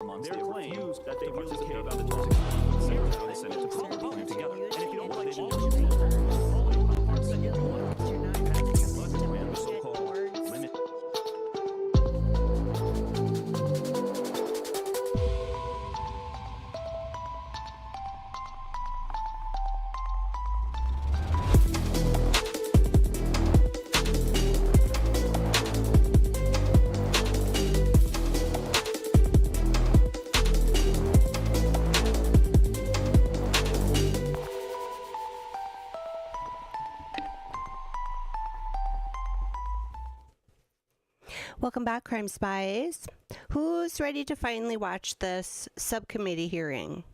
amongst their claims that they really care about the topic. They send it to public opinion together. And if you don't like all of the parts that you do want, the so-called limit. Welcome back, Crime Spies. Who's ready to finally watch this subcommittee hearing?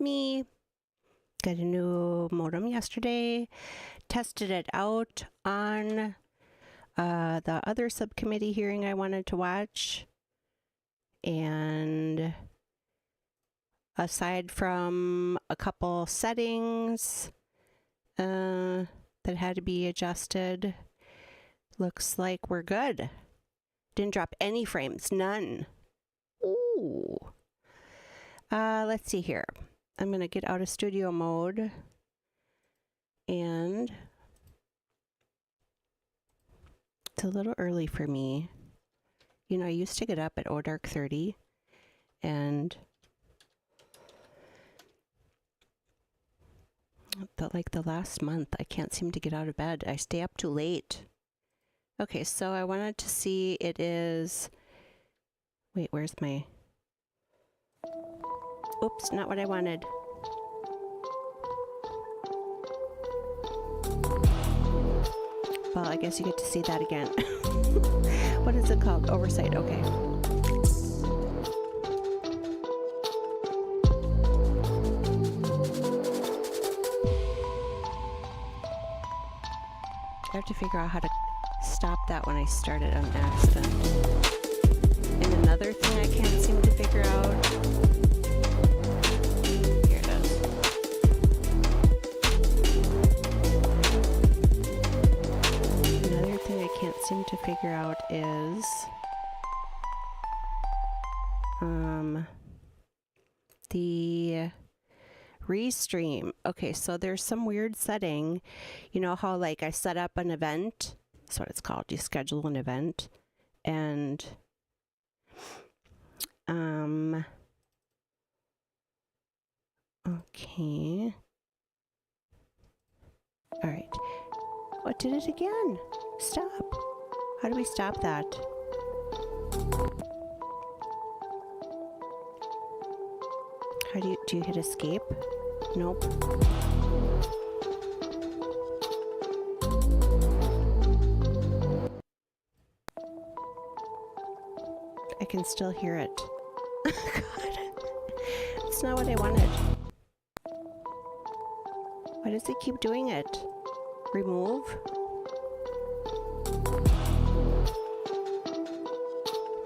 Me. Got a new modem yesterday. Tested it out on the other subcommittee hearing I wanted to watch. And aside from a couple settings that had to be adjusted, looks like we're good. Didn't drop any frames, none. Ooh. Let's see here. I'm gonna get out of studio mode and it's a little early for me. You know, I used to get up at dark 30 and like the last month, I can't seem to get out of bed. I stay up too late. Okay, so I wanted to see it is, wait, where's my, oops, not what I wanted. Well, I guess you get to see that again. What is it called? Oversight, okay. I have to figure out how to stop that when I started on accident. And another thing I can't seem to figure out. Here it is. Another thing I can't seem to figure out is the restream. Okay, so there's some weird setting. You know how like I set up an event? That's what it's called. You schedule an event and okay. All right. What did it again? Stop. How do we stop that? How do you hit escape? Nope. I can still hear it. God. It's not what I wanted. Why does it keep doing it? Remove?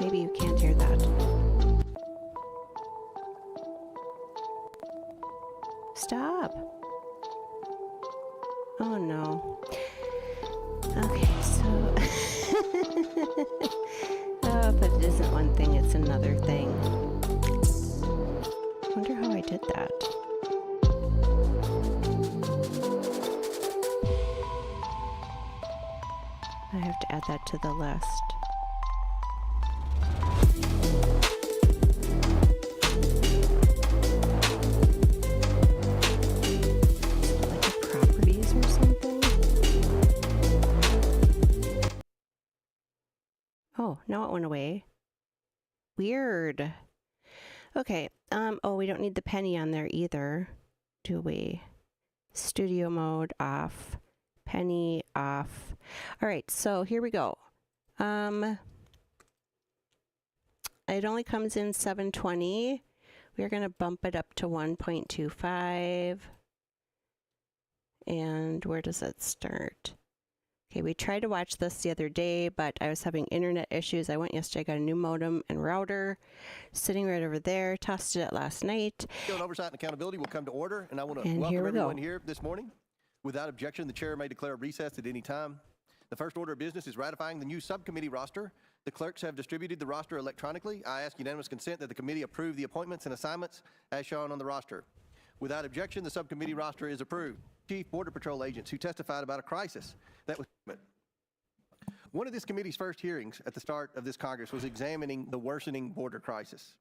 Maybe you can't hear that. Stop. Oh no. Okay, so but it isn't one thing, it's another thing. I wonder how I did that. I have to add that to the list. Oh, now it went away. Weird. Okay. Oh, we don't need the penny on there either, do we? Studio mode off. Penny off. All right, so here we go. It only comes in 720. We're going to bump it up to 1.25. And where does it start? Okay, we tried to watch this the other day, but I was having internet issues. I went yesterday, got a new modem and router sitting right over there, tested it last night. Oversight and accountability will come to order, and I want to welcome everyone here this morning. Without objection, the chair may declare recess at any time. The first order of business is ratifying the new subcommittee roster The clerks have distributed the roster electronically. I ask unanimous consent that the committee approve the appointments and assignments as shown on the roster. Without objection, the subcommittee roster is approved. Chief Border Patrol agents who testified about a crisis that was. One of this committee's first hearings at the start of this Congress was examining the worsening border crisis.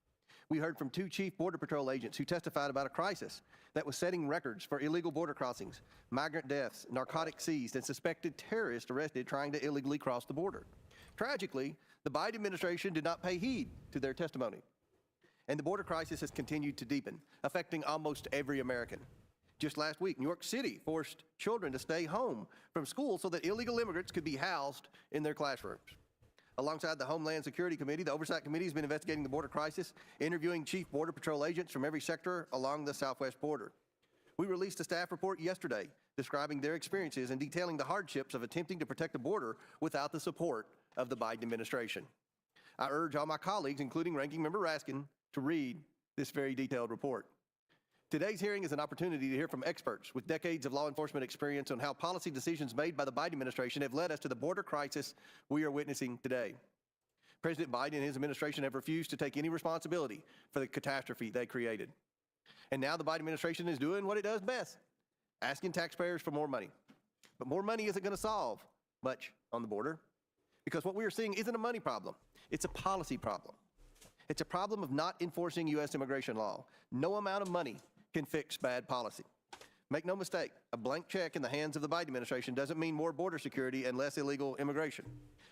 We heard from 2 Chief Border Patrol agents who testified about a crisis that was setting records for illegal border crossings, migrant deaths, narcotics seized, and suspected terrorists arrested trying to illegally cross the border. Tragically, the Biden administration did not pay heed to their testimony, and the border crisis has continued to deepen, affecting almost every American. Just last week, New York City forced children to stay home from school so that illegal immigrants could be housed in their classrooms. Alongside the Homeland Security Committee, the Oversight Committee has been investigating the border crisis, interviewing Chief Border Patrol agents from every sector along the southwest border. We released a staff report yesterday describing their experiences and detailing the hardships of attempting to protect the border without the support of the Biden administration. I urge all my colleagues, including Ranking Member Raskin, to read this very detailed report. Today's hearing is an opportunity to hear from experts with decades of law enforcement experience on how policy decisions made by the Biden administration have led us to the border crisis we are witnessing today. President Biden and his administration have refused to take any responsibility for the catastrophe they created. And now the Biden administration is doing what it does best, asking taxpayers for more money. But more money isn't going to solve much on the border, because what we are seeing isn't a money problem, it's a policy problem. It's a problem of not enforcing U.S. immigration law. No amount of money can fix bad policy. Make no mistake, a blank check in the hands of the Biden administration doesn't mean more border security and less illegal immigration.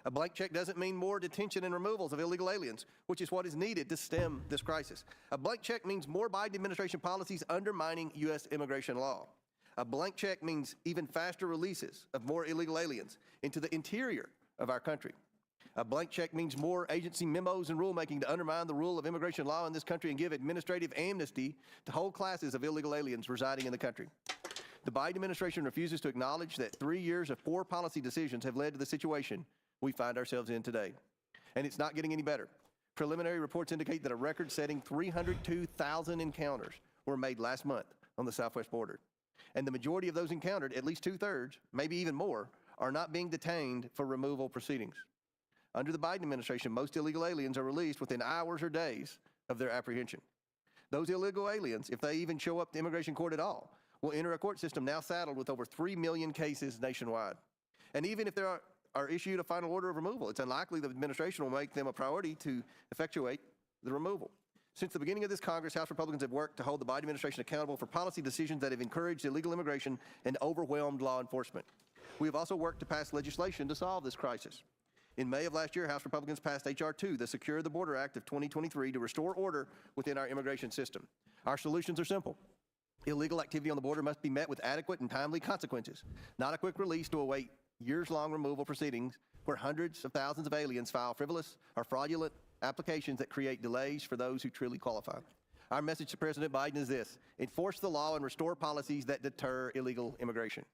A blank check doesn't mean more detention and removals of illegal aliens, which is what is needed to stem this crisis. A blank check means more Biden administration policies undermining U.S. immigration law. A blank check means even faster releases of more illegal aliens into the interior of our country. A blank check means more agency memos and rulemaking to undermine the rule of immigration law in this country and give administrative amnesty to whole classes of illegal aliens residing in the country. The Biden administration refuses to acknowledge that 3 years of poor policy decisions have led to the situation we find ourselves in today. And it's not getting any better. Preliminary reports indicate that a record-setting 302,000 encounters were made last month on the southwest border. And the majority of those encountered, at least 2/3, maybe even more, are not being detained for removal proceedings. Under the Biden administration, most illegal aliens are released within hours or days of their apprehension. Those illegal aliens, if they even show up to immigration court at all, will enter a court system now saddled with over 3 million cases nationwide. And even if there are issued a final order of removal, it's unlikely the administration will make them a priority to effectuate the removal. Since the beginning of this Congress, House Republicans have worked to hold the Biden administration accountable for policy decisions that have encouraged illegal immigration and overwhelmed law enforcement. We have also worked to pass legislation to solve this crisis. In May of last year, House Republicans passed H.R. 2, the Secure the Border Act of 2023, to restore order within our immigration system. Our solutions are simple. Illegal activity on the border must be met with adequate and timely consequences, not a quick release to await years-long removal proceedings where hundreds of thousands of aliens file frivolous or fraudulent applications that create delays for those who truly qualify. Our message to President Biden is this: enforce the law and restore policies that deter illegal immigration.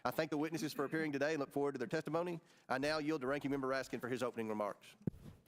I thank the witnesses for appearing today and look forward to their testimony. I now yield to Ranking Member Raskin for his opening remarks.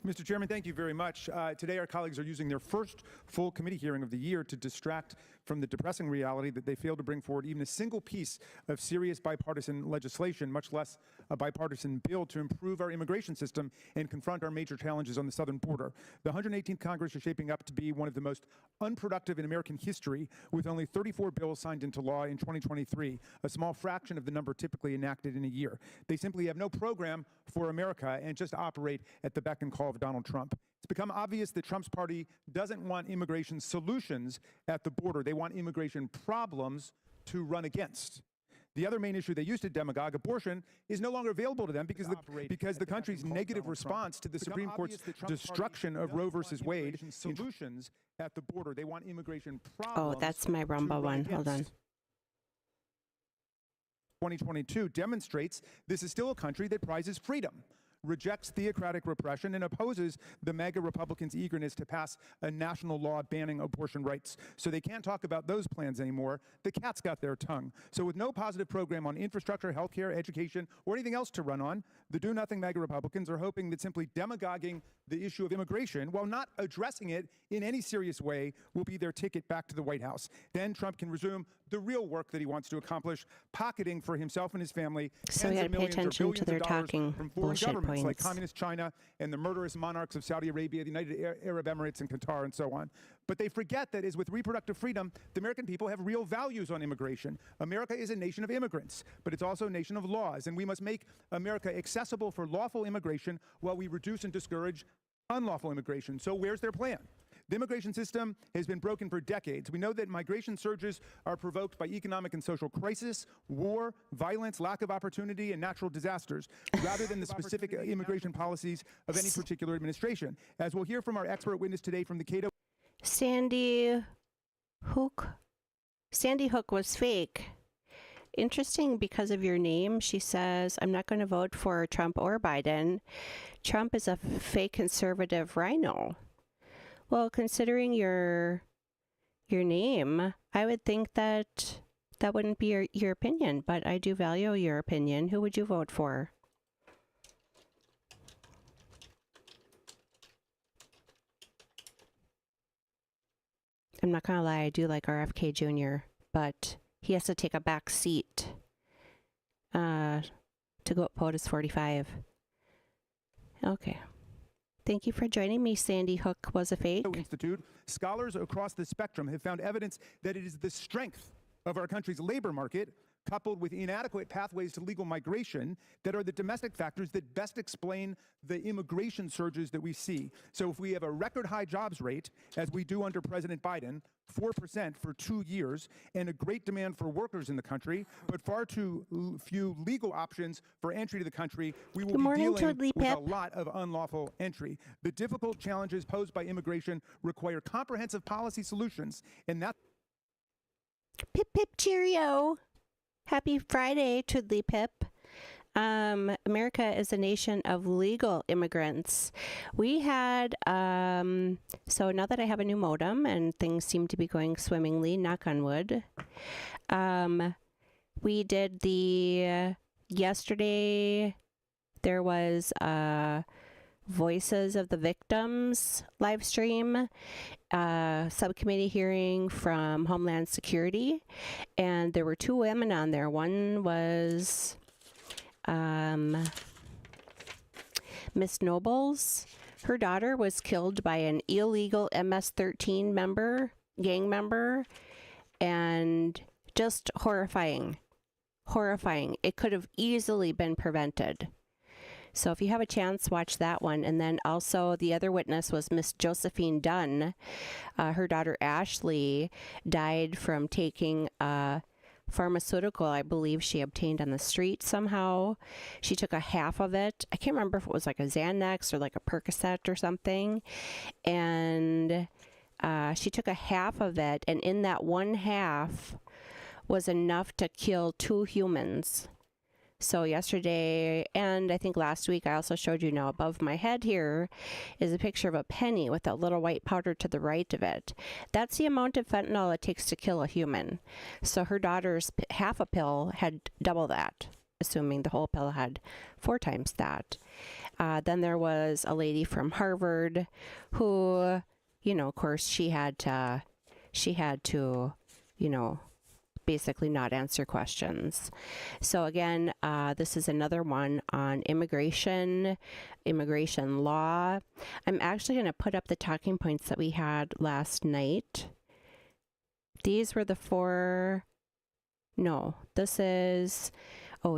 Mr. Chairman, thank you very much. Today, our colleagues are using their first full committee hearing of the year to distract from the depressing reality that they failed to bring forward even a single piece of serious bipartisan legislation, much less a bipartisan bill to improve our immigration system and confront our major challenges on the southern border. The 118th Congress is shaping up to be one of the most unproductive in American history, with only 34 bills signed into law in 2023, a small fraction of the number typically enacted in a year. They simply have no program for America and just operate at the beck and call of Donald Trump. It's become obvious that Trump's party doesn't want immigration solutions at the border. They want immigration problems to run against. The other main issue they used to demagogue, abortion, is no longer available to them because the country's negative response to the Supreme Court's destruction of Roe versus Wade. Solutions at the border. They want immigration problems. Oh, that's my Rumba one. Hold on. 2022 demonstrates this is still a country that prizes freedom, rejects theocratic repression, and opposes the MAGA Republicans' eagerness to pass a national law banning abortion rights. So they can't talk about those plans anymore. The cat's got their tongue. So with no positive program on infrastructure, healthcare, education, or anything else to run on, the do-nothing MAGA Republicans are hoping that simply demagoguing the issue of immigration while not addressing it in any serious way will be their ticket back to the White House. Then Trump can resume the real work that he wants to accomplish, pocketing for himself and his family So we tens got of to pay millions or attention to billions their of dollars talking from foreign bullshit governments like points. Communist China and the murderous monarchs of Saudi Arabia, the United Arab Emirates, and Qatar, and so on. But they forget that as with reproductive freedom, the American people have real values on immigration. America is a nation of immigrants, but it's also a nation of laws, and we must make America accessible for lawful immigration while we reduce and discourage unlawful immigration. So where's their plan? The immigration system has been broken for decades. We know that migration surges are provoked by economic and social crisis, war, violence, lack of opportunity, and natural disasters, rather than the specific immigration policies of any particular administration. As we'll hear from our expert witness today from the Cato. Sandy Hook. Sandy Hook was fake. Interesting because of your name. She says, I'm not going to vote for Trump or Biden. Trump is a fake conservative rhino. Well, considering your name, I would think that that wouldn't be your opinion, but I do value your opinion. Who would you vote for? I'm not going to lie, I do like RFK Jr., but he has to take a back seat to go up POTUS 45. Okay. Thank you for joining me. Sandy Hook was a fake. Institute, scholars across the spectrum have found evidence that it is the strength of our country's labor market, coupled with inadequate pathways to legal migration, that are the domestic factors that best explain the immigration surges that we see. So if we have a record high jobs rate, as we do under President Biden, 4% for 2 years, and a great demand for workers in the country, but far too few legal options for entry to the country, we will be dealing with a lot of unlawful entry. The difficult challenges posed by immigration require comprehensive policy solutions, and that... Pip, pip, cheerio. Happy Friday, Toodly Pip. America is a nation of legal immigrants. We had, so now that I have a new modem and things seem to be going swimmingly, knock on wood, we did yesterday there was Voices of the Victims live stream, subcommittee hearing from Homeland Security, and there were 2 women on there. One was Miss Nobles. Her daughter was killed by an illegal MS-13 gang member, and just horrifying. It could have easily been prevented. So if you have a chance, watch that one. And then also the other witness was Miss Josephine Dunn. Her daughter Ashley died from taking a pharmaceutical, I believe she obtained on the street somehow. She took a half of it. I can't remember if it was like a Xanax or like a Percocet or something. And she took a half of it, and in that one half was enough to kill 2 humans. So yesterday, and I think last week, I also showed you now above my head here is a picture of a penny with that little white powder to the right of it. That's the amount of fentanyl it takes to kill a human. So her daughter's half a pill had double that, assuming the whole pill had 4 times that. Then there was a lady from Harvard who, of course, she had to, basically not answer questions. So again, this is another one on immigration law. I'm actually going to put up the talking points that we had last night. These were the 4,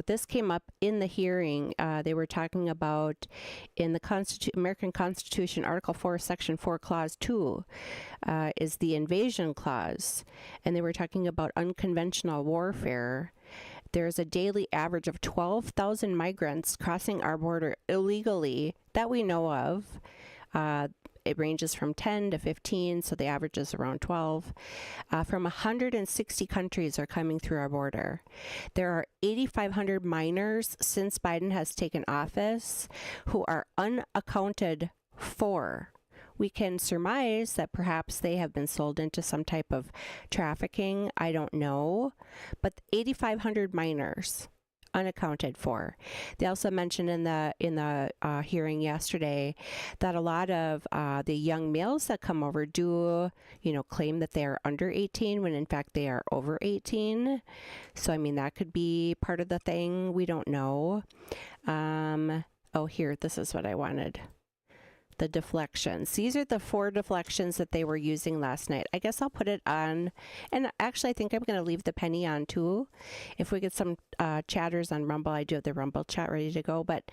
this came up in the hearing. They were talking about in the American Constitution, Article 4, Section 4, Clause 2 is the invasion clause. And they were talking about unconventional warfare. There's a daily average of 12,000 migrants crossing our border illegally that we know of. It ranges from 10 to 15, so the average is around 12. From 160 countries are coming through our border. There are 8,500 minors since Biden has taken office who are unaccounted for. We can surmise that perhaps they have been sold into some type of trafficking. I don't know. But 8,500 minors unaccounted for. They also mentioned in the hearing yesterday that a lot of the young males that come over do, claim that they are under 18 when in fact they are over 18. So I mean that could be part of the thing. We don't know. Here, this is what I wanted. The deflections. These are the 4 deflections that they were using last night. I guess I'll put it on, and actually I think I'm going to leave the penny on too. If we get some chatters on Rumble, I do have the Rumble chat ready to go, but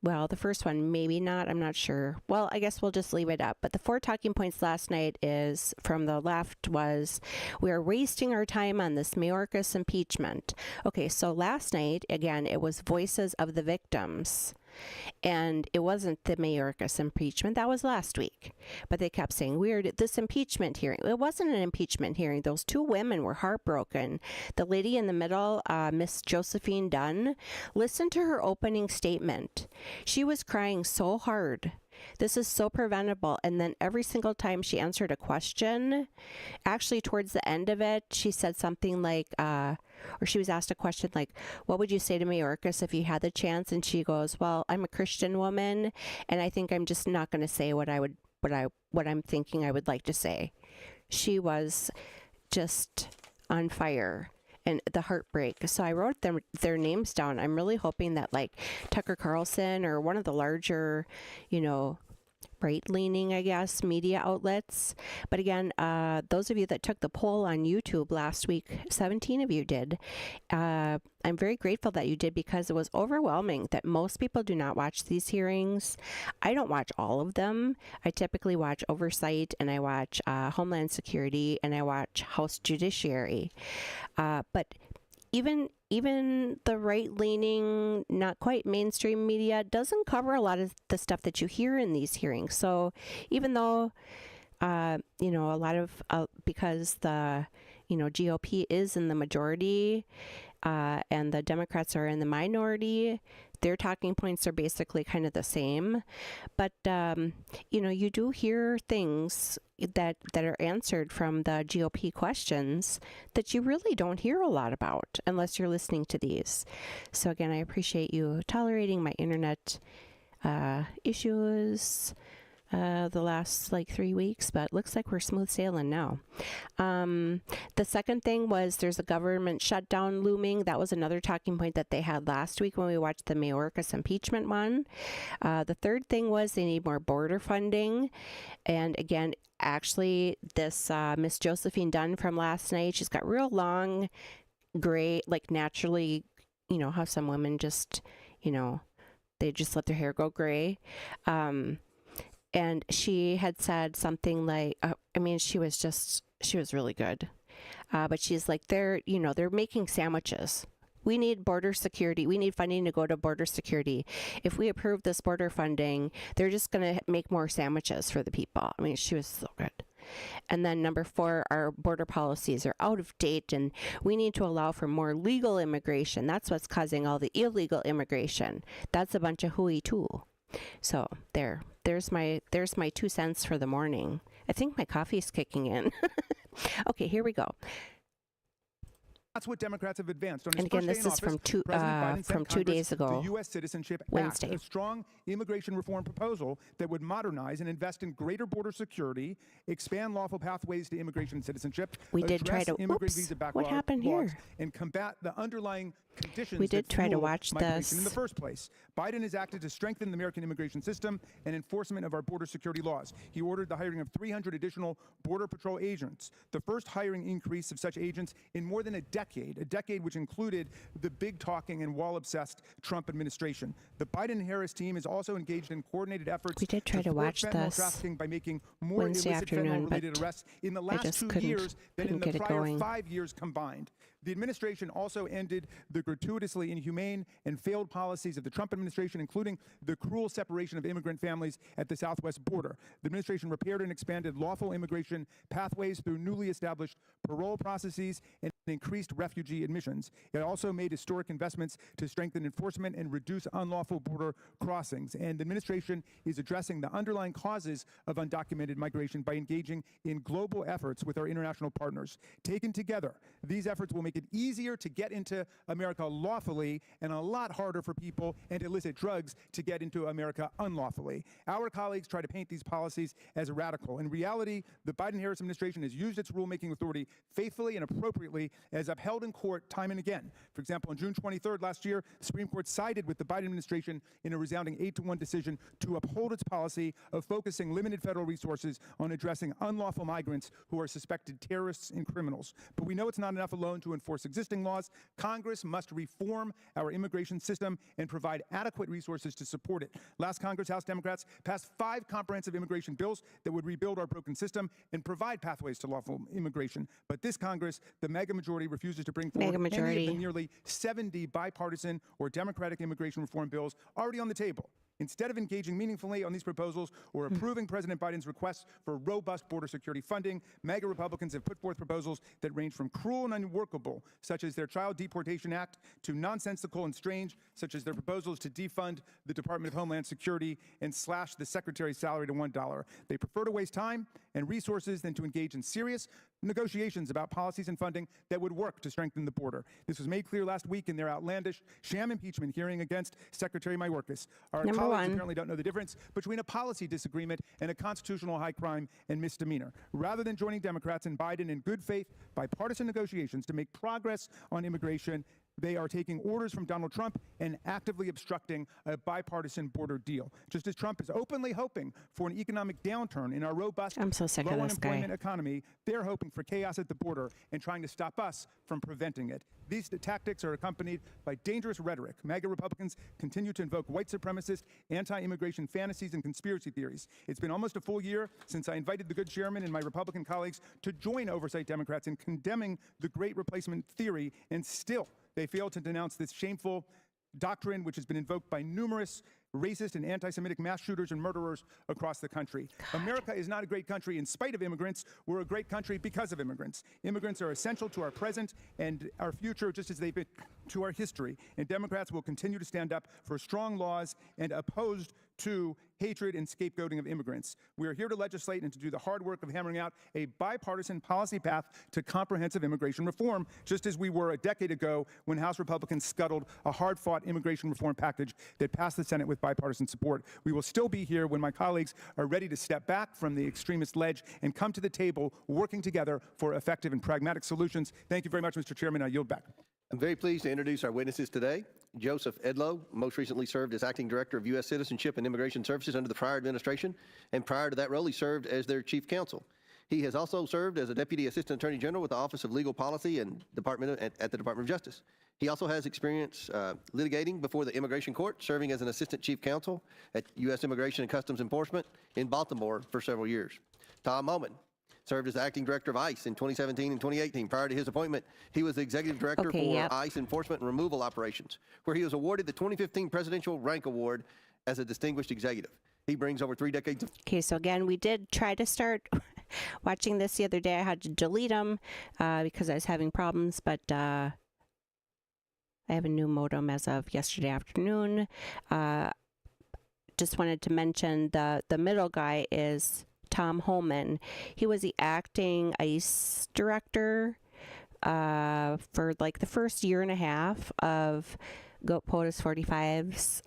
well, the first one, maybe not. I'm not sure. Well, I guess we'll just leave it up. But the 4 talking points last night is, from the left, was we are wasting our time on this Mayorkas impeachment. Okay, so last night, again, it was voices of the victims. And it wasn't the Mayorkas impeachment. That was last week. But they kept saying, this impeachment hearing. It wasn't an impeachment hearing. Those 2 women were heartbroken. The lady in the middle, Miss Josephine Dunn, listen to her opening statement. She was crying so hard. This is so preventable. And then every single time she answered a question, actually towards the end of it, she said something like, or she was asked a question like, what would you say to Mayorkas if you had the chance? And she goes, well, I'm a Christian woman, and I think I'm just not going to say what I'm thinking I would like to say. She was just on fire. And the heartbreak. So I wrote their names down. I'm really hoping that like Tucker Carlson or one of the larger, right-leaning, I guess, media outlets. But again, those of you that took the poll on YouTube last week, 17 of you did. I'm very grateful that you did, because it was overwhelming that most people do not watch these hearings. I don't watch all of them. I typically watch Oversight, and I watch Homeland Security, and I watch House Judiciary. But even the right-leaning, not quite mainstream media doesn't cover a lot of the stuff that you hear in these hearings. So even though, a lot of, because the, GOP is in the majority and the Democrats are in the minority, their talking points are basically kind of the same. But, you do hear things that are answered from the GOP questions that you really don't hear a lot about unless you're listening to these. So again, I appreciate you tolerating my internet issues the last 3 weeks, but looks like we're smooth sailing now. The second thing was there's a government shutdown looming. That was another talking point that they had last week when we watched the Mayorkas impeachment one. The third thing was they need more border funding. And again, actually, this Miss Josephine Dunn from last night, she's got real long gray, naturally, how some women just, they just let their hair go gray. And she had said something like, she was really good. But she's like, they're making sandwiches. We need border security. We need funding to go to border security. If we approve this border funding, they're just going to make more sandwiches for the people. She was so good. And then number 4, our border policies are out of date, and we need to allow for more legal immigration. That's what's causing all the illegal immigration. That's a bunch of hooey too. So there's my 2 cents for the morning. I think my coffee's kicking in. Okay, here we go. That's what Democrats have advanced. On his And again, first day this in is office, President Biden sent 2 days Congress ago, the U.S. Citizenship Wednesday. Act, a strong immigration reform proposal that would modernize and invest in greater border security, expand lawful pathways to immigration and citizenship, we did try to. immigrant Oops, visa what happened here? and combat the underlying conditions We did that try to fuel watch migration this. in the first place. Biden has acted to strengthen the American immigration system and enforcement of our border security laws. He ordered the hiring of 300 additional Border Patrol agents, the first hiring increase of such agents in more than a decade which included the big-talking and wall-obsessed Trump administration. The Biden-Harris team is also engaged in coordinated efforts We did try to watch fentanyl this trafficking by making more Wednesday illicit afternoon, fentanyl-related but arrests in the I last just 2 years than in couldn't the get it prior going. 5 years combined. The administration also ended the gratuitously inhumane and failed policies of the Trump administration, including the cruel separation of immigrant families at the southwest border. The administration repaired and expanded lawful immigration pathways through newly established parole processes and increased refugee admissions. It also made historic investments to strengthen enforcement and reduce unlawful border crossings. And the administration is addressing the underlying causes of undocumented migration by engaging in global efforts with our international partners. Taken together, these efforts will make make it easier to get into America lawfully and a lot harder for people and illicit drugs to get into America unlawfully. Our colleagues try to paint these policies as radical. In reality, the Biden-Harris administration has used its rulemaking authority faithfully and appropriately as upheld in court time and again. For example, on June 23rd last year, the Supreme Court sided with the Biden administration in a resounding 8-1 decision to uphold its policy of focusing limited federal resources on addressing unlawful migrants who are suspected terrorists and criminals. But we know it's not enough alone to enforce existing laws. Congress must reform our immigration system and provide adequate resources to support it. Last Congress, House Democrats passed 5 comprehensive immigration bills that would rebuild our broken system and provide pathways to lawful immigration. But this Congress, the mega majority, refuses to bring forward any of the nearly 70 bipartisan or Democratic immigration reform bills already on the table. Instead of engaging meaningfully on these proposals or approving President Biden's requests for robust border security funding, MAGA Republicans have put forth proposals that range from cruel and unworkable, such as their Child Deportation Act, to nonsensical and strange, such as their proposals to defund the Department of Homeland Security and slash the Secretary's salary to $1. They prefer to waste time and resources than to engage in serious negotiations about policies and funding that would work to strengthen the border. This was made clear last week in their outlandish sham impeachment hearing against Secretary Mayorkas. Our colleagues apparently don't know the difference between a policy disagreement and a constitutional high crime and misdemeanor. Rather than joining Democrats and Biden in good faith bipartisan negotiations to make progress on immigration, they are taking orders from Donald Trump and actively obstructing a bipartisan border deal. Just as Trump is openly hoping for an economic downturn in our robust, low unemployment economy, they're hoping for chaos at the border and trying to stop us from preventing it. These tactics are accompanied by dangerous rhetoric. MAGA Republicans continue to invoke white supremacist, anti-immigration fantasies and conspiracy theories. It's been almost a full year since I invited the good chairman and my Republican colleagues to join oversight Democrats in condemning the Great Replacement theory, and still they fail to denounce this shameful doctrine, which has been invoked by numerous racist and anti-Semitic mass shooters and murderers across the country. America is not a great country in spite of immigrants. We're a great country because of immigrants. Immigrants are essential to our present and our future, just as they've been to our history. And Democrats will continue to stand up for strong laws and opposed to hatred and scapegoating of immigrants. We are here to legislate and to do the hard work of hammering out a bipartisan policy path to comprehensive immigration reform, just as we were a decade ago when House Republicans scuttled a hard-fought immigration reform package that passed the Senate with bipartisan support. We will still be here when my colleagues are ready to step back from the extremist ledge and come to the table working together for effective and pragmatic solutions. Thank you very much, Mr. Chairman. I yield back. I'm very pleased to introduce our witnesses today. Joseph Edlow most recently served as Acting Director of U.S. Citizenship and Immigration Services under the prior administration, and prior to that role, he served as their Chief Counsel. He has also served as a Deputy Assistant Attorney General with the Office of Legal Policy and at the Department of Justice. He also has experience litigating before the Immigration Court, serving as an Assistant Chief Counsel at U.S. Immigration and Customs Enforcement in Baltimore for several years. Tom Moman served as Acting Director of ICE in 2017 and 2018. Prior to his appointment, he was the Executive Director for ICE Enforcement and Removal Operations, where he was awarded the 2015 Presidential Rank Award as a Distinguished Executive. He brings over 3 decades of... Okay, so again, we did try to start watching this the other day. I had to delete them because I was having problems, but I have a new modem as of yesterday afternoon. Just wanted to mention the middle guy is Tom Holman. He was the acting ICE director for like the first year and a half of Goat POTUS 45's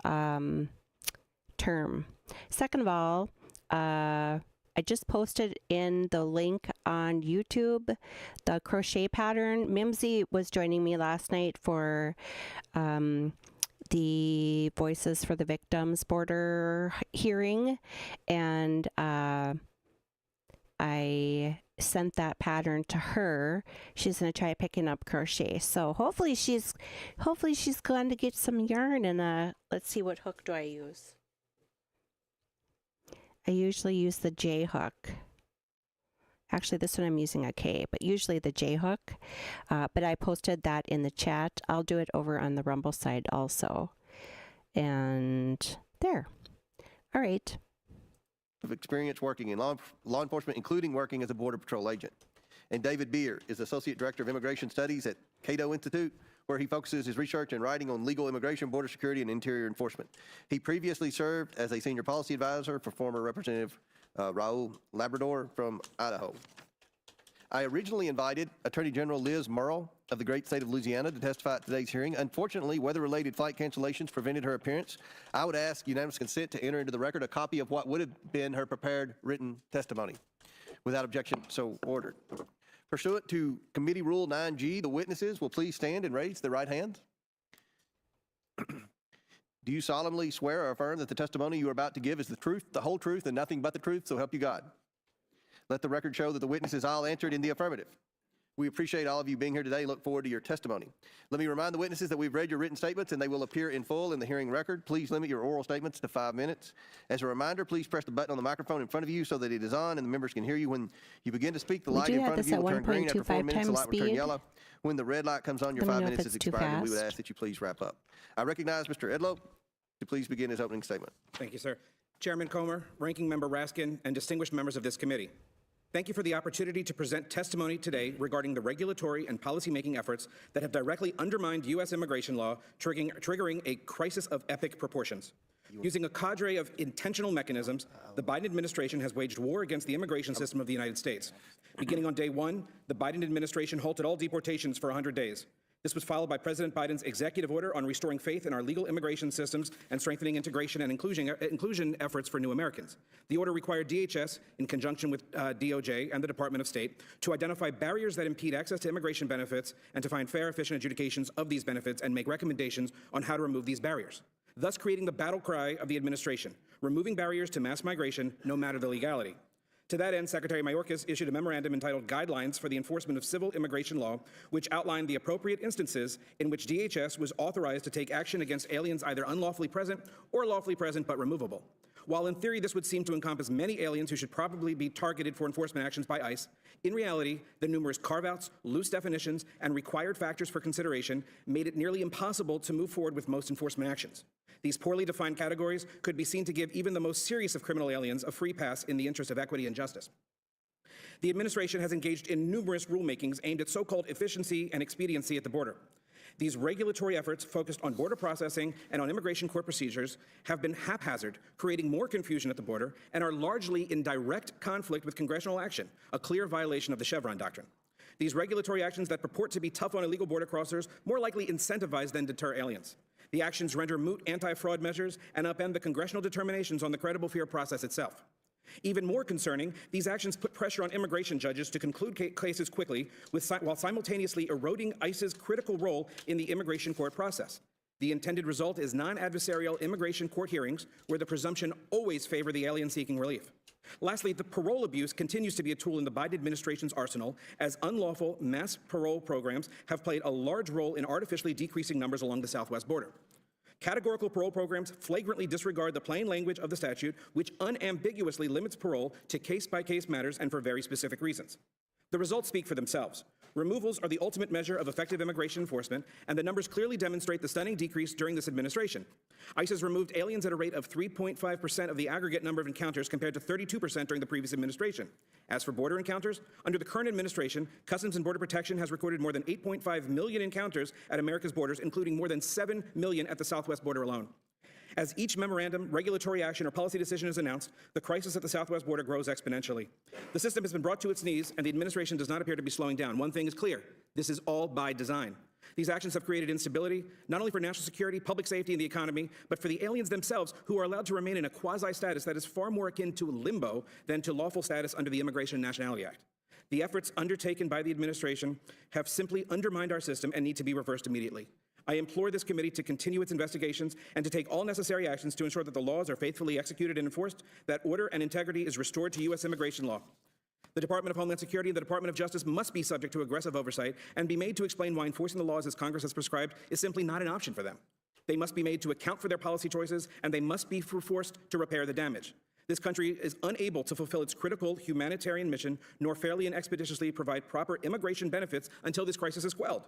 term. Second of all, I just posted in the link on YouTube the crochet pattern. Mimsy was joining me last night for the Voices for the Victims border hearing, and I sent that pattern to her. She's going to try picking up crochet. So hopefully she's going to get some yarn, and let's see, what hook do I use? I usually use the J hook. Actually, this one I'm using a K, but usually the J hook. But I posted that in the chat. I'll do it over on the Rumble side also. And there. All right. Of experience working in law enforcement, including working as a Border Patrol agent. And David Beer is Associate Director of Immigration Studies at Cato Institute, where he focuses his research and writing on legal immigration, border security, and interior enforcement. He previously served as a Senior Policy Advisor for former Representative Raul Labrador from Idaho. I originally invited Attorney General Liz Murrell of the great state of Louisiana to testify at today's hearing. Unfortunately, weather-related flight cancellations prevented her appearance. I would ask unanimous consent to enter into the record a copy of what would have been her prepared written testimony. Without objection, so ordered. Pursuant to Committee Rule 9G, the witnesses will please stand and raise their right hands. Do you solemnly swear or affirm that the testimony you are about to give is the truth, the whole truth, and nothing but the truth, so help you God? Let the record show that the witnesses all answered in the affirmative. We appreciate all of you being here today. Look forward to your testimony. Let me remind the witnesses that we've read your written statements and they will appear in full in the hearing record. Please limit your oral statements to 5 minutes. As a reminder, please press the button on the microphone in front of you so that it is on and the members can hear you. When you begin to speak, the light in front of you will turn green. After 4 minutes, the light will turn yellow. When the red light comes on, your 5 minutes is expired, and we would ask that you please wrap up. I recognize Mr. Edlow to please begin his opening statement. Thank you, sir. Chairman Comer, Ranking Member Raskin, and distinguished members of this committee. Thank you for the opportunity to present testimony today regarding the regulatory and policymaking efforts that have directly undermined U.S. immigration law, triggering a crisis of epic proportions. Using a cadre of intentional mechanisms, the Biden administration has waged war against the immigration system of the United States. Beginning on day one, the Biden administration halted all deportations for 100 days. This was followed by President Biden's executive order on restoring faith in our legal immigration systems and strengthening integration and inclusion efforts for new Americans. The order required DHS, in conjunction with DOJ and the Department of State, to identify barriers that impede access to immigration benefits and to find fair, efficient adjudications of these benefits and make recommendations on how to remove these barriers, thus creating the battle cry of the administration: removing barriers to mass migration, no matter the legality. To that end, Secretary Mayorkas issued a memorandum entitled Guidelines for the Enforcement of Civil Immigration Law, which outlined the appropriate instances in which DHS was authorized to take action against aliens either unlawfully present or lawfully present but removable. While in theory this would seem to encompass many aliens who should probably be targeted for enforcement actions by ICE, in reality, the numerous carve-outs, loose definitions, and required factors for consideration made it nearly impossible to move forward with most enforcement actions. These poorly defined categories could be seen to give even the most serious of criminal aliens a free pass in the interest of equity and justice. The administration has engaged in numerous rulemakings aimed at so-called efficiency and expediency at the border. These regulatory efforts focused on border processing and on immigration court procedures have been haphazard, creating more confusion at the border, and are largely in direct conflict with congressional action, a clear violation of the Chevron doctrine. These regulatory actions that purport to be tough on illegal border crossers more likely incentivize than deter aliens. The actions render moot anti-fraud measures and upend the congressional determinations on the credible fear process itself. Even more concerning, these actions put pressure on immigration judges to conclude cases quickly while simultaneously eroding ICE's critical role in the immigration court process. The intended result is non-adversarial immigration court hearings where the presumption always favor the alien seeking relief. Lastly, the parole abuse continues to be a tool in the Biden administration's arsenal, as unlawful mass parole programs have played a large role in artificially decreasing numbers along the southwest border. Categorical parole programs flagrantly disregard the plain language of the statute, which unambiguously limits parole to case-by-case matters and for very specific reasons. The results speak for themselves. Removals are the ultimate measure of effective immigration enforcement, and the numbers clearly demonstrate the stunning decrease during this administration. ICE has removed aliens at a rate of 3.5% of the aggregate number of encounters compared to 32% during the previous administration. As for border encounters, under the current administration, Customs and Border Protection has recorded more than 8.5 million encounters at America's borders, including more than 7 million at the southwest border alone. As each memorandum, regulatory action, or policy decision is announced, the crisis at the southwest border grows exponentially. The system has been brought to its knees, and the administration does not appear to be slowing down. One thing is clear: this is all by design. These actions have created instability, not only for national security, public safety, and the economy, but for the aliens themselves, who are allowed to remain in a quasi-status that is far more akin to limbo than to lawful status under the Immigration and Nationality Act. The efforts undertaken by the administration have simply undermined our system and need to be reversed immediately. I implore this committee to continue its investigations and to take all necessary actions to ensure that the laws are faithfully executed and enforced, that order and integrity is restored to U.S. immigration law. The Department of Homeland Security and the Department of Justice must be subject to aggressive oversight and be made to explain why enforcing the laws as Congress has prescribed is simply not an option for them. They must be made to account for their policy choices, and they must be forced to repair the damage. This country is unable to fulfill its critical humanitarian mission, nor fairly and expeditiously provide proper immigration benefits until this crisis is quelled.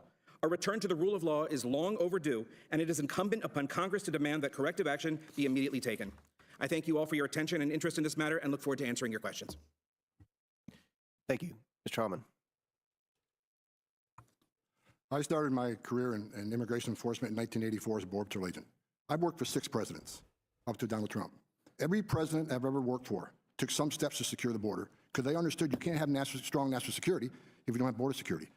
A return to the rule of law is long overdue, and it is incumbent upon Congress to demand that corrective action be immediately taken. I thank you all for your attention and interest in this matter and look forward to answering your questions. Thank you. Mr. Harmon. I started my career in immigration enforcement in 1984 as a Border Patrol agent. I've worked for 6 presidents, up to Donald Trump. Every president I've ever worked for took some steps to secure the border, because they understood you can't have strong national security if you don't have border security.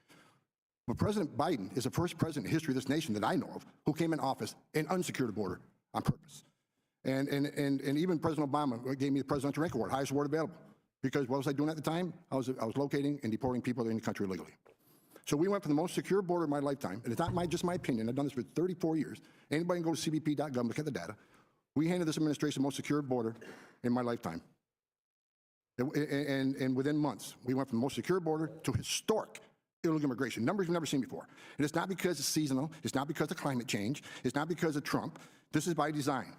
But President Biden is the first president in history of this nation that I know of who came in office and unsecured the border on purpose. And even President Obama gave me the Presidential Rank Award, highest award available. Because what was I doing at the time? I was locating and deporting people in the country illegally. So we went from the most secure border of my lifetime, and it's not just my opinion, I've done this for 34 years. Anybody can go to cbp.gov, look at the data. We handed this administration the most secure border in my lifetime. And within months, we went from the most secure border to historic illegal immigration, numbers we've never seen before. And it's not because it's seasonal, it's not because of climate change, it's not because of Trump. This is by design.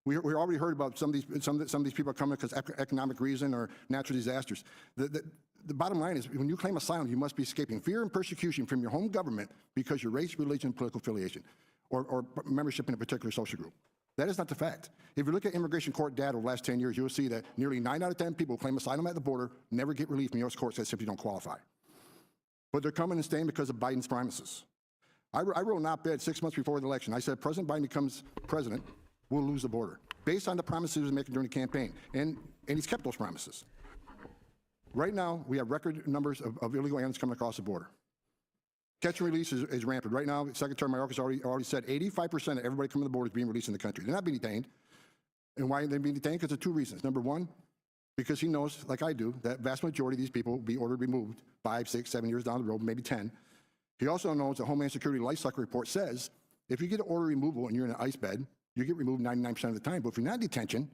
We already heard about some of these people are coming because of economic reason or natural disasters. The bottom line is, when you claim asylum, you must be escaping fear and persecution from your home government because your race, religion, political affiliation, or membership in a particular social group. That is not the fact. If you look at immigration court data over the last 10 years, you'll see that nearly 9 out of 10 people who claim asylum at the border never get relief from U.S. courts that simply don't qualify. But they're coming and staying because of Biden's promises. I wrote an op-ed 6 months before the election. I said, President Biden becomes president, we'll lose the border, based on the promises he was making during the campaign. And he's kept those promises. Right now, we have record numbers of illegal aliens coming across the border. Catch and release is rampant. Right now, Secretary Mayorkas already said 85% of everybody coming to the border is being released in the country. They're not being detained. And why are they being detained? Because of 2 reasons. Number one, because he knows, like I do, that vast majority of these people will be ordered removed 5, 6, 7 years down the road, maybe 10. He also knows the Homeland Security Life Cycle Report says if you get an order removal and you're in an ICE bed, you get removed 99% of the time. But if you're not in detention,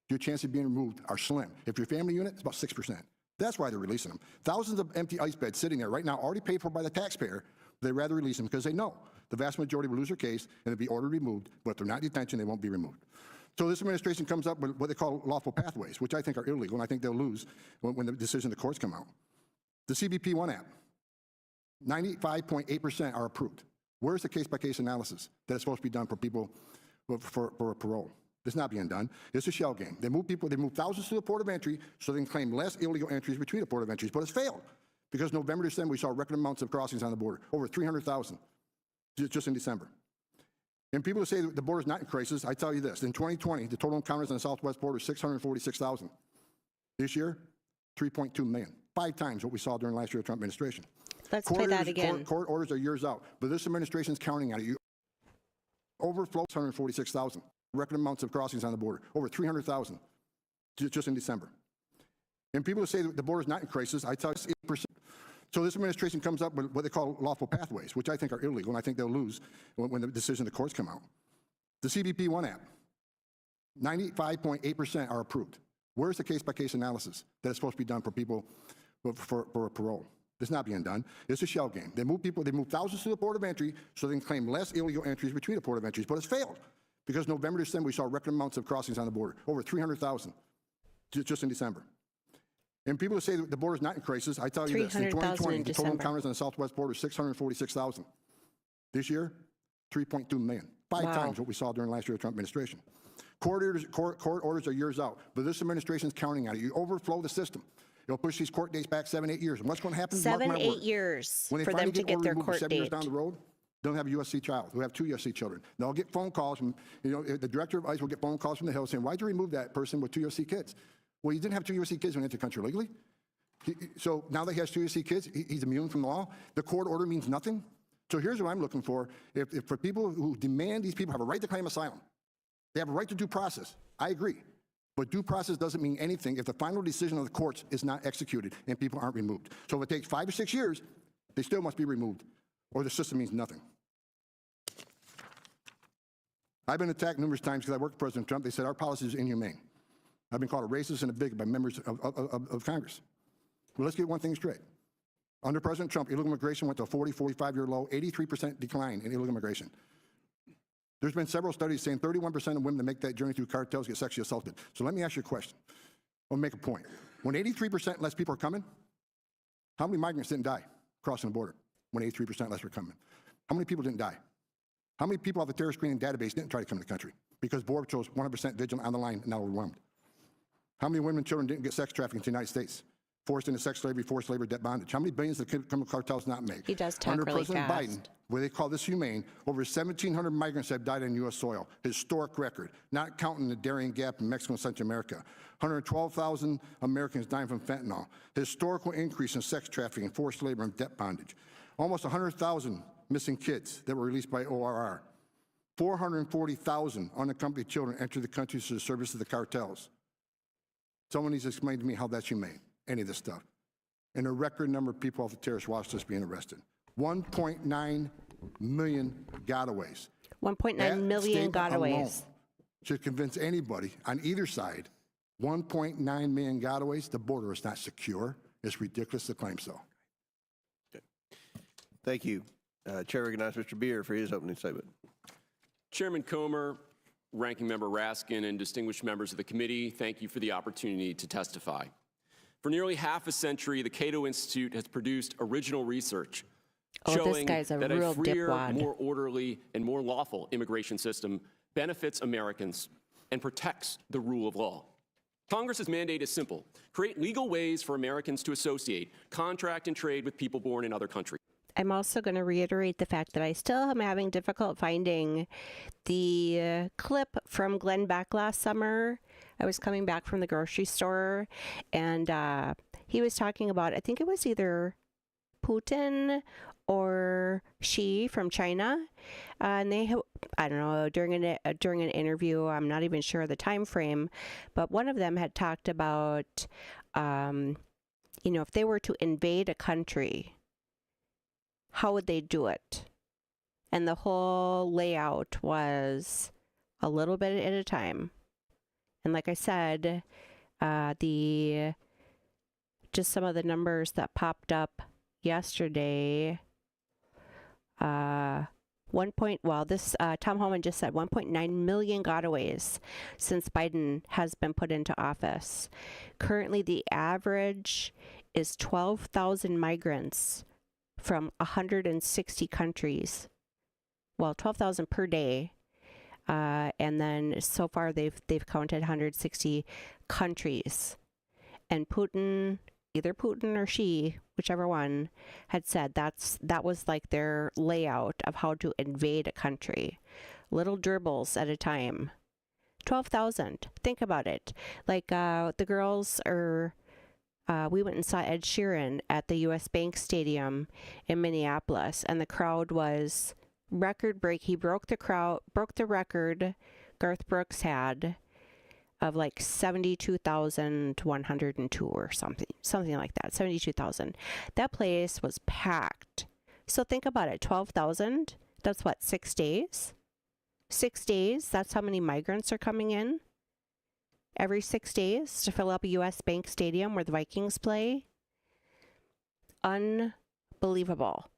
your chances of being removed are slim. If you're a family unit, it's about 6%. That's why they're releasing them. Thousands of empty ICE beds sitting there right now, already paid for by the taxpayer. They'd rather release them because they know the vast majority will lose their case and they'll be ordered removed. But if they're not in detention, they won't be removed. So this administration comes up with what they call lawful pathways, which I think are illegal, and I think they'll lose when the decision of the courts come out. The CBP One app, 95.8% are approved. Where's the case-by-case analysis that is supposed to be done for people for parole? It's not being done. It's a shell game. They move thousands to the port of entry so they can claim less illegal entries between the port of entries, but it's failed. Because November, December, we saw record amounts of crossings on the border, over 300,000 just in December. And people who say that the border's not in crisis, I tell you this, in 2020, the total encounters on the southwest border is 646,000. This year, 3.2 million, 5 times what we saw during last year's Trump administration. Let's play that again. Court orders are years out, but this administration's counting on it. You overflow 646,000. Record amounts of crossings on the border, over 300,000 just in December. And people who say that the border's not in crisis, I tell you, 8%. So this administration comes up with what they call lawful pathways, which I think are illegal, and I think they'll lose when the decision of the courts come out. The CBP One app, 95.8% are approved. Where's the case-by-case analysis that is supposed to be done for people for parole? It's not being done. It's a shell game. They move thousands to the port of entry so they can claim less illegal entries between the port of entries, but it's failed. Because November, December, we saw record amounts of crossings on the border, over 300,000 just in December. And people who say that the border's not in crisis, I tell you this, in 2020, the total encounters on the southwest border is 646,000. This year, 3.2 million, 5 times what we saw during last year's Trump administration. Court orders are years out, but this administration's counting on it. You overflow the system. It'll push these court dates back 7, 8 years. And what's going to happen? 7, 8 years for them to get their court 7 years date. down the road, they'll have a USC child. They'll have 2 USC children. They'll get phone calls from, the director of ICE will get phone calls from the Hill saying, why'd you remove that person with 2 USC kids? Well, he didn't have 2 USC kids when he entered the country legally. So now that he has 2 USC kids, he's immune from the law. The court order means nothing. So here's what I'm looking for. If for people who demand these people have a right to claim asylum, they have a right to due process. I agree. But due process doesn't mean anything if the final decision of the courts is not executed and people aren't removed. So if it takes 5 or 6 years, they still must be removed, or the system means nothing. I've been attacked numerous times because I worked for President Trump. They said our policy is inhumane. I've been called a racist and a bigot by members of Congress. Well, let's get one thing straight. Under President Trump, illegal immigration went to a 45-year low, 83% decline in illegal immigration. There's been several studies saying 31% of women that make that journey through cartels get sexually assaulted. So let me ask you a question. I'll make a point. When 83% less people are coming, how many migrants didn't die crossing the border when 83% less were coming? How many people didn't die? How many people off the terror screening database didn't try to come to the country because Border Patrol was 100% vigilant on the line and now overwhelmed? How many women and children didn't get sex trafficking to the United States forced into sex slavery, forced labor, debt bondage. How many billions did the criminal cartels not make? He does talk Under really President fast. Biden, where they call this humane, over 1,700 migrants have died on U.S. soil. Historic record, not counting the Darien Gap in Mexico and Central America. 112,000 Americans dying from fentanyl. Historical increase in sex trafficking, forced labor, and debt bondage. Almost 100,000 missing kids that were released by ORR. 440,000 unaccompanied children entered the country through the service of the cartels. Someone needs to explain to me how that's humane, any of this stuff. And a record number of people off the terrorist watch list being arrested. 1.9 million gotaways. 1.9 That million statement alone gotaways. should convince anybody on either side, 1.9 million gotaways, the border is not secure. It's ridiculous to claim so. Thank you. Chair recognizes Mr. Beer for his opening statement. Chairman Comer, Ranking Member Raskin, and distinguished members of the committee, thank you for the opportunity to testify. For nearly half a century, the Cato Institute has produced original research showing guy's a that real a freer, dipwad. more orderly, and more lawful immigration system benefits Americans and protects the rule of law. Congress's mandate is simple: create legal ways for Americans to associate, contract, and trade with people born in other countries. I'm also going to reiterate the fact that I still am having difficult finding the clip from Glenn Beck last summer. I was coming back from the grocery store, and he was talking about, I think it was either Putin or Xi from China, and they, I don't know, during an interview, I'm not even sure of the time frame, but one of them had talked about, if they were to invade a country, how would they do it? And the whole layout was a little bit at a time. And like I said, just some of the numbers that popped up yesterday. Tom Homan just said 1.9 million gotaways since Biden has been put into office. Currently, the average is 12,000 migrants from 160 countries. Well, 12,000 per day. And then so far they've counted 160 countries. And Putin, either Putin or Xi, whichever one, had said that was like their layout of how to invade a country. Little dribbles at a time. 12,000. Think about it. Like the girls are... we went and saw Ed Sheeran at the U.S. Bank Stadium in Minneapolis, and the crowd was record break. He broke the record Garth Brooks had of like 72,102 or something like that, 72,000. That place was packed. So think about it, 12,000, that's what, 6 days? 6 days, that's how many migrants are coming in? Every 6 days to fill up a U.S. Bank Stadium where the Vikings play. Unbelievable.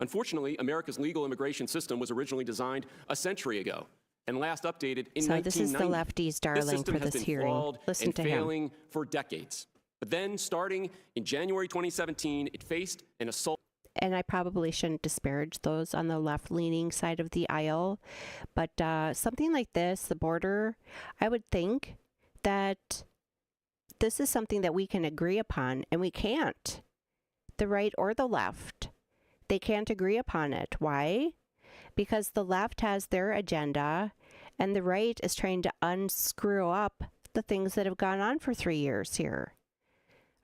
Unfortunately, America's legal immigration system was originally designed a century ago and last updated in 1990. So this is the lefty's darling for this hearing. Listen to him. Failing for decades. But then, starting in January 2017, it faced an assault. And I probably shouldn't disparage those on the left-leaning side of the aisle, but something like this, the border, I would think that this is something that we can agree upon, and we can't. The right or the left, they can't agree upon it. Why? Because the left has their agenda, and the right is trying to unscrew up the things that have gone on for 3 years here.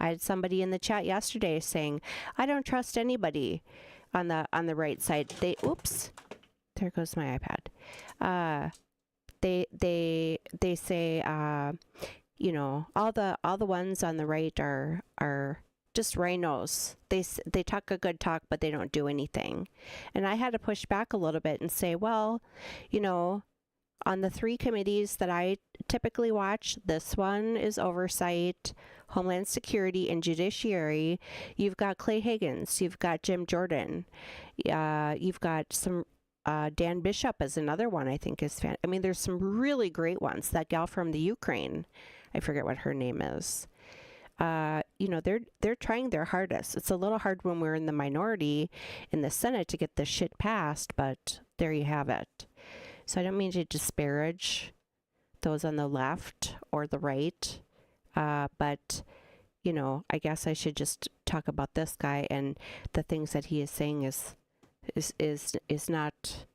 I had somebody in the chat yesterday saying, I don't trust anybody on the right side. Oops, there goes my iPad. They say, all the ones on the right are just rhinos. They talk a good talk, but they don't do anything. And I had to push back a little bit and say, well, on the 3 committees that I typically watch, this one is Oversight, Homeland Security, and Judiciary. You've got Clay Higgins. You've got Jim Jordan. You've got some... Dan Bishop is another one I think is fan. I mean, there's some really great ones. That gal from the Ukraine, I forget what her name is. They're trying their hardest. It's a little hard when we're in the minority in the Senate to get this shit passed, but there you have it. So I don't mean to disparage those on the left or the right, but you know, I guess I should just talk about this guy, and the things that he is saying is not.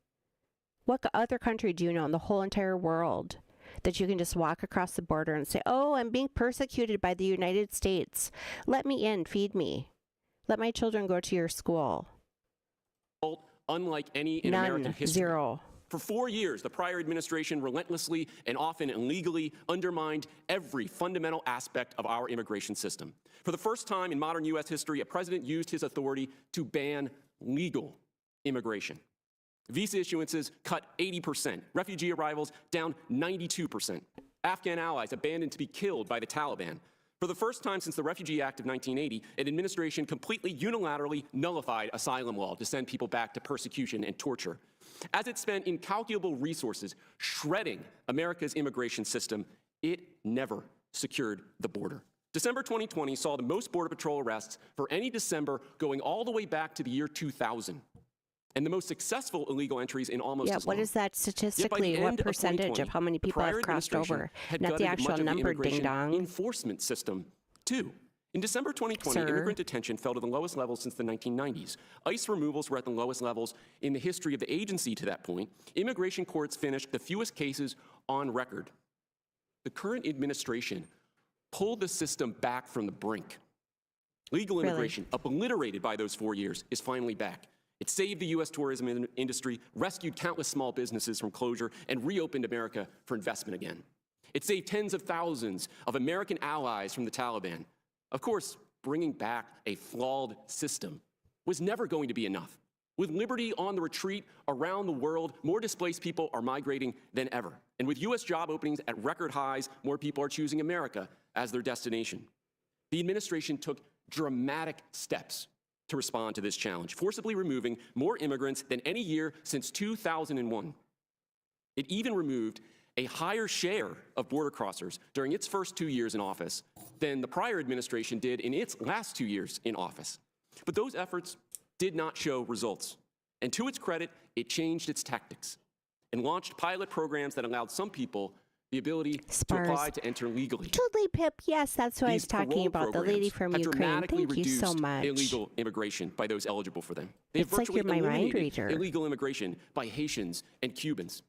What other country do you know in the whole entire world that you can just walk across the border and say, "Oh, I'm being persecuted by the United States. Let me in, feed me. Let my children go to your school"? Unlike any in None. American history. Zero. For 4 years, the prior administration relentlessly and often illegally undermined every fundamental aspect of our immigration system. For the first time in modern U.S. history, a president used his authority to ban legal immigration. Visa issuances cut 80%, refugee arrivals down 92%, Afghan allies abandoned to be killed by the Taliban. For the first time since the Refugee Act of 1980, an administration completely unilaterally nullified asylum law to send people back to persecution and torture. As it spent incalculable resources shredding America's immigration system, it never secured the border. December 2020 saw the most Border Patrol arrests for any December going all the way back to the year 2000. And the most successful illegal entries in almost as long. What is that statistically? What percentage of how many people have crossed over? Not the actual number, ding dong. Enforcement system, too. In December 2020, immigrant detention fell to the lowest level since the 1990s. ICE removals were at the lowest levels in the history of the agency to that point. Immigration courts finished the fewest cases on record. The current administration pulled the system back from the brink. Legal immigration, obliterated by those 4 years, is finally back. It saved the U.S. tourism industry, rescued countless small businesses from closure, and reopened America for investment again. It saved tens of thousands of American allies from the Taliban. Of course, bringing back a flawed system was never going to be enough. With liberty on the retreat around the world, more displaced people are migrating than ever. And with U.S. job openings at record highs, more people are choosing America as their destination. The administration took dramatic steps to respond to this challenge, forcibly removing more immigrants than any year since 2001. It even removed a higher share of border crossers during its first 2 years in office than the prior administration did in its last 2 years in office. But those efforts did not show results. And to its credit, it changed its tactics and launched pilot programs that allowed some people the ability to apply to enter legally. Totally, Pip. Yes, that's what I was talking about. The lady from Ukraine. Thank you so much. Illegal immigration by those eligible for them. They it's like you're my mind reader. Illegal immigration by Haitians and Cubans.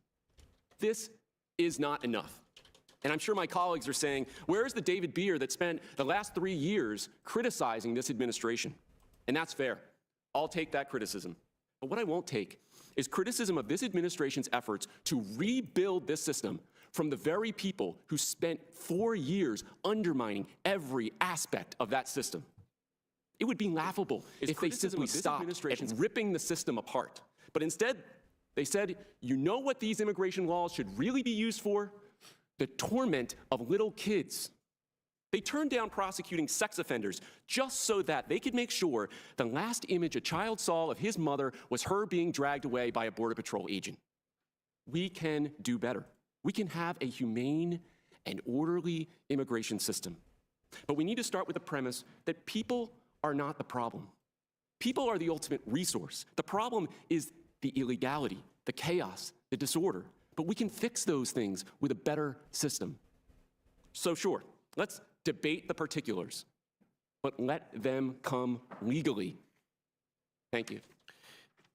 This is not enough. And I'm sure my colleagues are saying, where's the David Beer that spent the last 3 years criticizing this administration? And that's fair. I'll take that criticism. But what I won't take is criticism of this administration's efforts to rebuild this system from the very people who spent 4 years undermining every aspect of that system. It would be laughable if they simply stopped at ripping the system apart. But instead, they said, you know what these immigration laws should really be used for? The torment of little kids. They turned down prosecuting sex offenders just so that they could make sure the last image a child saw of his mother was her being dragged away by a Border Patrol agent. We can do better. We can have a humane and orderly immigration system. But we need to start with the premise that people are not the problem. People are the ultimate resource. The problem is the illegality, the chaos, the disorder. But we can fix those things with a better system. So sure, let's debate the particulars, but let them come legally. Thank you.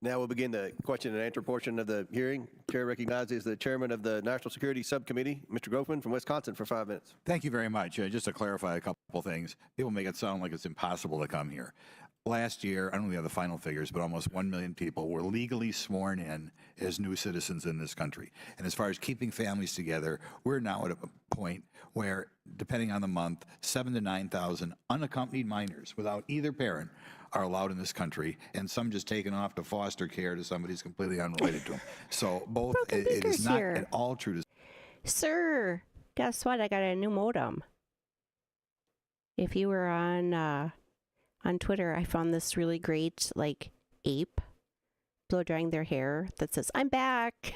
Now we'll begin the question and answer portion of the hearing. Chair recognizes the chairman of the National Security Subcommittee, Mr. Groffman from Wisconsin, for 5 minutes. Thank you very much. Just to clarify a couple things, people make it sound like it's impossible to come here. Last year, I don't know if we have the final figures, but almost 1 million people were legally sworn in as new citizens in this country. And as far as keeping families together, we're now at a point where, depending on the month, 7,000 to 9,000 unaccompanied minors without either parent are allowed in this country, and some just taken off to foster care to somebody who's completely unrelated to them. So both, it is not at all true to. Sir, guess what? I got a new modem. If you were on Twitter, I found this really great, like, ape blow drying their hair that says, "I'm back."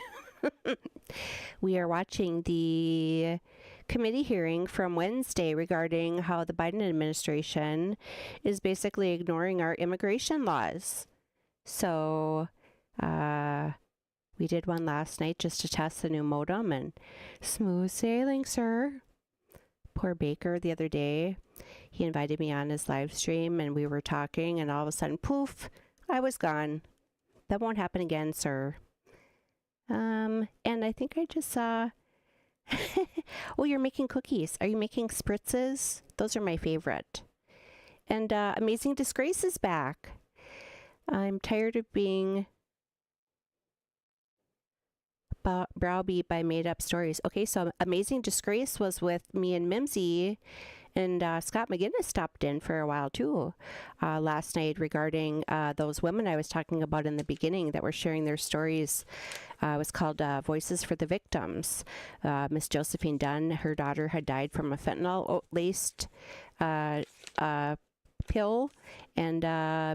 We are watching the committee hearing from Wednesday regarding how the Biden administration is basically ignoring our immigration laws. So we did one last night just to test the new modem, and smooth sailing, sir. Poor Baker the other day. He invited me on his live stream, and we were talking, and all of a sudden, poof, I was gone. That won't happen again, sir. And I think I just saw... Oh, you're making cookies. Are you making spritzes? Those are my favorite. And Amazing Disgrace is back. I'm tired of being browbeat by made-up stories. Okay, so Amazing Disgrace was with me and Mimsy, and Scott McGinnis stopped in for a while too last night regarding those women I was talking about in the beginning that were sharing their stories. It was called Voices for the Victims. Miss Josephine Dunn, her daughter had died from a fentanyl-laced pill, and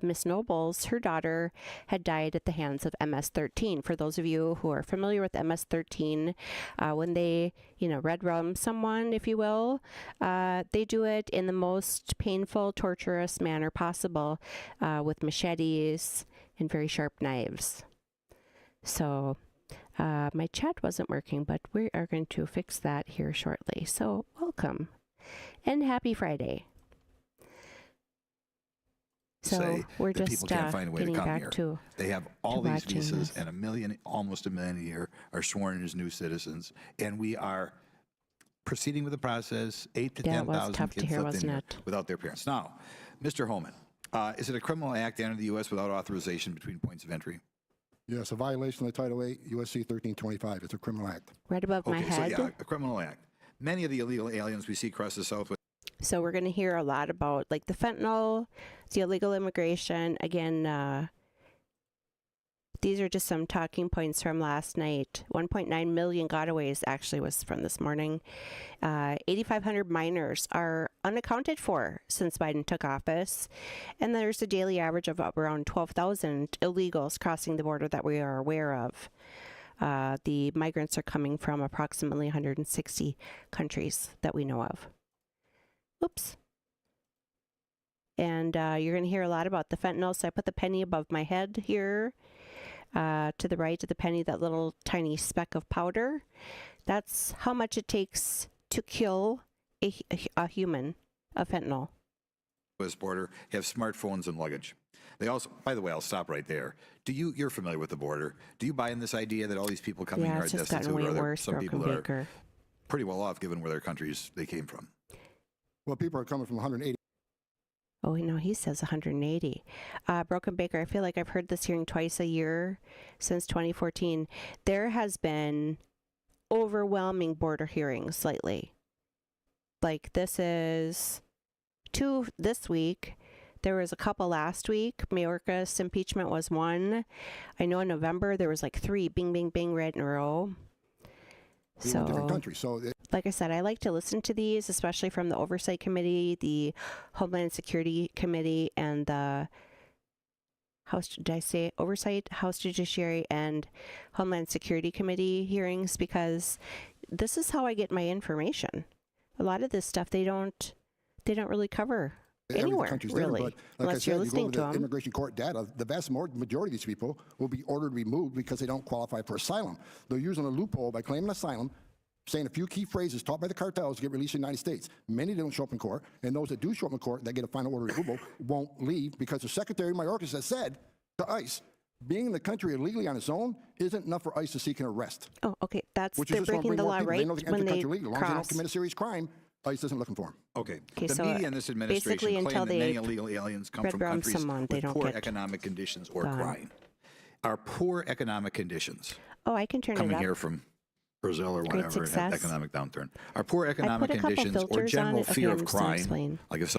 Miss Nobles, her daughter, had died at the hands of MS-13. For those of you who are familiar with MS-13, when they, red rum someone, if you will, they do it in the most painful, torturous manner possible with machetes and very sharp knives. So my chat wasn't working, but we are going to fix that here shortly. So welcome and happy Friday. So we're just people can't find a way to getting come back here. to They have all these watching visas, this. and almost a million a year are sworn in as new citizens, and we are proceeding with the process. 8 to Yeah, it was 10,000 tough to kids hear, left in wasn't here it? without their parents. Now, Mr. Holman, is it a criminal act to enter the U.S. without authorization between points of entry? Yes, a violation of Title 8, USC 1325. It's a criminal act. Right above my Okay, head. so yeah, a criminal act. Many of the illegal aliens we see across the Southwest. So we're going to hear a lot about like the fentanyl, the illegal immigration. Again, these are just some talking points from last night. 1.9 million gotaways actually was from this morning. 8,500 minors are unaccounted for since Biden took office. And there's a daily average of around 12,000 illegals crossing the border that we are aware of. The migrants are coming from approximately 160 countries that we know of. Oops. And you're going to hear a lot about the fentanyl. So I put the penny above my head here. To the right of the penny, that little tiny speck of powder. That's how much it takes to kill a human of fentanyl. Border have smartphones and luggage. They also, by the way, I'll stop right there. You're familiar with the border. Do you buy in this idea that all these people coming here are it's just destitute, gotten way or are there worse, some people Broken that Baker. are pretty well off given where their countries they came from? Well, people are coming from 180. Oh, no, he says 180. Broken Baker, I feel like I've heard this hearing twice a year since 2014. There has been overwhelming border hearings lately. Like this is 2 this week. There was a couple last week. Mayorkas impeachment was 1. I know in November there was like 3, bing, bing, bing, right in a row. In different countries. So Like I said, I like to listen to these, especially from the Oversight Committee, the Homeland Security Committee, and the House Judiciary and Homeland Security Committee hearings, because this is how I get my information. A lot of this stuff they don't really cover anywhere, really, but like unless I you're said, listening you to go to the them. immigration court data, the vast majority of these people will be ordered removed because they don't qualify for asylum. They're using a loophole by claiming asylum, saying a few key phrases taught by the cartels to get released in the United States. Many don't show up in court, and those that do show up in court that get a final order removal won't leave because the Secretary Mayorkas has said to ICE, being in the country illegally on its own isn't enough for ICE to seek an arrest. Oh, okay, Which they're is just gonna breaking bring the more law people. They right know they can when enter the they country legally. As long as they don't cross. commit a serious crime, ICE isn't looking for them. Okay. Okay, The so, media and this basically administration until claim that they many illegal aliens come red from rum countries someone, they with don't poor get economic conditions or gone. crime. Are poor economic conditions Oh, I can turn it coming up. here from Brazil or Great whatever, success. economic downturn? Are poor I economic put a couple conditions or filters on general it. Okay, fear I'm of just gonna crime, explain. like if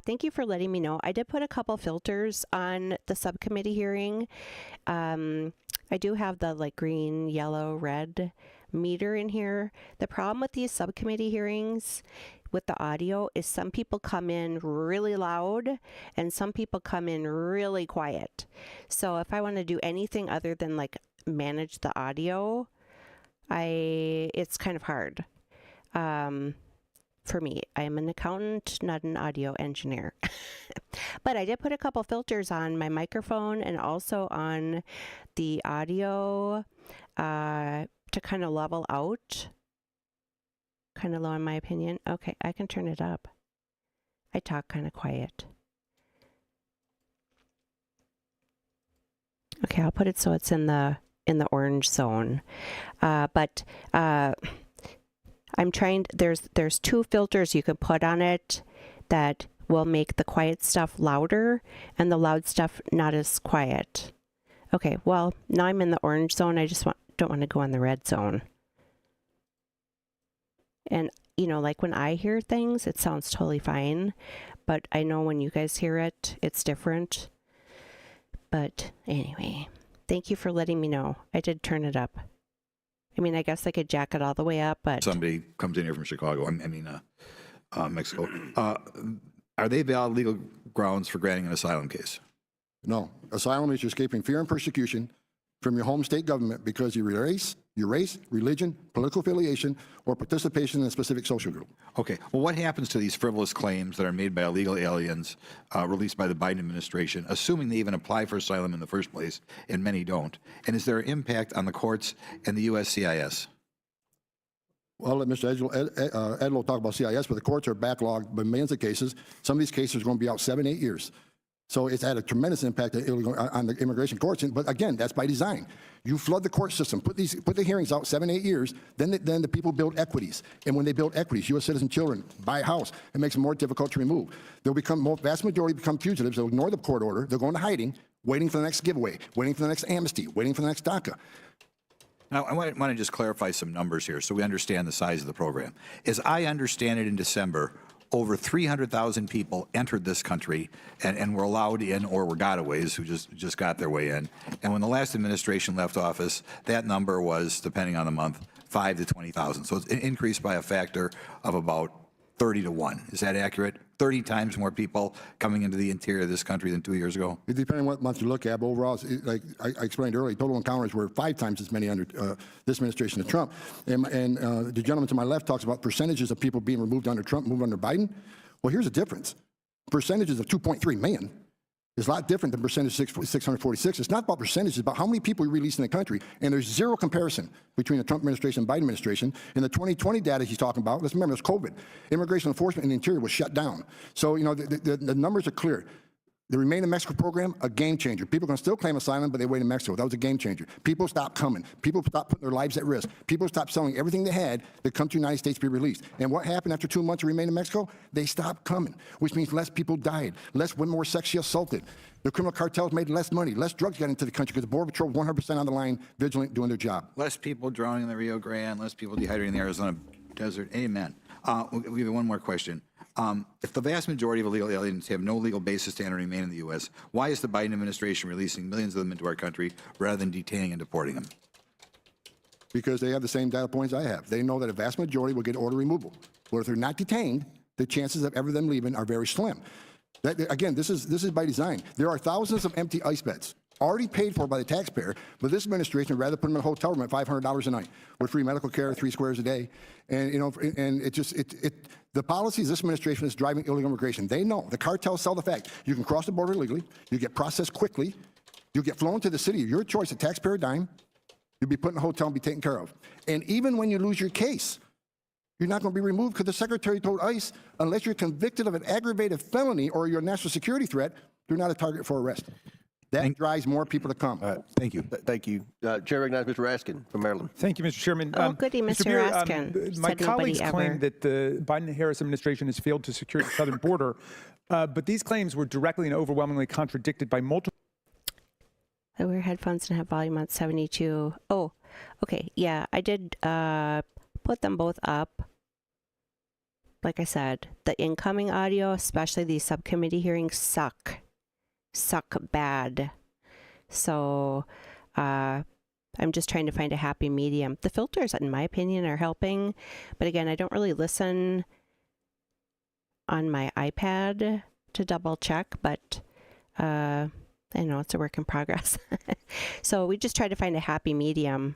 Thank you for letting me know. I did put a couple filters on the subcommittee hearing. I do have the like green, yellow, red meter in here. The problem with these subcommittee hearings with the audio is some people come in really loud and some people come in really quiet. So if I want to do anything other than like manage the audio, it's kind of hard. For me, I am an accountant, not an audio engineer. But I did put a couple filters on my microphone and also on the audio to kind of level out. Kind of low in my opinion. Okay, I can turn it up. I talk kind of quiet. Okay, I'll put it so it's in the orange zone. But I'm trying, there's two filters you can put on it that will make the quiet stuff louder and the loud stuff not as quiet. Okay, well, now I'm in the orange zone. I just don't want to go in the red zone. And, you know, like when I hear things, it sounds totally fine. But I know when you guys hear it, it's different. But anyway, thank you for letting me know. I did turn it up. I mean, I guess I could jack it all the way up, but... Somebody comes in here from Chicago, Mexico. Are they valid legal grounds for granting an asylum case? No. Asylum is you're escaping fear and persecution from your home state government because of your race, religion, political affiliation, or participation in a specific social group. Okay. Well, what happens to these frivolous claims that are made by illegal aliens released by the Biden administration, assuming they even apply for asylum in the first place, and many don't? And is there an impact on the courts and the USCIS? Well, let Mr. Edlow talk about CIS, but the courts are backlogged by millions of cases. Some of these cases are going to be out 7-8 years. So it's had a tremendous impact on the immigration courts. But again, that's by design. You flood the court system, put the hearings out 7-8 years, then the people build equities. And when they build equities, U.S. citizen children buy a house. It makes it more difficult to remove. Vast majority become fugitives. They'll ignore the court order. They'll go into hiding, waiting for the next giveaway, waiting for the next amnesty, waiting for the next DACA. Now, I want to just clarify some numbers here so we understand the size of the program. As I understand it, in December, over 300,000 people entered this country and were allowed in or were gotaways who just got their way in. And when the last administration left office, that number was, depending on the month, 5,000 to 20,000. So it's increased by a factor of about 30 to 1. Is that accurate? 30 times more people coming into the interior of this country than 2 years ago? It depends on what month you look at, but overall, like I explained earlier, total encounters were 5 times as many under this administration of Trump. And the gentleman to my left talks about percentages of people being removed under Trump, moved under Biden. Well, here's the difference. Percentages of 2.3 million is a lot different than percentage 646. It's not about percentages, it's about how many people you release in the country. And there's zero comparison between the Trump administration and Biden administration. In the 2020 data he's talking about, let's remember, it's COVID. Immigration enforcement in the interior was shut down. So, you know, the numbers are clear. The Remain in Mexico program, a game changer. People can still claim asylum, but they wait in Mexico. That was a game changer. People stopped coming. People stopped putting their lives at risk. People stopped selling everything they had to come to the United States to be released. And what happened after 2 months of Remain in Mexico? They stopped coming, which means less people died, less women were sexually assaulted. The criminal cartels made less money, less drugs got into the country because the Border Patrol 100% on the line, vigilant, doing their job. Less people drowning in the Rio Grande, less people dehydrating in the Arizona desert. Amen. We have one more question. If the vast majority of illegal aliens have no legal basis to enter and remain in the U.S., why is the Biden administration releasing millions of them into our country rather than detaining and deporting them? Because they have the same data points I have. They know that a vast majority will get order removal. Well, if they're not detained, the chances of ever them leaving are very slim. Again, this is by design. There are thousands of empty ICE beds already paid for by the taxpayer, but this administration would rather put them in a hotel room at $500 a night with free medical care, 3 squares a day. And, you know, and the policies this administration is driving illegal immigration. They know, the cartels sell the fact, you can cross the border legally, you get processed quickly, you get flown to the city of your choice, a taxpayer dime, you'll be put in a hotel and be taken care of. And even when you lose your case, you're not going to be removed because the secretary told ICE, unless you're convicted of an aggravated felony or you're a national security threat, you're not a target for arrest. That drives more people to come. Thank you. Thank you. Chair recognizes Mr. Raskin from Maryland. Thank you, Mr. Chairman. Oh, goody, Mr. Beer, Raskin. My Said nobody colleagues ever. claim that the Biden-Harris administration has failed to secure the southern border, but these claims were directly and overwhelmingly contradicted by multiple... I wear headphones and have volume on 72. Oh, okay. Yeah, I did put them both up. Like I said, the incoming audio, especially these subcommittee hearings, suck bad. So I'm just trying to find a happy medium. The filters, in my opinion, are helping. But again, I don't really listen on my iPad to double check, but I know it's a work in progress. So we just try to find a happy medium.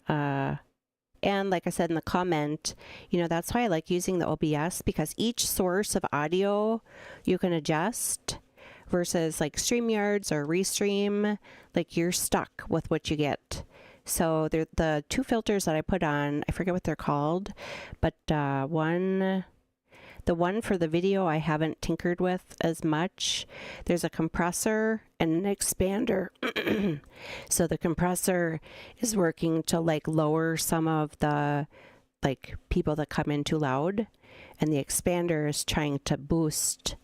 And like I said in the comment, you know, that's why I like using the OBS, because each source of audio you can adjust versus like StreamYards or Restream, like you're stuck with what you get. So the 2 filters that I put on, I forget what they're called, but the The one for the video I haven't tinkered with as much. There's a compressor and an expander. So the compressor is working to like lower some of the like people that come in too loud, and the expander is trying to boost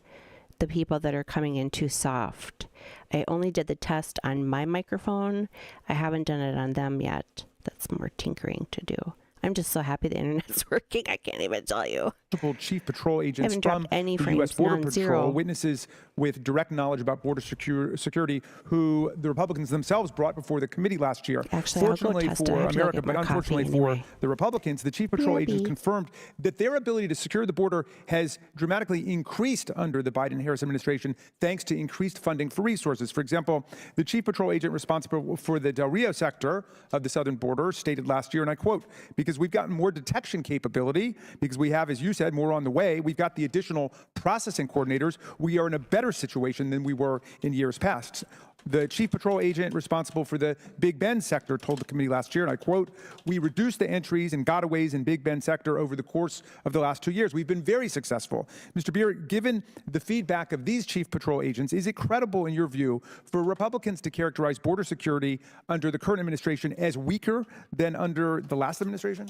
the people that are coming in too soft. I only did the test on my microphone. I haven't done it on them yet. That's more tinkering to do. I'm just so happy the internet's working. I can't even tell you. Multiple chief patrol agents Haven't from dropped any the frames, U.S. Border none, Patrol, zero. witnesses with direct knowledge about border security, who the Republicans themselves brought before the committee last year. Actually, I'll go Fortunately test it. for I have to go America, get but more unfortunately coffee for anyway. the Republicans, the chief patrol agents confirmed that their ability to secure the border has dramatically increased under the Biden-Harris administration, thanks to increased funding for resources. For example, the chief patrol agent responsible for the Del Rio sector of the southern border stated last year, and I quote, "Because we've gotten more detection capability, because we have, as you said, more on the way, we've got the additional processing coordinators, we are in a better situation than we were in years past." The chief patrol agent responsible for the Big Bend sector told the committee last year, and I quote, "We reduced the entries and gotaways in Big Bend sector over the course of the last 2 years. We've been very successful." Mr. Beer, given the feedback of these chief patrol agents, is it credible in your view for Republicans to characterize border security under the current administration as weaker than under the last administration?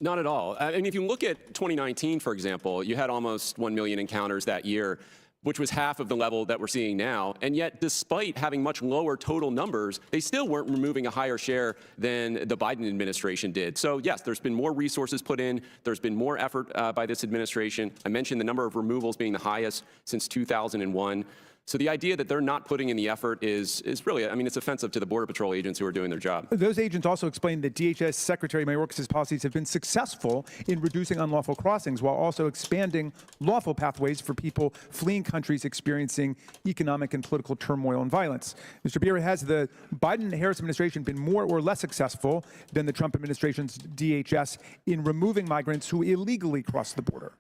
Not at all. I mean, if you look at 2019, for example, you had almost 1 million encounters that year, which was half of the level that we're seeing now. And yet, despite having much lower total numbers, they still weren't removing a higher share than the Biden administration did. So yes, there's been more resources put in. There's been more effort by this administration. I mentioned the number of removals being the highest since 2001. So the idea that they're not putting in the effort is really, I mean, it's offensive to the Border Patrol agents who are doing their job. Those agents also explained that DHS Secretary Mayorkas' policies have been successful in reducing unlawful crossings while also expanding lawful pathways for people fleeing countries experiencing economic and political turmoil and violence. Mr. Beer, has the Biden-Harris administration been more or less successful than the Trump administration's DHS in removing migrants who illegally cross the border?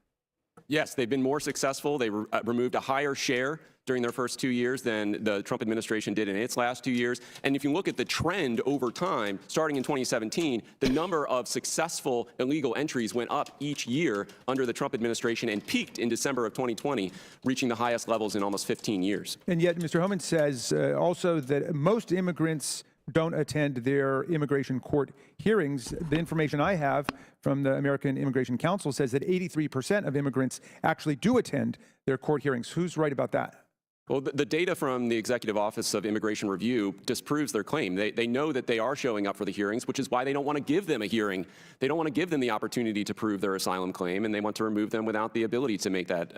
Yes, they've been more successful. They removed a higher share during their first 2 years than the Trump administration did in its last 2 years. And if you look at the trend over time, starting in 2017, the number of successful illegal entries went up each year under the Trump administration and peaked in December of 2020, reaching the highest levels in almost 15 years. And yet, Mr. Homan says also that most immigrants don't attend their immigration court hearings. The information I have from the American Immigration Council says that 83% of immigrants actually do attend their court hearings. Who's right about that? Well, the data from the Executive Office of Immigration Review disproves their claim. They know that they are showing up for the hearings, which is why they don't want to give them a hearing. They don't want to give them the opportunity to prove their asylum claim, and they want to remove them without the ability to make that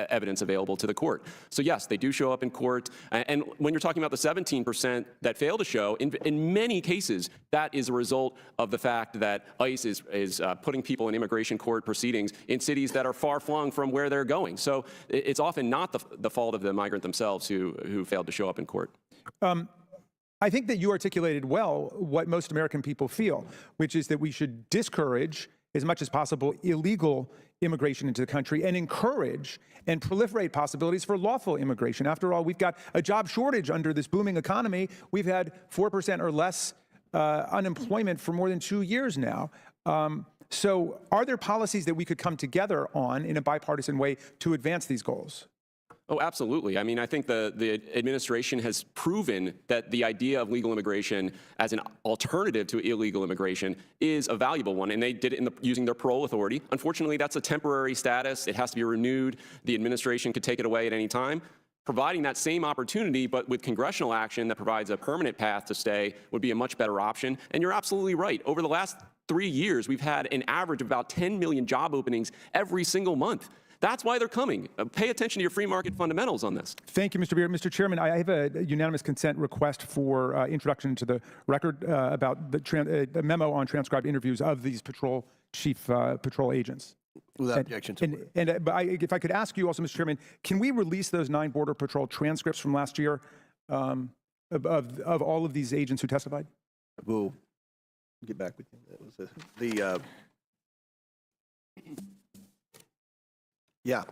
evidence available to the court. So yes, they do show up in court. And when you're talking about the 17% that fail to show, in many cases, that is a result of the fact that ICE is putting people in immigration court proceedings in cities that are far flung from where they're going. So it's often not the fault of the migrant themselves who failed to show up in court. I think that you articulated well what most American people feel, which is that we should discourage as much as possible illegal immigration into the country and encourage and proliferate possibilities for lawful immigration. After all, we've got a job shortage under this booming economy. We've had 4% or less unemployment for more than 2 years now. So are there policies that we could come together on in a bipartisan way to advance these goals? Oh, absolutely. I mean, I think the administration has proven that the idea of legal immigration as an alternative to illegal immigration is a valuable one, and they did it using their parole authority. Unfortunately, that's a temporary status. It has to be renewed. The administration could take it away at any time. Providing that same opportunity, but with congressional action that provides a permanent path to stay, would be a much better option. And you're absolutely right. Over the last 3 years, we've had an average of about 10 million job openings every single month. That's why they're coming. Pay attention to your free market fundamentals on this. Thank you, Mr. Beer. Mr. Chairman, I have a unanimous consent request for introduction to the record about the memo on transcribed interviews of these chief patrol agents. Without objection. But if I could ask you also, Mr. Chairman, can we release those 9 Border Patrol transcripts from last year of all of these agents who testified? We'll get back with you. Yeah.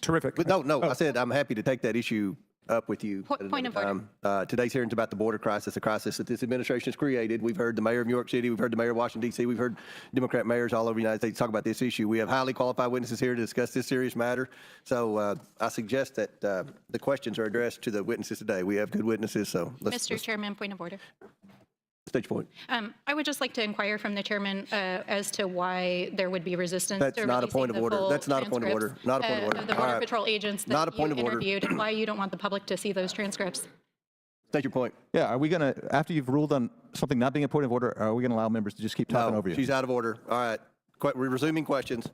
Terrific. But no, I said I'm happy to take that issue up with you. at Point another of order. time. Today's hearing is about the border crisis, a crisis that this administration has created. We've heard the mayor of New York City, we've heard the mayor of Washington, D.C., we've heard Democrat mayors all over the United States talk about this issue. We have highly qualified witnesses here to discuss this serious matter. So I suggest that the questions are addressed to the witnesses today. We have good witnesses, so let's Mr. Chairman, point of order. state your point. I would just like to inquire from the chairman as to why there would be resistance That's to not a releasing point of the order. full That's not a point of order. transcripts, Not a point of order. of the All Border right. Patrol agents that Not a point you of order. interviewed, and why you don't want the public to see those transcripts. State your point. Yeah, are we going to, after you've ruled on something not being a point of order, are we going to allow members to just keep talking No, over you? she's out of order. All right. We're resuming questions.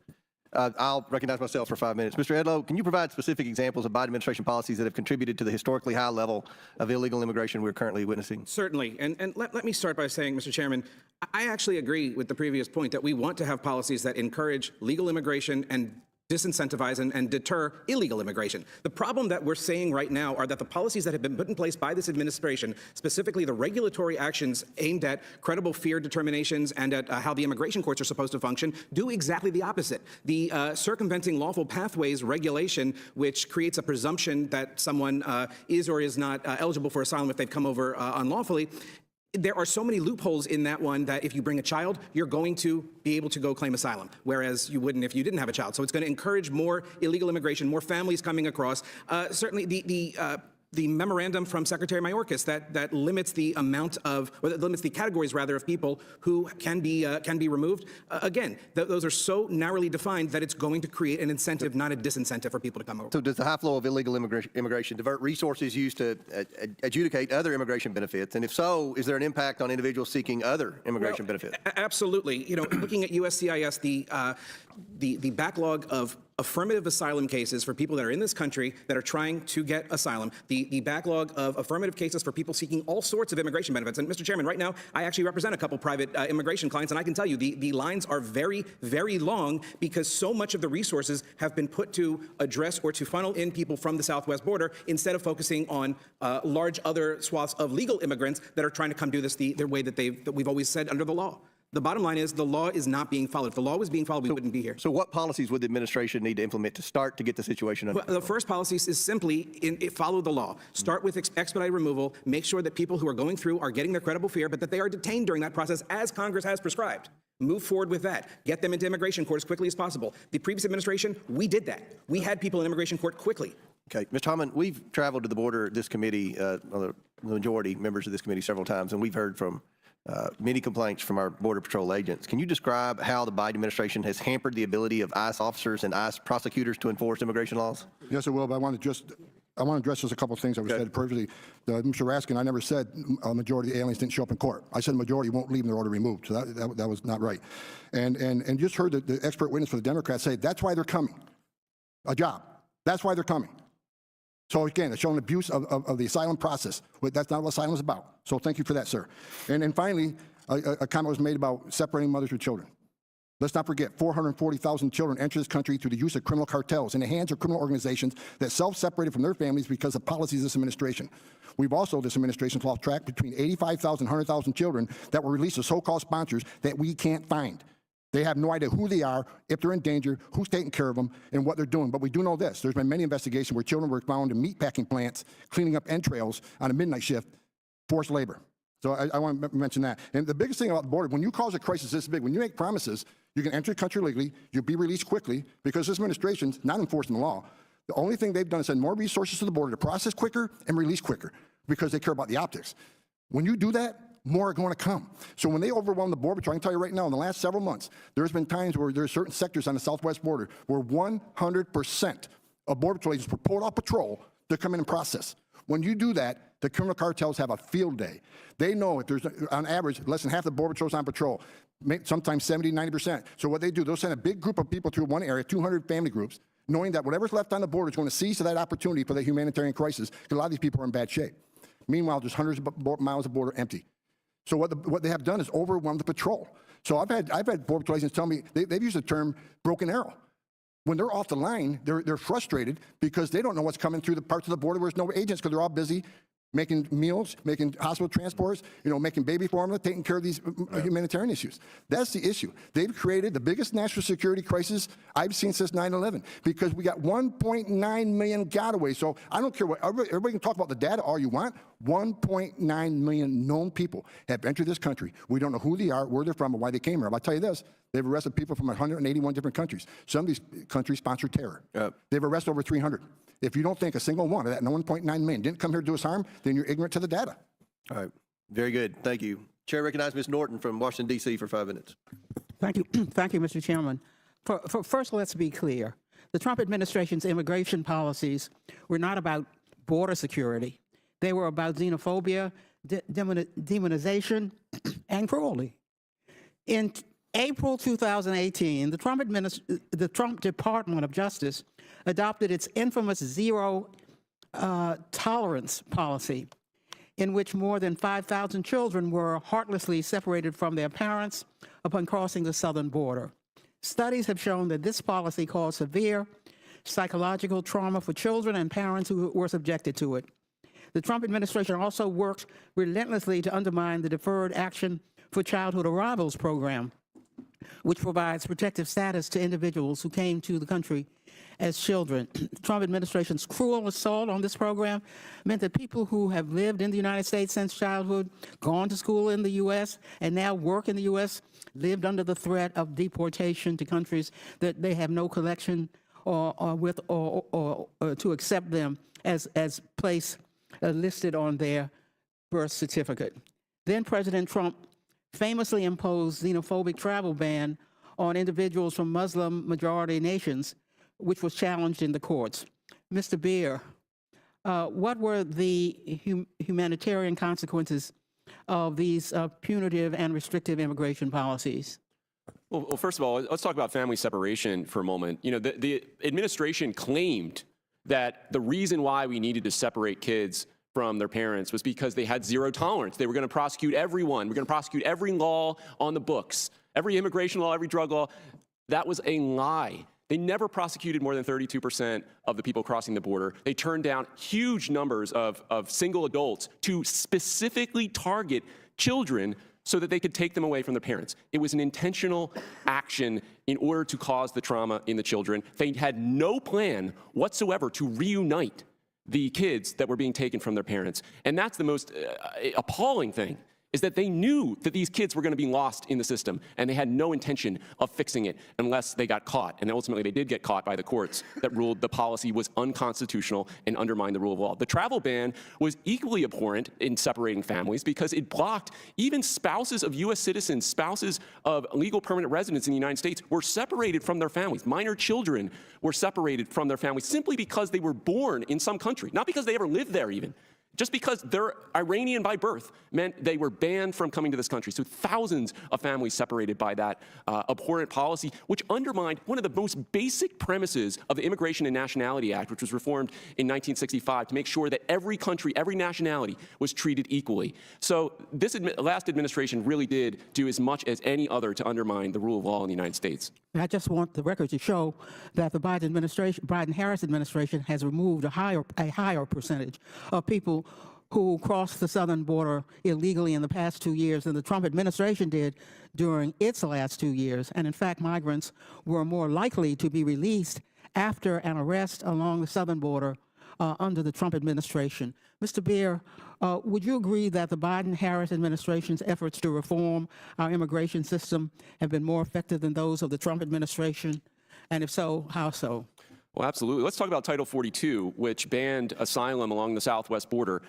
I'll recognize myself for 5 minutes. Mr. Edlow, can you provide specific examples of Biden administration policies that have contributed to the historically high level of illegal immigration we're currently witnessing? Certainly. And let me start by saying, Mr. Chairman, I actually agree with the previous point that we want to have policies that encourage legal immigration and disincentivize and deter illegal immigration. The problem that we're seeing right now are that the policies that have been put in place by this administration, specifically the regulatory actions aimed at credible fear determinations and at how the immigration courts are supposed to function, do exactly the opposite. The circumventing lawful pathways regulation, which creates a presumption that someone is or is not eligible for asylum if they've come over unlawfully, there are so many loopholes in that one that if you bring a child, you're going to be able to go claim asylum, whereas you wouldn't if you didn't have a child. So it's going to encourage more illegal immigration, more families coming across. Certainly the memorandum from Secretary Mayorkas that limits the amount of, or that limits the categories rather of people who can be removed. Again, those are so narrowly defined that it's going to create an incentive, not a disincentive for people to come over. So does the high flow of illegal immigration divert resources used to adjudicate other immigration benefits? And if so, is there an impact on individuals seeking other immigration benefits? Absolutely. You know, looking at USCIS, the backlog of affirmative asylum cases for people that are in this country that are trying to get asylum, the backlog of affirmative cases for people seeking all sorts of immigration benefits. And Mr. Chairman, right now, I actually represent a couple private immigration clients, and I can tell you the lines are very, very long because so much of the resources have been put to address or to funnel in people from the southwest border instead of focusing on large other swaths of legal immigrants that are trying to come do this the way that we've always said under the law. The bottom line is the law is not being followed. If the law was being followed, we wouldn't be here. So what policies would the administration need to implement to start to get the situation under control? The first policy is simply follow the law. Start with expedited removal. Make sure that people who are going through are getting their credible fear, but that they are detained during that process as Congress has prescribed. Move forward with that. Get them into immigration court as quickly as possible. The previous administration, we did that. We had people in immigration court quickly. Okay, Mr. Holman, we've traveled to the border, this committee, the majority members of this committee several times, and we've heard from many complaints from our Border Patrol agents. Can you describe how the Biden administration has hampered the ability of ICE officers and ICE prosecutors to enforce immigration laws? Yes, I will, but I want to address just a couple of things that were said perfectly. Mr. Raskin, I never said a majority of the aliens didn't show up in court. I said a majority won't leave in their order removed, so that was not right. And just heard the expert witness for the Democrats say that's why they're coming. A job. That's why they're coming. So again, it's showing abuse of the asylum process. That's not what asylum is about. So thank you for that, sir. And then finally, a comment was made about separating mothers with children. Let's not forget, 440,000 children enter this country through the use of criminal cartels in the hands of criminal organizations that self-separated from their families because of policies of this administration. We've also, this administration's lost track between 85,000 and 100,000 children that were released to so-called sponsors that we can't find. They have no idea who they are, if they're in danger, who's taking care of them, and what they're doing. But we do know this. There's been many investigations where children were found in meatpacking plants, cleaning up entrails on a midnight shift, forced labor. So I want to mention that. And the biggest thing about the border, when you cause a crisis this big, when you make promises, you can enter the country legally, you'll be released quickly, because this administration's not enforcing the law. The only thing they've done is send more resources to the border to process quicker and release quicker, because they care about the optics. When you do that, more are going to come. So when they overwhelm the border patrol, I can tell you right now, in the last several months, there's been times where there's certain sectors on the southwest border where 100% of border patrol agents were pulled off patrol to come in and process. When you do that, the criminal cartels have a field day. They know if there's, on average, less than half the border patrols on patrol, sometimes 70, 90%. So what they do, they'll send a big group of people through one area, 200 family groups, knowing that whatever's left on the border is going to seize to that opportunity for the humanitarian crisis, because a lot of these people are in bad shape. Meanwhile, there's hundreds of miles of border empty. So what they have done is overwhelm the patrol. So I've had border patrol agents tell me they've used the term broken arrow. When they're off the line, they're frustrated because they don't know what's coming through the parts of the border where there's no agents, because they're all busy making meals, making hospital transports, making baby formula, taking care of these humanitarian issues. That's the issue. They've created the biggest national security crisis I've seen since 9/11 because we got 1.9 million gotaways. So I don't care what, everybody can talk about the data all you want. 1.9 million known people have entered this country. We don't know who they are, where they're from, or why they came here. But I'll tell you this, they've arrested people from 181 different countries. Some of these countries sponsor terror. They've arrested over 300. If you don't think a single one of that 1.9 million didn't come here to do us harm, then you're ignorant to the data. All right. Very good. Thank you. Chair recognizes Ms. Norton from Washington, D.C. for 5 minutes. Thank you. Thank you, Mr. Chairman. First, let's be clear. The Trump administration's immigration policies were not about border security. They were about xenophobia, demonization, and cruelty. In April 2018, the Trump Department of Justice adopted its infamous zero tolerance policy, in which more than 5,000 children were heartlessly separated from their parents upon crossing the southern border. Studies have shown that this policy caused severe psychological trauma for children and parents who were subjected to it. The Trump administration also worked relentlessly to undermine the Deferred Action for Childhood Arrivals program, which provides protective status to individuals who came to the country as children. The Trump administration's cruel assault on this program meant that people who have lived in the United States since childhood, gone to school in the U.S., and now work in the U.S., lived under the threat of deportation to countries that they have no connection or to accept them as place listed on their birth certificate. Then President Trump famously imposed xenophobic travel ban on individuals from Muslim-majority nations, which was challenged in the courts. Mr. Beer, what were the humanitarian consequences of these punitive and restrictive immigration policies? Well, first of all, let's talk about family separation for a moment. The administration claimed that the reason why we needed to separate kids from their parents was because they had zero tolerance. They were going to prosecute everyone. We're going to prosecute every law on the books, every immigration law, every drug law. That was a lie. They never prosecuted more than 32% of the people crossing the border. They turned down huge numbers of single adults to specifically target children so that they could take them away from their parents. It was an intentional action in order to cause the trauma in the children. They had no plan whatsoever to reunite the kids that were being taken from their parents. And that's the most appalling thing, is that they knew that these kids were going to be lost in the system, and they had no intention of fixing it unless they got caught. And ultimately, they did get caught by the courts that ruled the policy was unconstitutional and undermined the rule of law. The travel ban was equally abhorrent in separating families because it blocked even spouses of U.S. citizens, spouses of legal permanent residents in the United States were separated from their families. Minor children were separated from their families simply because they were born in some country, not because they ever lived there even. Just because they're Iranian by birth meant they were banned from coming to this country. So thousands of families separated by that abhorrent policy, which undermined one of the most basic premises of the Immigration and Nationality Act, which was reformed in 1965 to make sure that every country, every nationality was treated equally. So this last administration really did do as much as any other to undermine the rule of law in the United States. I just want the record to show that the Biden-Harris administration has removed a higher percentage of people who crossed the southern border illegally in the past 2 years than the Trump administration did during its last 2 years. And in fact, migrants were more likely to be released after an arrest along the southern border under the Trump administration. Mr. Beer, would you agree that the Biden-Harris administration's efforts to reform our immigration system have been more effective than those of the Trump administration? And if so, how so? Well, absolutely. Let's talk about Title 42, which banned asylum along the southwest border.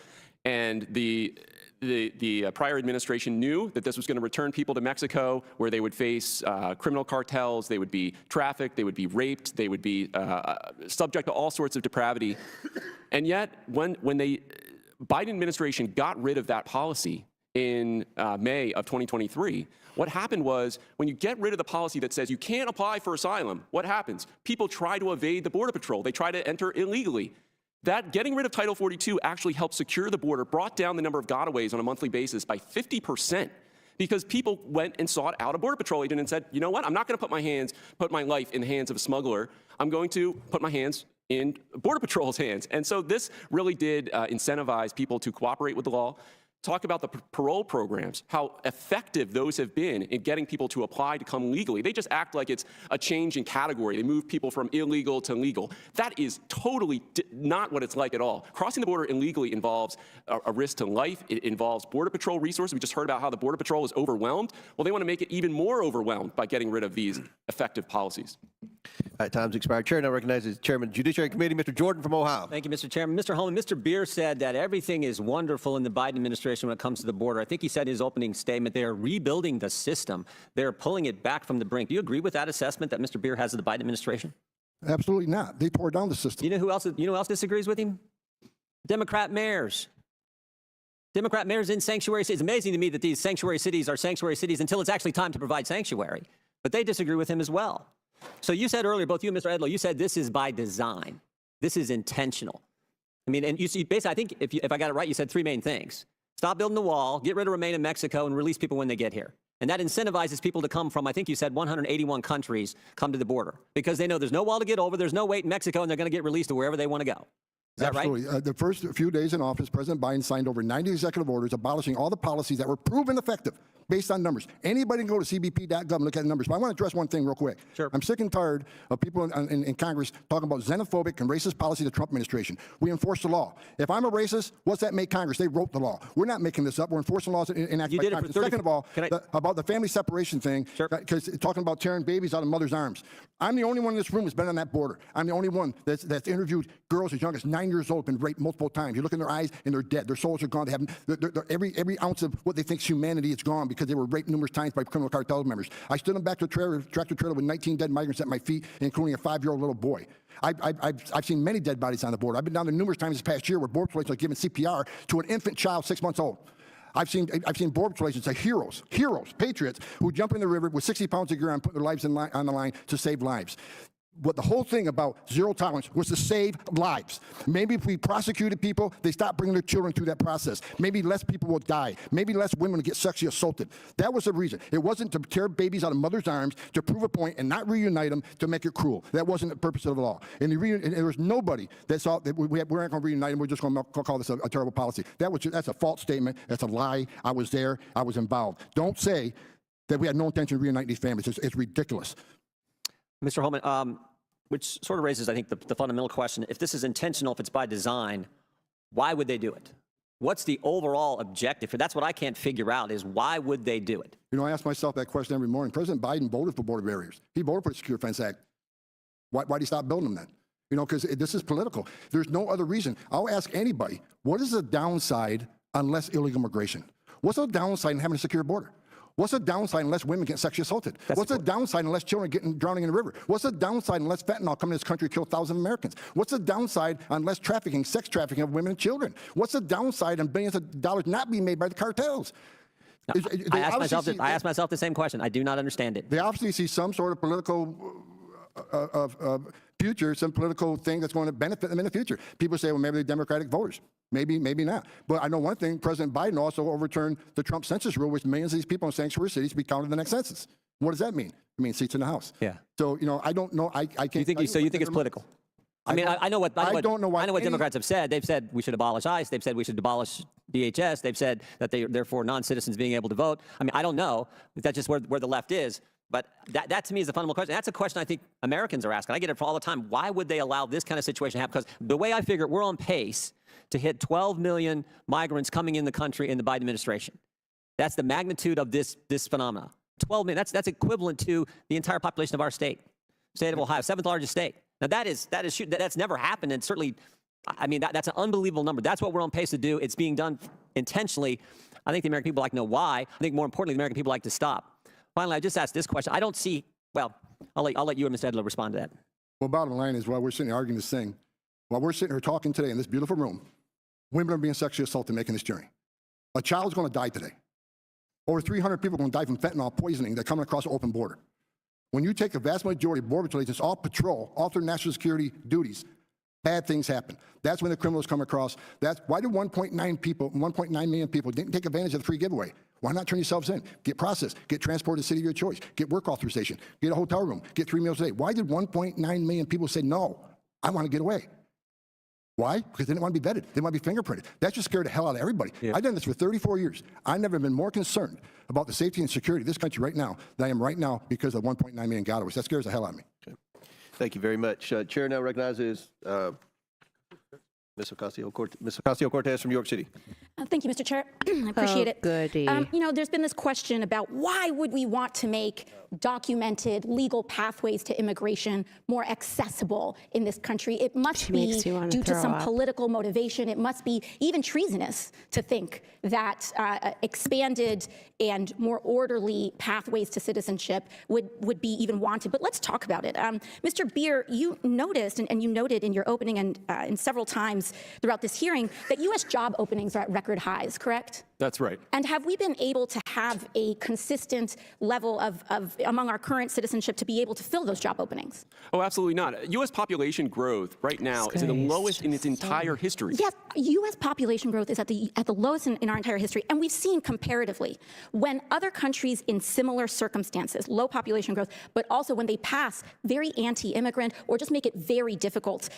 And the prior administration knew that this was going to return people to Mexico, where they would face criminal cartels, they would be trafficked, they would be raped, they would be subject to all sorts of depravity. And yet, when the Biden administration got rid of that policy in May of 2023, what happened was, when you get rid of the policy that says you can't apply for asylum, what happens? People try to evade the Border Patrol. They try to enter illegally. That getting rid of Title 42 actually helped secure the border, brought down the number of gotaways on a monthly basis by 50%, because people went and sought out a Border Patrol agent and said, you know what, I'm not going to put my life in the hands of a smuggler. I'm going to put my hands in Border Patrol's hands. And so this really did incentivize people to cooperate with the law. Talk about the parole programs, how effective those have been in getting people to apply to come legally. They just act like it's a change in category. They move people from illegal to legal. That is totally not what it's like at all. Crossing the border illegally involves a risk to life. It involves Border Patrol resources. We just heard about how the Border Patrol is overwhelmed. Well, they want to make it even more overwhelmed by getting rid of these effective policies. All right, time's expired. Chair now recognizes Chairman of the Judiciary Committee, Mr. Jordan from Ohio. Thank you, Mr. Chairman. Mr. Holman, Mr. Beer said that everything is wonderful in the Biden administration when it comes to the border. I think he said in his opening statement they are rebuilding the system. They're pulling it back from the brink. Do you agree with that assessment that Mr. Beer has of the Biden administration? Absolutely not. They tore down the system. You know who else disagrees with him? Democrat mayors. Democrat mayors in sanctuary cities. It's amazing to me that these sanctuary cities are sanctuary cities until it's actually time to provide sanctuary. But they disagree with him as well. So you said earlier, both you and Mr. Edlow, you said this is by design. This is intentional. I mean, and you see, basically, I think if I got it right, you said three main things. Stop building the wall, get rid of Remain in Mexico, and release people when they get here. And that incentivizes people to come from, I think you said 181 countries come to the border because they know there's no wall to get over, there's no wait in Mexico, and they're going to get released to wherever they want to go. Is that Absolutely. right? The first few days in office, President Biden signed over 90 executive orders abolishing all the policies that were proven effective based on numbers. Anybody can go to cbp.gov and look at the numbers. But I want to address one thing real quick. Sure. I'm sick and tired of people in Congress talking about xenophobic and racist policy of the Trump administration. We enforce the law. If I'm a racist, what's that make Congress? They wrote the law. We're not making this up. We're enforcing laws enacted by Congress. Second of all, about the family separation thing, because talking about tearing babies out of mother's arms. I'm the only one in this room that's been on that border. I'm the only one that's interviewed girls as young as 9 years old, been raped multiple times. You look in their eyes and they're dead. Their souls are gone. They have every ounce of what they think is humanity is gone because they were raped numerous times by criminal cartel members. I stood in back to a tractor trailer with 19 dead migrants at my feet, including a 5-year-old little boy. I've seen many dead bodies on the border. I've been down there numerous times this past year where border patrol agents are giving CPR to an infant child 6 months old. I've seen border patrol agents, heroes, patriots, who jump in the river with 60 pounds of gear on, put their lives on the line to save lives. What the whole thing about zero tolerance was to save lives. Maybe if we prosecuted people, they stop bringing their children through that process. Maybe less people will die. Maybe less women will get sexually assaulted. That was the reason. It wasn't to tear babies out of mother's arms, to prove a point and not reunite them to make it cruel. That wasn't the purpose of the law. And there was nobody that saw that we aren't going to reunite them. We're just going to call this a terrible policy. That's a false statement. That's a lie. I was there. I was involved. Don't say that we had no intention of reuniting these families. It's ridiculous. Mr. Holman, which sort of raises, I think, the fundamental question. If this is intentional, if it's by design, why would they do it? What's the overall objective? That's what I can't figure out is why would they do it? You know, I ask myself that question every morning. President Biden voted for border barriers. He voted for the Secure Fence Act. Why did he stop building them then? You know, because this is political. There's no other reason. I'll ask anybody, what is the downside on less illegal immigration? What's the downside in having a secure border? What's the downside unless women get sexually assaulted? What's the downside unless children drowning in the river? What's the downside unless fentanyl coming to this country kill thousands of Americans? What's the downside unless sex trafficking of women and children? What's the downside on billions of dollars not being made by the cartels? I ask myself the same question. I do not understand it. They obviously see some sort of political future, some political thing that's going to benefit them in the future. People say, well, maybe they're Democratic voters. Maybe, maybe not. But I know one thing, President Biden also overturned the Trump census rule, which millions of these people in sanctuary cities be counted in the next census. What does that mean? It means seats in the House. Yeah. So, you know, I don't know. I can't. You think it's political? I mean, I know what Democrats have said. They've said we should abolish ICE. They've said we should abolish DHS. They've said that they're for non-citizens being able to vote. I mean, I don't know. That's just where the left is. But that to me is a fundamental question. That's a question I think Americans are asking. I get it all the time. Why would they allow this kind of situation to happen? Because the way I figure it, we're on pace to hit 12 million migrants coming in the country in the Biden administration. That's the magnitude of this phenomenon. 12 million. That's equivalent to the entire population of our state of Ohio, 7th largest state. Now that's never happened, and certainly, I mean, that's an unbelievable number. That's what we're on pace to do. It's being done intentionally. I think the American people like to know why. I think more importantly, the American people like to stop. Finally, I just asked this question. I don't see. Well, I'll let you and Mr. Edlow respond to that. Well, bottom line is, while we're sitting here arguing this thing, while we're sitting here talking today in this beautiful room, women are being sexually assaulted making this journey. A child's going to die today. Over 300 people are going to die from fentanyl poisoning that's coming across the open border. When you take a vast majority of border patrol agents off patrol, off their national security duties, bad things happen. That's when the criminals come across. That's why did 1.9 million people didn't take advantage of the free giveaway? Why not turn yourselves in? Get processed, get transported to the city of your choice, get work authorization, get a hotel room, get 3 meals a day. Why did 1.9 million people say no? I want to get away. Why? Because they didn't want to be vetted. They want to be fingerprinted. That just scared the hell out of everybody. Yeah. I've done this for 34 years. I've never been more concerned about the safety and security of this country right now than I am right now because of 1.9 million gotaways. That scares the hell out of me. Okay. Thank you very much. Chair now recognizes Ms. Ocasio-Cortez from New York City. Thank you, Mr. Chair. I appreciate it. Goody. You know, there's been this question about why would we want to make documented legal pathways to immigration more accessible in this country? It must be due to some political motivation. It must be even treasonous to think that expanded and more orderly pathways to citizenship would be even wanted. But let's talk about it. Mr. Beer, you noticed, and you noted in your opening and several times throughout this hearing, that U.S. job openings are at record highs, correct? That's right. And have we been able to have a consistent level of among our current citizenship to be able to fill those job openings? Oh, absolutely not. U.S. population growth right now is at the lowest in its entire history. Yes, U.S. population growth is at the lowest in our entire history. And we've seen comparatively, when other countries in similar circumstances, low population growth, but also when they pass very anti-immigrant or just make it very difficult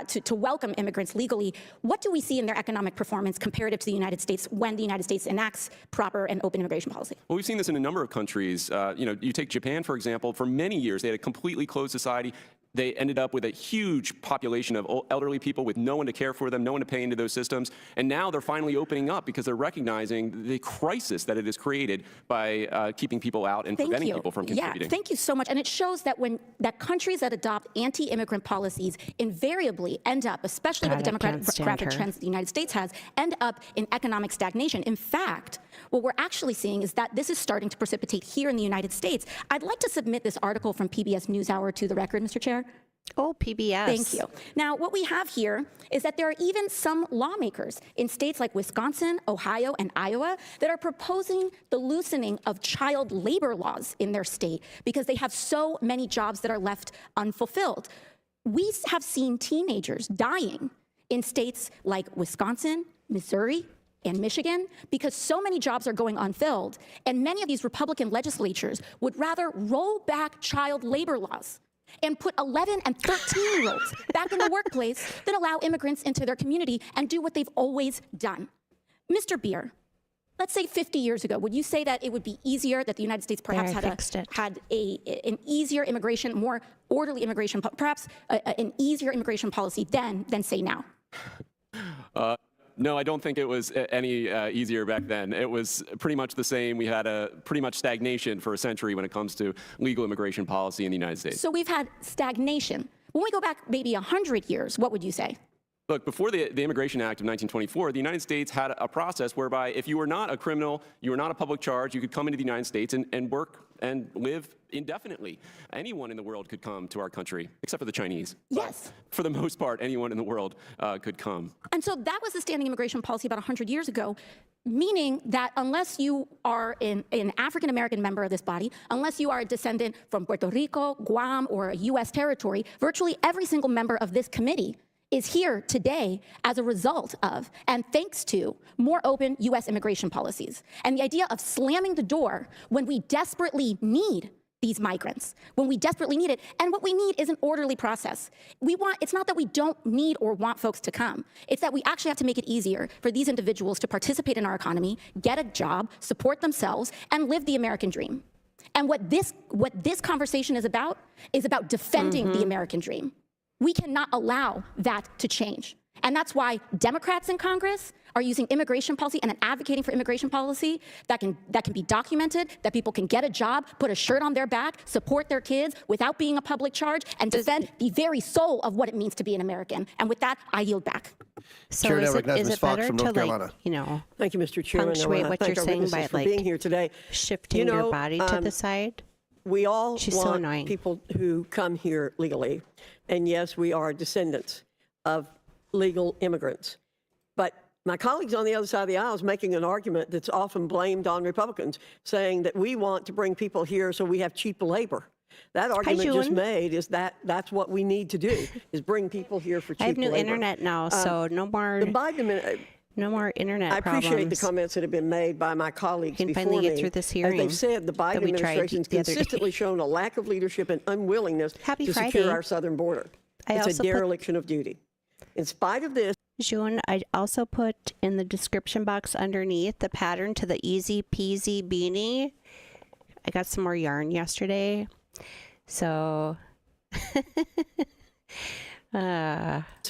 to welcome immigrants legally, what do we see in their economic performance comparative to the United States when the United States enacts proper and open immigration policy? Well, we've seen this in a number of countries. You know, you take Japan, for example. For many years, they had a completely closed society. They ended up with a huge population of elderly people with no one to care for them, no one to pay into those systems. And now they're finally opening up because they're recognizing the crisis that it has created by keeping people out and preventing people from contributing. Yeah, thank you so much. And it shows that that countries that adopt anti-immigrant policies invariably end up, especially with the demographic trends the United States has, end up in economic stagnation. In fact, what we're actually seeing is that this is starting to precipitate here in the United States. I'd like to submit this article from PBS NewsHour to the record, Mr. Chair. Oh, PBS. Thank you. Now, what we have here is that there are even some lawmakers in states like Wisconsin, Ohio, and Iowa that are proposing the loosening of child labor laws in their state because they have so many jobs that are left unfulfilled. We have seen teenagers dying in states like Wisconsin, Missouri, and Michigan because so many jobs are going unfilled, and many of these Republican legislatures would rather roll back child labor laws and put 11 and 13-year-olds back in the workplace than allow immigrants into their community and do what they've always done. Mr. Beer, let's say 50 years ago, would you say that it would be easier, that the United States perhaps had an easier immigration, more orderly immigration, perhaps an easier immigration policy then than say now? No, I don't think it was any easier back then. It was pretty much the same. We had a pretty much stagnation for a century when it comes to legal immigration policy in the United States. So we've had stagnation. When we go back maybe 100 years, what would you say? Look, before the Immigration Act of 1924, the United States had a process whereby if you were not a criminal, you were not a public charge, you could come into the United States and work and live indefinitely. Anyone in the world could come to our country, except for the Chinese. Yes. But for the most part, anyone in the world could come. And so that was the standing immigration policy about 100 years ago, meaning that unless you are an African-American member of this body, unless you are a descendant from Puerto Rico, Guam, or a U.S. territory, virtually every single member of this committee is here today as a result of, and thanks to, more open U.S. immigration policies. And the idea of slamming the door when we desperately need these migrants, when we desperately need it, and what we need is an orderly process. It's not that we don't need or want folks to come, it's that we actually have to make it easier for these individuals to participate in our economy, get a job, support themselves, and live the American dream. And what this conversation is about defending the American dream. We cannot allow that to change. And that's why Democrats in Congress are using immigration policy and advocating for immigration policy that can be documented, that people can get a job, put a shirt on their back, support their kids without being a public charge, and defend the very soul of what it means to be an American. And with that, I yield back. So Chair now is recognizes it Ms. Fox better from to, North Carolina. Thank you, Mr. Chairman. punctuate what you're saying by being here today. Shifting your body to the side? We all want annoying. people who come here legally. And yes, we are descendants of legal immigrants. But my colleagues on the other side of the aisle is making an argument that's often blamed on Republicans, saying that we want to bring people here so we have cheap labor. That argument just made is that's what we need to do, is bring people here for cheap labor. I have new internet now, so no more... No more internet problems. I appreciate the comments that have been made by my colleagues before me. Can finally get through this hearing. As they've said, the Biden administration has consistently shown a lack of leadership and unwillingness to secure our southern border. It's also a dereliction of duty. In spite of this, June, I also put in the description box underneath the pattern to the easy peasy beanie. I got some more yarn yesterday. So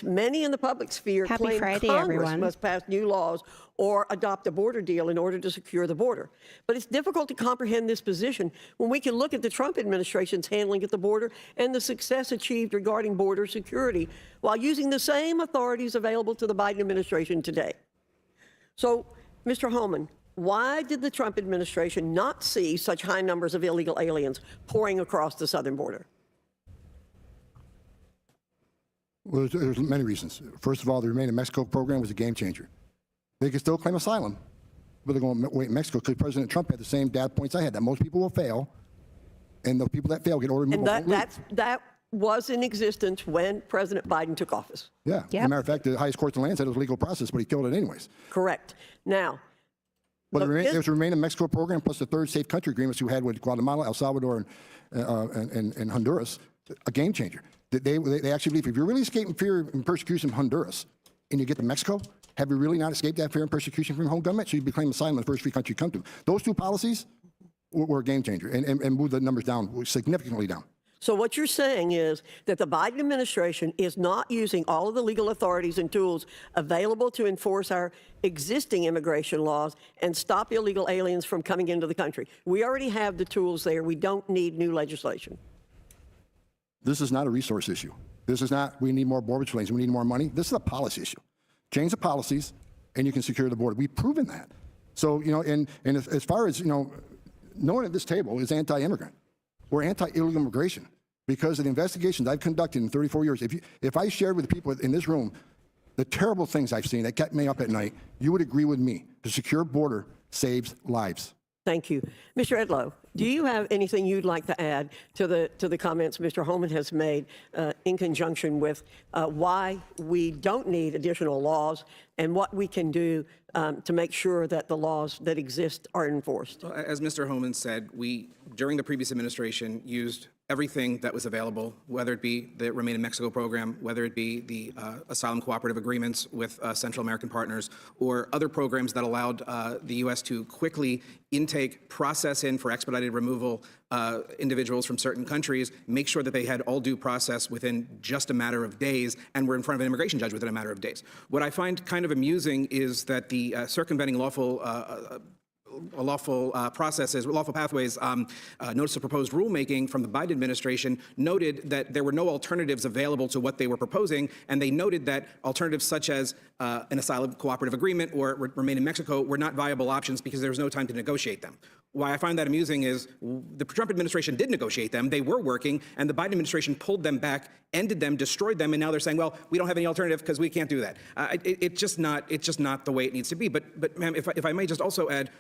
many in the public sphere Happy claim Friday, Congress everyone. must pass new laws or adopt a border deal in order to secure the border. But it's difficult to comprehend this position when we can look at the Trump administration's handling at the border and the success achieved regarding border security while using the same authorities available to the Biden administration today. So, Mr. Holman, why did the Trump administration not see such high numbers of illegal aliens pouring across the southern border? Well, there's many reasons. First of all, the Remain in Mexico program was a game changer. They can still claim asylum, but they're going to wait in Mexico because President Trump had the same data points I had, that most people will fail, and the people that fail get ordered removal. And that was in existence when President Biden took office. Yeah. As a matter of fact, the highest court in the land said it was a legal process, but he killed it anyways. Correct. Now, But there's a Remain in Mexico program plus the third safe country agreements we had with Guatemala, El Salvador, and Honduras, a game changer. They actually believe if you're really escaping fear and persecution from Honduras and you get to Mexico, have you really not escaped that fear and persecution from your home government? So you beclaim asylum in the first free country you come to. Those two policies were a game changer and moved the numbers down, significantly down. so what you're saying is that the Biden administration is not using all of the legal authorities and tools available to enforce our existing immigration laws and stop illegal aliens from coming into the country. We already have the tools there. We don't need new legislation. This is not a resource issue. This is not, we need more border patrol agents, we need more money. This is a policy issue. Change the policies, and you can secure the border. We've proven that. So, you know, and as far as, you know, no one at this table is anti-immigrant. We're anti-illegal immigration because of the investigations I've conducted in 34 years. If I shared with the people in this room the terrible things I've seen that kept me up at night, you would agree with me. The secure border saves lives. Thank you. Mr. Edlow, do you have anything you'd like to add to the comments Mr. Holman has made in conjunction with why we don't need additional laws and what we can do to make sure that the laws that exist are enforced? Well, as Mr. Holman said, we, during the previous administration, used everything that was available, whether it be the Remain in Mexico program, whether it be the asylum cooperative agreements with Central American partners, or other programs that allowed the U.S. to quickly intake, process in for expedited removal individuals from certain countries, make sure that they had all due process within just a matter of days, and were in front of an immigration judge within a matter of days. What I find kind of amusing is that the circumventing lawful processes, lawful pathways, notice of proposed rulemaking from the Biden administration noted that there were no alternatives available to what they were proposing, and they noted that alternatives such as an asylum cooperative agreement or Remain in Mexico were not viable options because there was no time to negotiate them. Why I find that amusing is the Trump administration did negotiate them, they were working, and the Biden administration pulled them back, ended them, destroyed them, and now they're saying, well, we don't have any alternative because we can't do that. It's just not the way it needs to be. But ma'am, if I may just also add,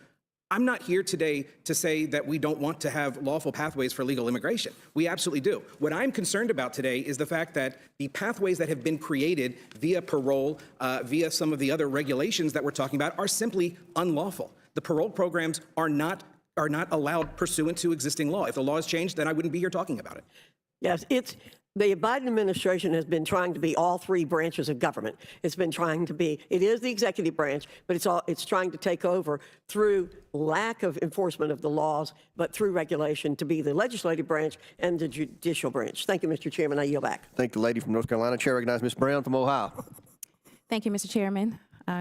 I'm not here today to say that we don't want to have lawful pathways for legal immigration. We absolutely do. What I'm concerned about today is the fact that the pathways that have been created via parole, via some of the other regulations that we're talking about, are simply unlawful. The parole programs are not allowed pursuant to existing law. If the law has changed, then I wouldn't be here talking about it. Yes, the Biden administration has been trying to be all three branches of government. It's been trying to be, it is the executive branch, but it's trying to take over through lack of enforcement of the laws, but through regulation to be the legislative branch and the judicial branch. Thank you, Mr. Chairman. I yield back. Thank the lady from North Carolina. Chair recognizes Ms. Brown from Ohio. Thank you, Mr. Chairman.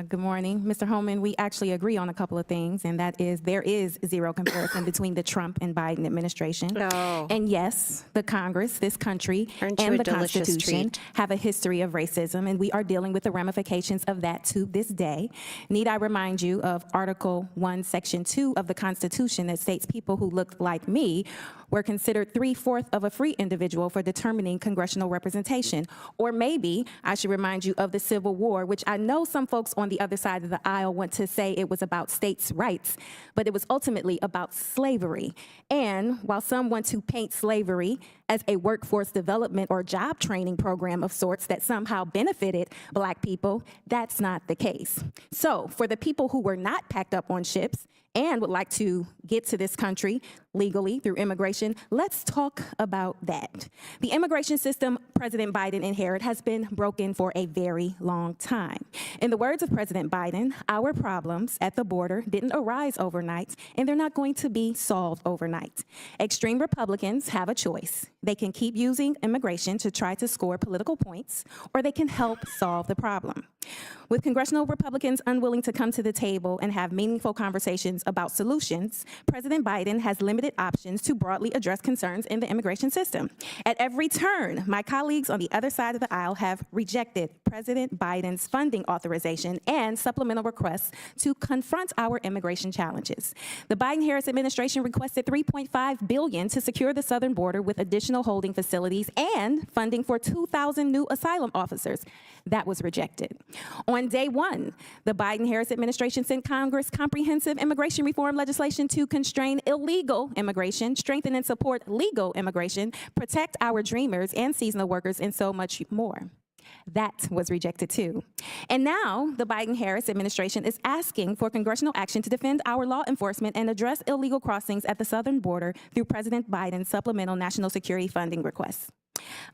Good morning. Mr. Holman, we actually agree on a couple of things, and that is there is zero comparison between the Trump and Biden administration. No. And yes, the Congress, this country, Aren't you and a the delicious Constitution treat? have a history of racism, and we are dealing with the ramifications of that to this day. Need I remind you of Article 1, Section 2 of the Constitution that states people who looked like me were considered 3/4 of a free individual for determining congressional representation. Or maybe I should remind you of the Civil War, which I know some folks on the other side of the aisle want to say it was about states' rights, but it was ultimately about slavery. And while some want to paint slavery as a workforce development or job training program of sorts that somehow benefited Black people, that's not the case. So for the people who were not packed up on ships and would like to get to this country legally through immigration, let's talk about that. The immigration system President Biden inherited has been broken for a very long time. In the words of President Biden, our problems at the border didn't arise overnight, and they're not going to be solved overnight. Extreme Republicans have a choice. They can keep using immigration to try to score political points, or they can help solve the problem. With congressional Republicans unwilling to come to the table and have meaningful conversations about solutions, President Biden has limited options to broadly address concerns in the immigration system. At every turn, my colleagues on the other side of the aisle have rejected President Biden's funding authorization and supplemental requests to confront our immigration challenges. The Biden-Harris administration requested $3.5 billion to secure the southern border with additional holding facilities and funding for 2,000 new asylum officers. That was rejected. On day one, the Biden-Harris administration sent Congress comprehensive immigration reform legislation to constrain illegal immigration, strengthen and support legal immigration, protect our dreamers and seasonal workers, and so much more. That was rejected too. And now the Biden-Harris administration is asking for congressional action to defend our law enforcement and address illegal crossings at the southern border through President Biden's supplemental national security funding requests.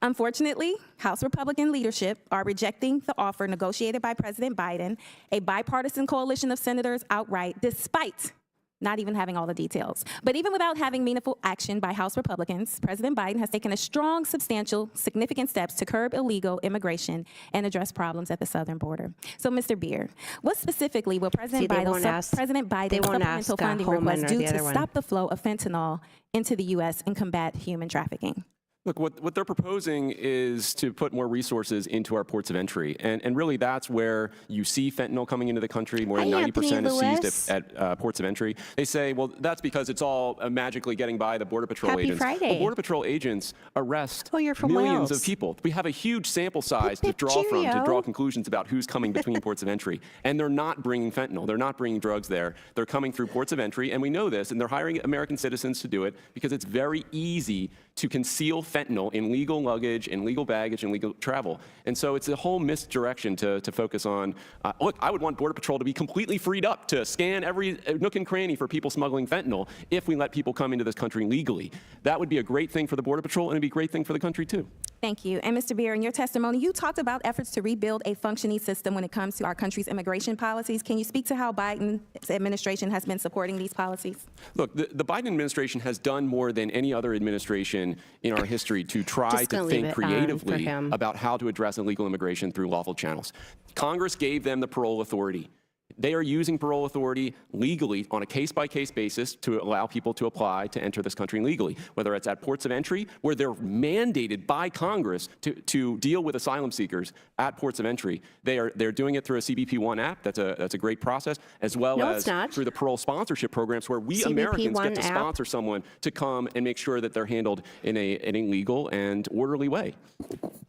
Unfortunately, House Republican leadership are rejecting the offer negotiated by President Biden, a bipartisan coalition of senators outright, despite not even having all the details. But even without having meaningful action by House Republicans, President Biden has taken a strong, substantial, significant steps to curb illegal immigration and address problems at the southern border. So, Mr. Beard, what specifically will President Biden's supplemental funding request do to stop the flow of fentanyl into the U.S. and combat human trafficking? Look, what they're proposing is to put more resources into our ports of entry. And really, that's where you see fentanyl coming into the country. More than 90% is seized at ports of entry. They say, well, that's because it's all magically getting by the Border Patrol agents. Friday. Well, Border Patrol agents arrest millions Wales. of people. We have a huge sample size to draw from, to draw conclusions about who's coming between ports of entry. And they're not bringing fentanyl. They're not bringing drugs there. They're coming through ports of entry, and we know this, and they're hiring American citizens to do it because it's very easy to conceal fentanyl in legal luggage, in legal baggage, and legal travel. And so it's a whole misdirection to focus on. Look, I would want Border Patrol to be completely freed up to scan every nook and cranny for people smuggling fentanyl if we let people come into this country legally. That would be a great thing for the Border Patrol, and it'd be a great thing for the country, too. Thank you. And Mr. Beer, in your testimony, you talked about efforts to rebuild a functioning system when it comes to our country's immigration policies. Can you speak to how Biden's administration has been supporting these policies? Look, the Biden administration has done more than any other administration in our history to try to think creatively about how to address illegal immigration through lawful channels. Congress gave them the parole authority. They are using parole authority legally on a case-by-case basis to allow people to apply to enter this country legally, whether it's at ports of entry, where they're mandated by Congress to deal with asylum seekers at ports of entry. They're doing it through a CBP-1 app. That's a great process, as well as through the parole sponsorship programs, where we Americans get to sponsor someone to come and make sure that they're handled in a legal and orderly way.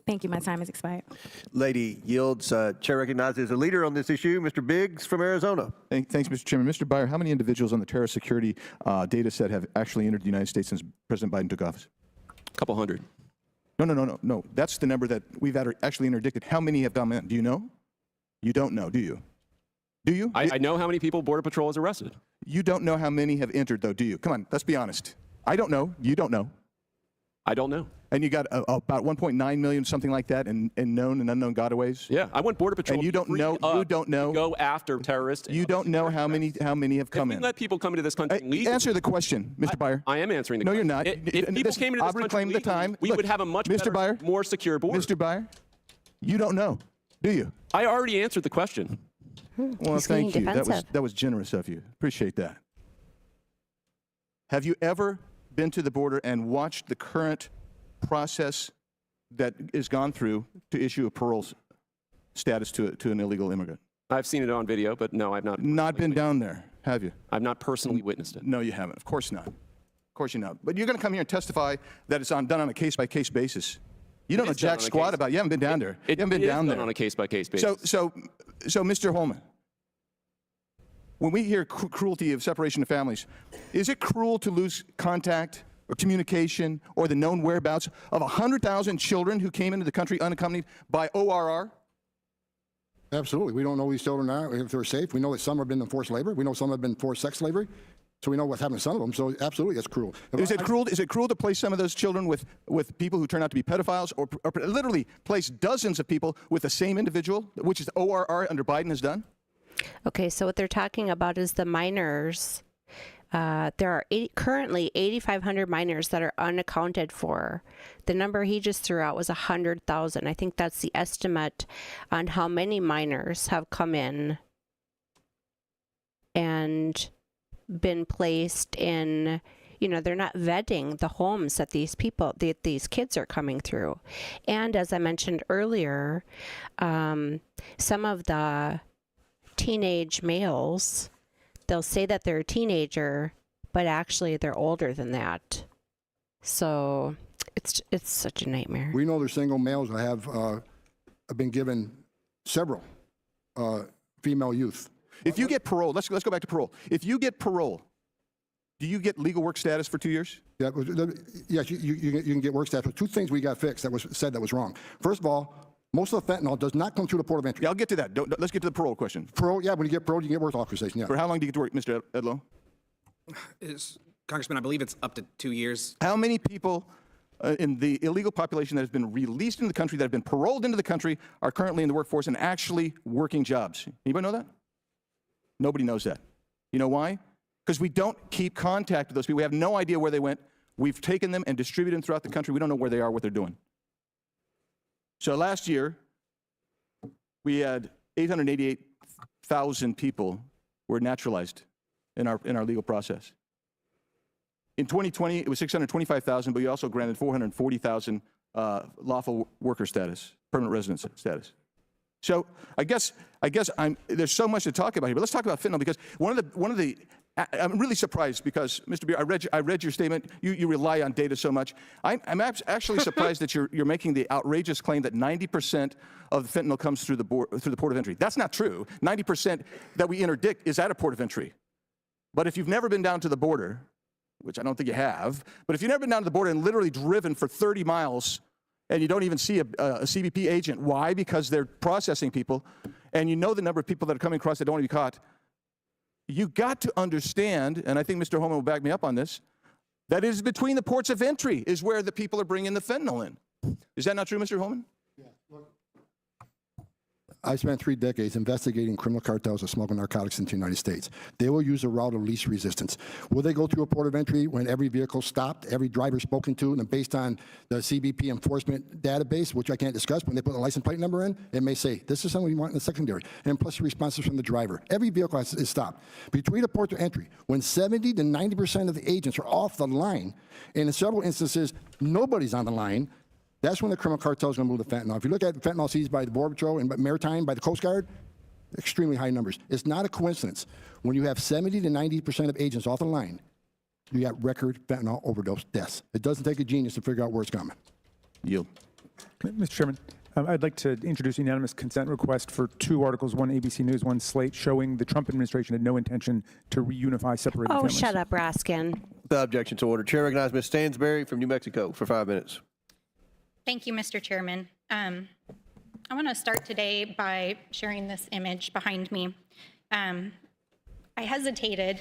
Thank you. My time has expired. Lady yields. Chair recognizes a leader on this issue, Mr. Biggs from Arizona. Thanks, Mr. Chairman. Mr. Byer, how many individuals on the terrorist security data set have actually entered the United States since President Biden took office? A couple hundred. No. That's the number that we've actually interdicted. How many have gone in? Do you know? You don't know, do you? Do you? I know how many people Border Patrol has arrested. You don't know how many have entered, though, do you? Come on, let's be honest. I don't know. You don't know. I don't know. And you got about 1.9 million, something like that, in known and unknown gotaways. Yeah, I want Border Patrol. And you don't know. You don't know. Go after terrorists. You don't know how many have come in. If we let people come into this country legally. Answer the question, Mr. Byer. I am answering the question. No, you're not. If people came into this country legally, we would have a much better, more secure border. Mr. Byer, you don't know, do you? I already answered the question. Well, thank you. That was generous of you. Appreciate that. Have you ever been to the border and watched the current process that is gone through to issue a parole status to an illegal immigrant? I've seen it on video, but no, I've not. Not been down there, have you? I've not personally witnessed it. No, you haven't. Of course not. Of course you're not. But you're going to come here and testify that it's done on a case-by-case basis. You don't know jack squat about it. You haven't been down there. You haven't been down there. On a case-by-case basis. So, Mr. Holman, when we hear cruelty of separation of families, is it cruel to lose contact or communication or the known whereabouts of 100,000 children who came into the country unaccompanied by ORR? Absolutely. We don't know these children are, if they're safe. We know that some have been in forced labor. We know some have been forced sex slavery. So we know what's happened to some of them. So absolutely, that's cruel. Is it cruel to place some of those children with people who turn out to be pedophiles, or literally place dozens of people with the same individual, which is ORR under Biden has done? Okay, so what they're talking about is the minors. There are currently 8,500 minors that are unaccounted for. The number he just threw out was 100,000. I think that's the estimate on how many minors have come in and been placed in, they're not vetting the homes that these kids are coming through. And as I mentioned earlier, some of the teenage males, they'll say that they're a teenager, but actually they're older than that. So it's such a nightmare. We know there's single males that have been given several female youth. If you get parole, let's go back to parole. If you get parole, do you get legal work status for 2 years? Yeah, yes, you can get work status. But two things we got fixed that was said that was wrong. First of all, most of the fentanyl does not come through the port of entry. Yeah, I'll get to that. Let's get to the parole question. Parole, yeah, when you get parole, you get work authorization, yeah. For how long do you get to work, Mr. Edlow? Congressman, I believe it's up to 2 years. How many people in the illegal population that has been released into the country, that have been paroled into the country, are currently in the workforce and actually working jobs? Anybody know that? Nobody knows that. You know why? Because we don't keep contact with those people. We have no idea where they went. We've taken them and distributed them throughout the country. We don't know where they are, what they're doing. So last year, we had 888,000 people were naturalized in our legal process. In 2020, it was 625,000, but we also granted 440,000 lawful worker status, permanent residence status. So I guess there's so much to talk about here, but let's talk about fentanyl, because I'm really surprised because, Mr. Beer, I read your statement. You rely on data so much. I'm actually surprised that you're making the outrageous claim that 90% of the fentanyl comes through the port of entry. That's not true. 90% that we interdict is at a port of entry. But if you've never been down to the border, which I don't think you have, but if you've never been down to the border and literally driven for 30 miles and you don't even see a CBP agent, why? Because they're processing people, and you know the number of people that are coming across that don't want to be caught. You got to understand, and I think Mr. Holman will back me up on this, that it is between the ports of entry is where the people are bringing the fentanyl in. Is that not true, Mr. Holman? Yeah. Look, I spent 3 decades investigating criminal cartels of smuggling narcotics into the United States. They will use a route of least resistance. Will they go through a port of entry when every vehicle stopped, every driver spoken to, and based on the CBP enforcement database, which I can't discuss, when they put the license plate number in, it may say, this is someone you want in the secondary, and plus the responses from the driver. Every vehicle is stopped. Between the port of entry, when 70 to 90% of the agents are off the line, and in several instances, nobody's on the line, that's when the criminal cartel is going to move the fentanyl. If you look at fentanyl seized by the Border Patrol and Maritime, by the Coast Guard, extremely high numbers. It's not a coincidence. When you have 70 to 90% of agents off the line, you got record fentanyl overdose deaths. It doesn't take a genius to figure out where it's coming. Yield. Mr. Chairman, I'd like to introduce a unanimous consent request for 2 articles, one ABC News, one Slate, showing the Trump administration had no intention to reunify separated families. Oh, shut up, Raskin. The objection to order. Chair recognizes Ms. Stansberry from New Mexico for 5 minutes. Thank you, Mr. Chairman. I want to start today by sharing this image behind me. I hesitated,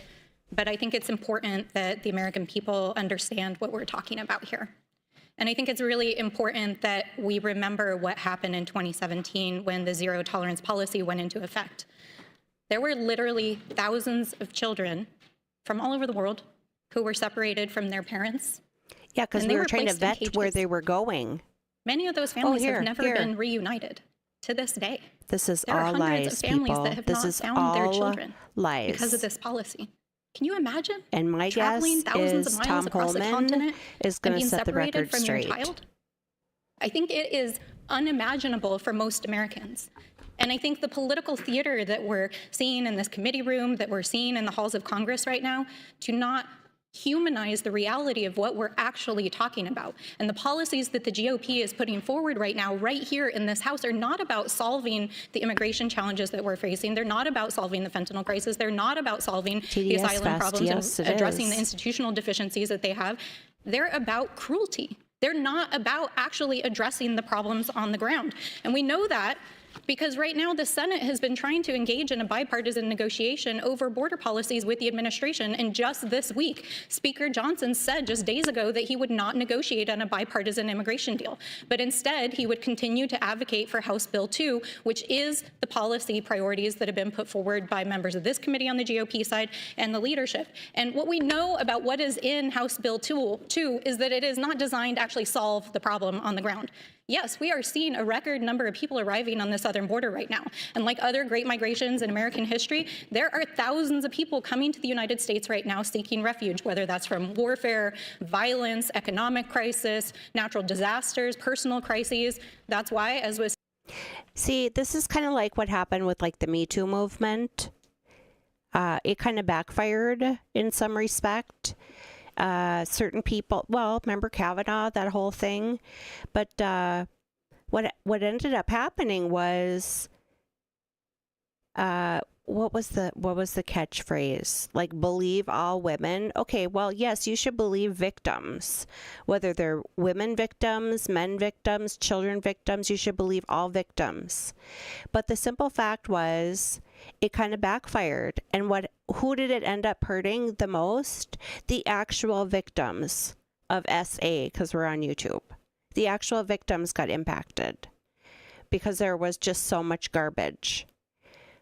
but I think it's important that the American people understand what we're talking about here. And I think it's really important that we remember what happened in 2017 when the zero tolerance policy went into effect. There were literally thousands of children from all over the world who were separated from their parents. Yeah, because we were trying to vet where they were going. Many of those families have never been reunited to this day. This is there all are hundreds lies, of families people. that have This not is found all their children lies. because of this policy. Can you imagine? And my traveling guess thousands is of miles Tom across the Holman continent is and going to being set the separated record from straight. your child? I think it is unimaginable for most Americans. And I think the political theater that we're seeing in this committee room, that we're seeing in the halls of Congress right now, do not humanize the reality of what we're actually talking about. And the policies that the GOP is putting forward right now, right here in this House, are not about solving the immigration challenges that we're facing. They're not about solving the fentanyl crisis. They're not about solving the asylum problems and addressing the institutional deficiencies that they have. They're about cruelty. They're not about actually addressing the problems on the ground. And we know that because right now the Senate has been trying to engage in a bipartisan negotiation over border policies with the administration. And just this week, Speaker Johnson said just days ago that he would not negotiate on a bipartisan immigration deal, but instead he would continue to advocate for House Bill 2, which is the policy priorities that have been put forward by members of this committee on the GOP side and the leadership. And what we know about what is in House Bill 2 is that it is not designed to actually solve the problem on the ground. Yes, we are seeing a record number of people arriving on the southern border right now. And like other great migrations in American history, there are thousands of people coming to the United States right now seeking refuge, whether that's from warfare, violence, economic crisis, natural disasters, personal crises. That's why, as was... See, this is kind of like what happened with like the Me Too movement. It kind of backfired in some respect. Certain people, well, remember Kavanaugh, that whole thing, but what ended up happening was what was the catchphrase? Like, believe all women. Okay, well, yes, you should believe victims, whether they're women victims, men victims, children victims. You should believe all victims. But the simple fact was, it kind of backfired. And who did it end up hurting the most? The actual victims of SA, because we're on YouTube. The actual victims got impacted because there was just so much garbage.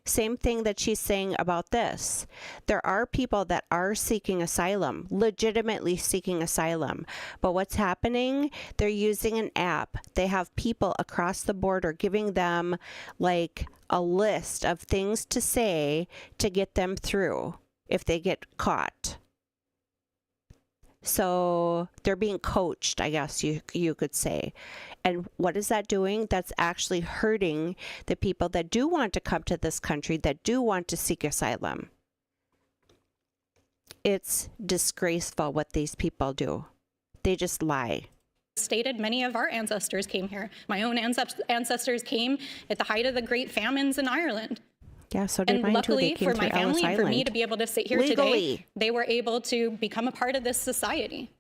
Same thing that she's saying about this. There are people that are seeking asylum, legitimately seeking asylum. But what's happening? They're using an app. They have people across the border giving them like a list of things to say to get them through if they get caught. So they're being coached, I guess you could say. And what is that doing? That's actually hurting the people that do want to come to this country, that do want to seek asylum. It's disgraceful what these people do. They just lie. Stated, many of our ancestors came here. My own ancestors came at the height of the great famines in Ireland. Yeah, so did and mine luckily too. for my family and for me to be able to sit here legally today, they were able to become a part of this society.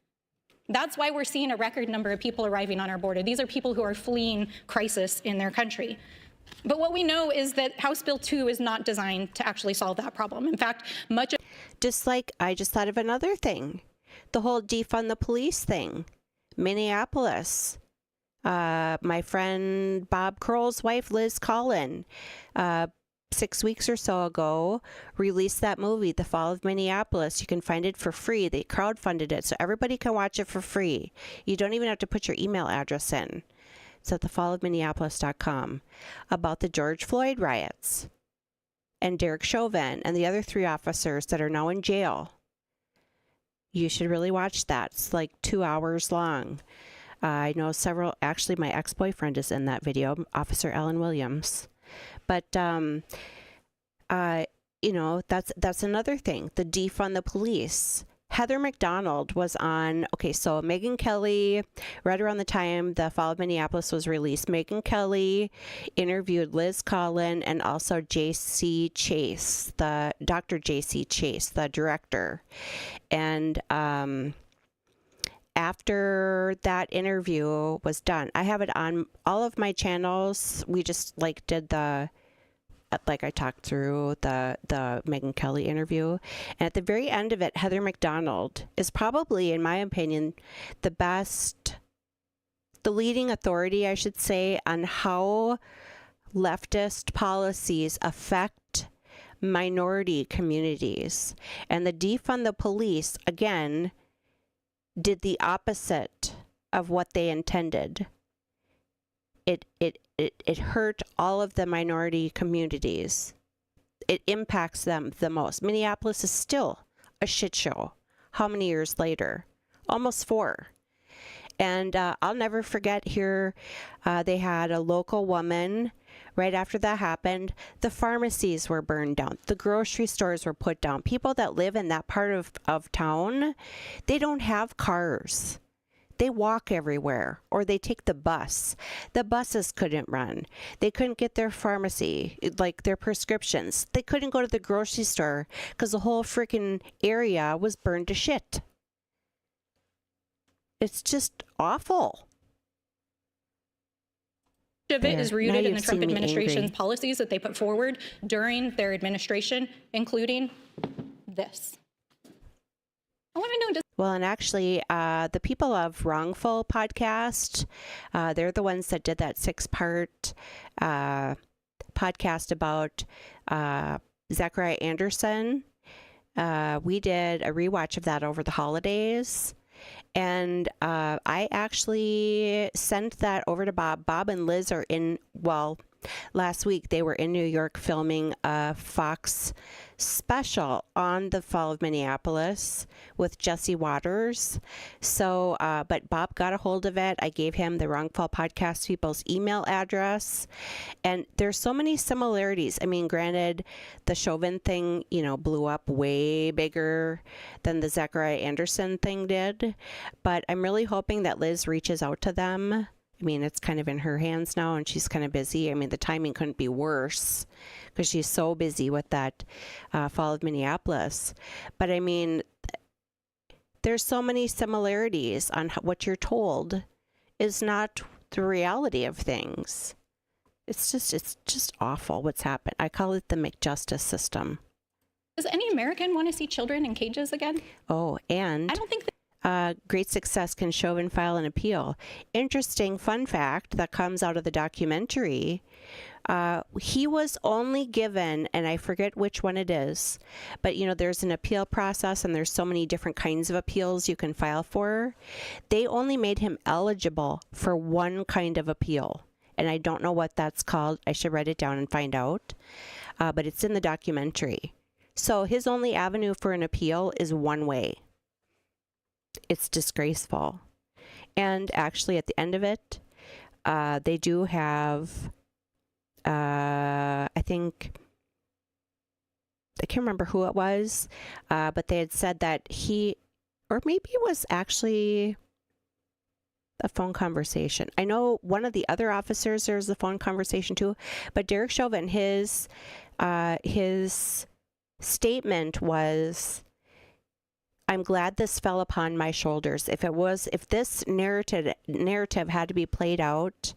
That's why we're seeing a record number of people arriving on our border. These are people who are fleeing crisis in their country. But what we know is that House Bill 2 is not designed to actually solve that problem. In fact, much of... Just like, I just thought of another thing. The whole defund the police thing. Minneapolis. My friend Bob Kroll's wife, Liz Collin, 6 weeks or so ago, released that movie, The Fall of Minneapolis. You can find it for free. They crowdfunded it, so everybody can watch it for free. You don't even have to put your email address in. It's at thefallofminneapolis.com, about the George Floyd riots and Derek Chauvin and the other 3 officers that are now in jail. You should really watch that. It's like 2 hours long. I know several, actually my ex-boyfriend is in that video, Officer Ellen Williams. But, you know, that's another thing, the defund the police. Heather McDonald was on, okay, so Megyn Kelly, right around the time The Fall of Minneapolis was released, Megyn Kelly interviewed Liz Collin and also J.C. Chase, Dr. J.C. Chase, the director. And after that interview was done, I have it on all of my channels. We just like did I talked through the Megyn Kelly interview. And at the very end of it, Heather McDonald is probably, in my opinion, the leading authority, I should say, on how leftist policies affect minority communities. And the defund the police, again, did the opposite of what they intended. It hurt all of the minority communities. It impacts them the most. Minneapolis is still a shit show. How many years later? Almost 4. And I'll never forget here, they had a local woman Right after that happened, the pharmacies were burned down. The grocery stores were put down. People that live in that part of town, they don't have cars. They walk everywhere, or they take the bus. The buses couldn't run. They couldn't get their pharmacy, like their prescriptions. They couldn't go to the grocery store because the whole freaking area was burned to shit. It's just awful. Of it is rooted in the Trump administration's angry. policies that they put forward during their administration, including this. I want to know, Well, and actually, the people of Wrongful podcast, they're the ones that did that 6-part podcast about Zachariah Anderson. We did a rewatch of that over the holidays. And I actually sent that over to Bob. Bob and Liz are in, well, last week they were in New York filming a Fox special on the fall of Minneapolis with Jesse Waters. So, but Bob got a hold of it. I gave him the Wrongful Podcast people's email address. And there's so many similarities. I mean, granted, the Chauvin thing, you know, blew up way bigger than the Zachariah Anderson thing did. But I'm really hoping that Liz reaches out to them. I mean, it's kind of in her hands now, and she's kind of busy. I mean, the timing couldn't be worse because she's so busy with that fall of Minneapolis. But I mean, there's so many similarities on what you're told is not the reality of things. It's just awful what's happened. I call it the McJustice system. does any American want to see children in cages again? Oh, and I don't think great success can Chauvin file an appeal. Interesting fun fact that comes out of the documentary. He was only given, and I forget which one it is, but you know, there's an appeal process and there's so many different kinds of appeals you can file for. They only made him eligible for one kind of appeal. And I don't know what that's called. I should write it down and find out. But it's in the documentary. So his only avenue for an appeal is one way. It's disgraceful. And actually, at the end of it, they do have, I think, I can't remember who it was, but they had said that he, or maybe it was actually a phone conversation. I know one of the other officers, there's a phone conversation too, but Derek Chauvin, his statement was, I'm glad this fell upon my shoulders. If this narrative had to be played out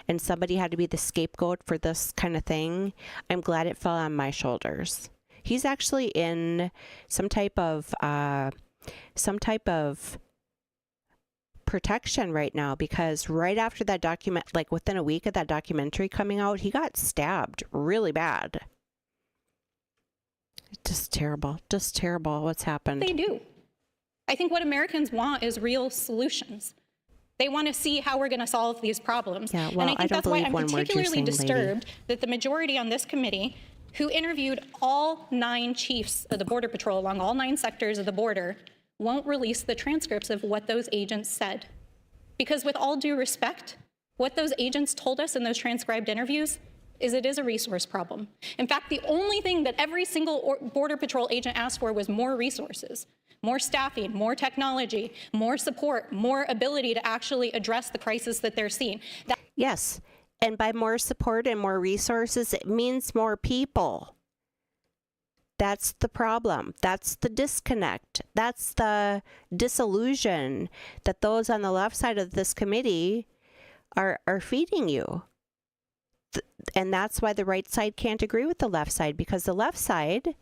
and somebody had to be the scapegoat for this kind of thing, I'm glad it fell on my shoulders. He's actually in some type of protection right now, because right after that document, like within a week of that documentary coming out, he got stabbed really bad. Just terrible what's happened. they do. I think what Americans want is real solutions. They want to see how we're going to solve these problems. Yeah, well, and I think don't that's why believe I'm one word you're particularly saying, disturbed lady. that the majority on this committee, who interviewed all 9 chiefs of the Border Patrol along all 9 sectors of the border, won't release the transcripts of what those agents said. Because with all due respect, what those agents told us in those transcribed interviews is it is a resource problem. In fact, the only thing that every single Border Patrol agent asked for was more resources, more staffing, more technology, more support, more ability to actually address the crisis that they're seeing. Yes, and by more support and more resources, it means more people. That's the problem. That's the disconnect. That's the disillusion that those on the left side of this committee are feeding you. And that's why the right side can't agree with the left side, because the left side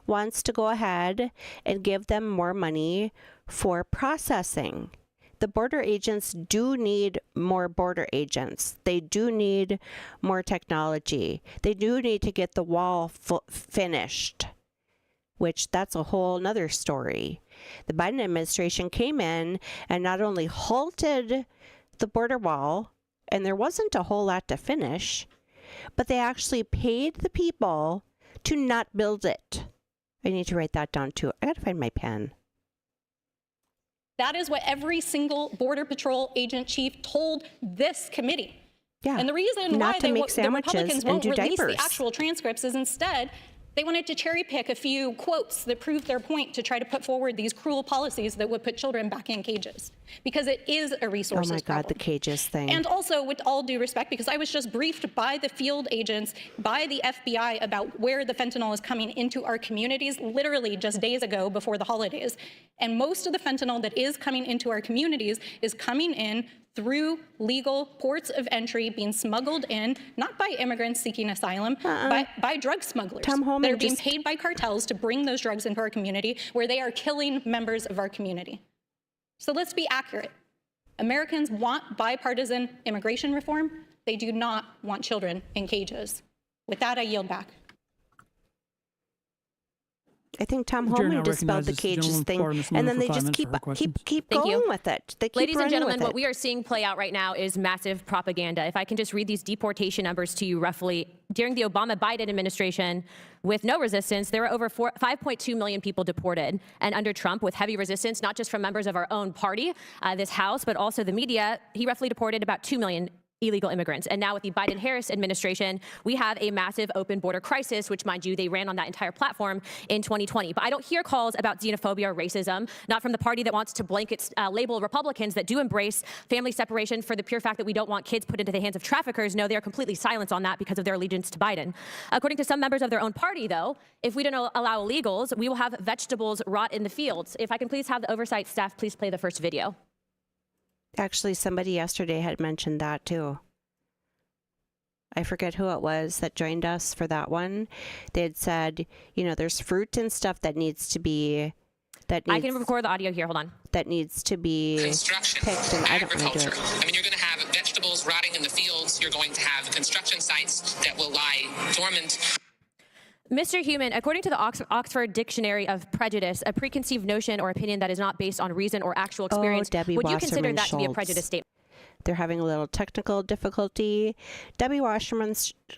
wants to go ahead and give them more money for processing. The border agents do need more border agents. They do need more technology. They do need to get the wall finished, which that's a whole nother story. The Biden administration came in and not only halted the border wall, and there wasn't a whole lot to finish, but they actually paid the people to not build it. I need to write that down too. I gotta find my pen. That is what every single Border Patrol agent chief told this committee. Yeah. And the reason Not why to make the sandwiches Republicans and won't do release diapers. the actual transcripts is instead they wanted to cherry pick a few quotes that prove their point to try to put forward these cruel policies that would put children back in cages, because it is a resources Oh my God, the problem. cages thing. And also, with all due respect, because I was just briefed by the field agents, by the FBI about where the fentanyl is coming into our communities, literally just days ago before the holidays. And most of the fentanyl that is coming into our communities is coming in through legal ports of entry, being smuggled in, not by immigrants seeking asylum, by drug smugglers Tom Homan that are being just- paid by cartels to bring those drugs into our community, where they are killing members of our community. So let's be accurate. Americans want bipartisan immigration reform. They do not want children in cages. With that, I yield back. I think Tom The chair Homan now dispelled the recognizes cages Gentleman thing, Florida, Ms. and Miller, then for they 5 just minutes keep for her questions. keep Thank going you. with it. They keep Ladies and running gentlemen, with what it. we are seeing play out right now is massive propaganda. If I can just read these deportation numbers to you roughly. During the Obama-Biden administration, with no resistance, there were over 5.2 million people deported. And under Trump, with heavy resistance, not just from members of our own party, this House, but also the media, he roughly deported about 2 million illegal immigrants. And now with the Biden-Harris administration, we have a massive open border crisis, which, mind you, they ran on that entire platform in 2020. But I don't hear calls about xenophobia or racism, not from the party that wants to blanket label Republicans that do embrace family separation for the pure fact that we don't want kids put into the hands of traffickers. No, they are completely silent on that because of their allegiance to Biden. According to some members of their own party, though, if we don't allow illegals, we will have vegetables rot in the fields. If I can please have the oversight staff please play the first video. Actually, somebody yesterday had mentioned that too. I forget who it was that joined us for that one. They had said, you know, there's fruit and stuff that needs to be, I can record the audio here. Hold on. That needs to be picked, and I don't want to do it. I mean, you're going to have vegetables rotting in the fields. You're going to have construction sites that will lie dormant. Mr. Human, according to the Oxford Dictionary of Prejudice, a preconceived notion or opinion that is not based on reason or actual experience, Debbie would you consider Wasserman that to be a Schultz. prejudice statement? They're having a little technical difficulty. Debbie Wasserman,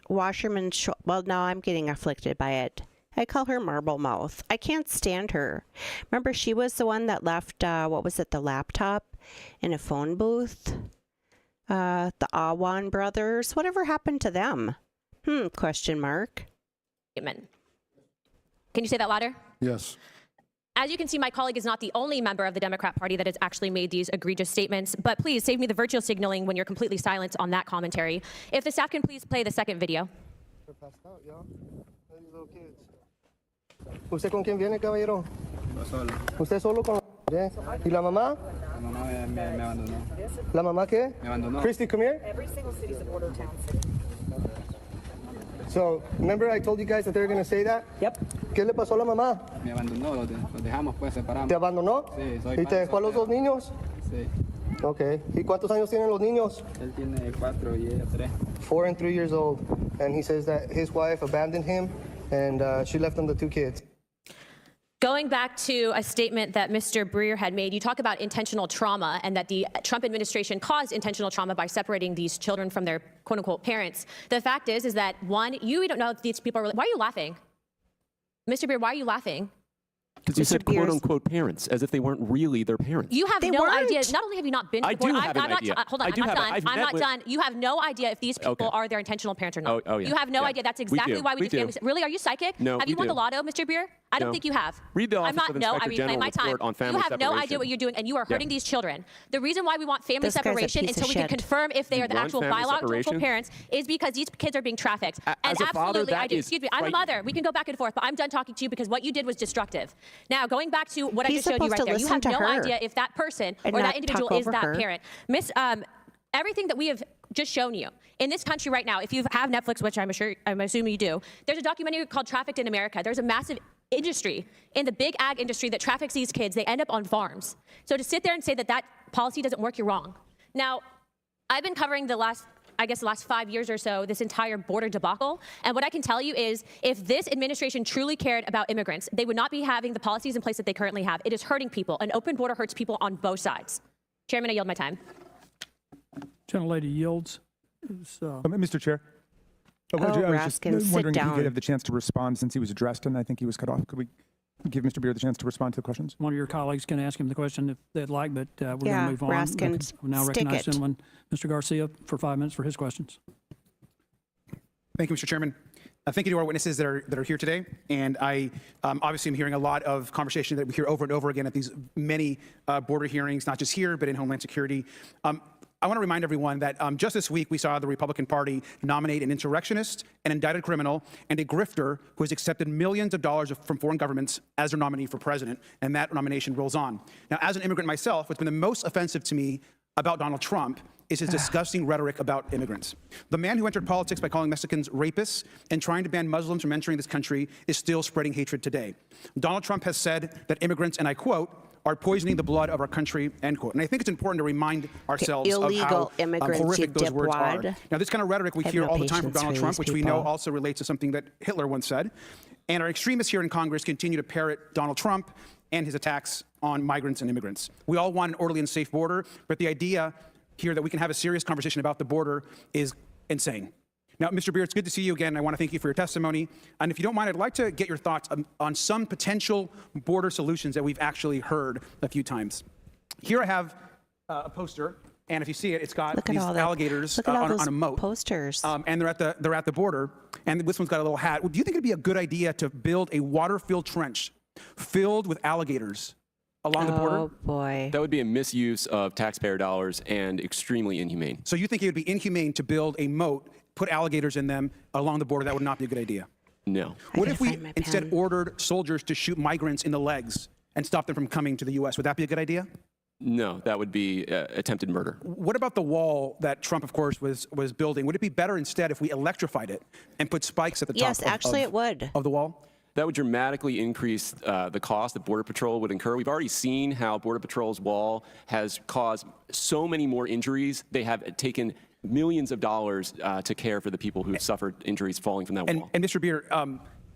well, now I'm getting afflicted by it. I call her Marble Mouth. I can't stand her. Remember, she was the one that left, what was it, the laptop in a phone booth? The Awan brothers. Whatever happened to them? Question mark. Can you say that louder? Yes. As you can see, my colleague is not the only member of the Democrat Party that has actually made these egregious statements, but please save me the virtual signaling when you're completely silent on that commentary. If the staff can please play the second video. ¿Usted con quién viene, caballero? Solo. ¿Usted solo con ¿Y la mamá? La mamá me abandonó. ¿La mamá qué? Me abandonó. Christy, come here. Every single city's a border town. So, remember I told you guys that they were going to say that? Yep. ¿Qué le pasó a la mamá? Me abandonó, los dejamos, pues separamos. ¿Te abandonó? Sí, soy ¿Y te dejó a los dos niños? Sí. Ok. ¿Y cuántos años tienen los niños? Él tiene 4 y ella 3. 4 and 3 years old. And he says that his wife abandoned him and she left him the 2 kids. Going back to a statement that Mr. Breer had made, you talk about intentional trauma and that the Trump administration caused intentional trauma by separating these children from their quote unquote parents. The fact is that one, you don't know if these people are, why are you laughing? Mr. Breer, why are you laughing? Because you said quote unquote parents, as if they weren't really their parents. You have no idea. Not only have you not been to I the border, do have an idea. Hold on, I do I'm not have done. I've I'm met not with- done. You have no idea if these people are their intentional parents or not. Oh, yeah. You have no Yeah. idea. That's We exactly do. why we We do family. do. Really? Are you psychic? No, Have we you won do. the lotto, Mr. Breer? I don't No. think you have. Read the I'm Office not. of No, Inspector I mean, General my time. report on family You have no idea separation. what you're doing, and you are hurting these children. The reason why we want family This guy's a separation piece of until we can shit. confirm if they You are the want actual family biological separation? parents is because these kids are being trafficked. As And a father, absolutely, that I do. is Excuse me. I'm a quite- mother. We can go back and forth, but I'm done talking to you because what you did was destructive. Now, going back to what I He's just showed you supposed right to there, you listen have to no her idea if that person and or not that individual talk is over that her. parent. Everything that we have just shown you in this country right now, if you have Netflix, which I'm assuming you do, there's a documentary called Trafficked in America. There's a massive industry in the big ag industry that traffics these kids. They end up on farms. So to sit there and say that that policy doesn't work, you're wrong. Now, I've been covering the last 5 years or so, this entire border debacle. And what I can tell you is if this administration truly cared about immigrants, they would not be having the policies in place that they currently have. It is hurting people. An open border hurts people on both sides. Chairman, I yield my time. Gentlelady yields. Mr. Chair. I was Raskin, just sit wondering if he down. could have the chance to respond since he was addressed and I think he was cut off. Could we give Mr. Beard the chance to respond to the questions. One of your colleagues can ask him the question if they'd like, but we're going to move on. Raskin, We'll now stick recognize it. gentleman, Mr. Garcia, for 5 minutes for his questions. Thank you, Mr. Chairman. Thank you to our witnesses that are here today. And I obviously am hearing a lot of conversation that we hear over and over again at these many border hearings, not just here, but in Homeland Security. I want to remind everyone that just this week we saw the Republican Party nominate an insurrectionist, an indicted criminal, and a grifter who has accepted millions of dollars from foreign governments as their nominee for president, and that nomination rolls on. Now, as an immigrant myself, what's been the most offensive to me about Donald Trump is his disgusting rhetoric about immigrants. The man who entered politics by calling Mexicans rapists and trying to ban Muslims from entering this country is still spreading hatred today. Donald Trump has said that immigrants, and I quote, are poisoning the blood of our country, end quote. And I think it's important to remind ourselves of how horrific those words are. Now, this kind of rhetoric we hear all the time from Donald Trump, which we know also relates to something that Hitler once said. And our extremists here in Congress continue to parrot Donald Trump and his attacks on migrants and immigrants. We all want an orderly and safe border, but the idea here that we can have a serious conversation about the border is insane. Now, Mr. Beard, it's good to see you again. I want to thank you for your testimony. And if you don't mind, I'd like to get your thoughts on some potential border solutions that we've actually heard a few times. Here I have a poster, and if you see it, it's got these alligators on a moat. Posters. And they're at the border, and this one's got a little hat. Do you think it'd be a good idea to build a water-filled trench filled with alligators along the border? Oh, boy. That would be a misuse of taxpayer dollars and extremely inhumane. So you think it would be inhumane to build a moat, put alligators in them along the border? That would not be a good idea. No. What if we instead ordered soldiers to shoot migrants in the legs and stop them from coming to the U.S.? Would that be a good idea? No, that would be attempted murder. What about the wall that Trump, of course, was building? Would it be better instead if we electrified it and put spikes at the top Yes, actually it would. Of the wall? That would dramatically increase the cost that Border Patrol would incur. We've already seen how Border Patrol's wall has caused so many more injuries. They have taken millions of dollars to care for the people who have suffered injuries falling from that wall. And Mr. Beard,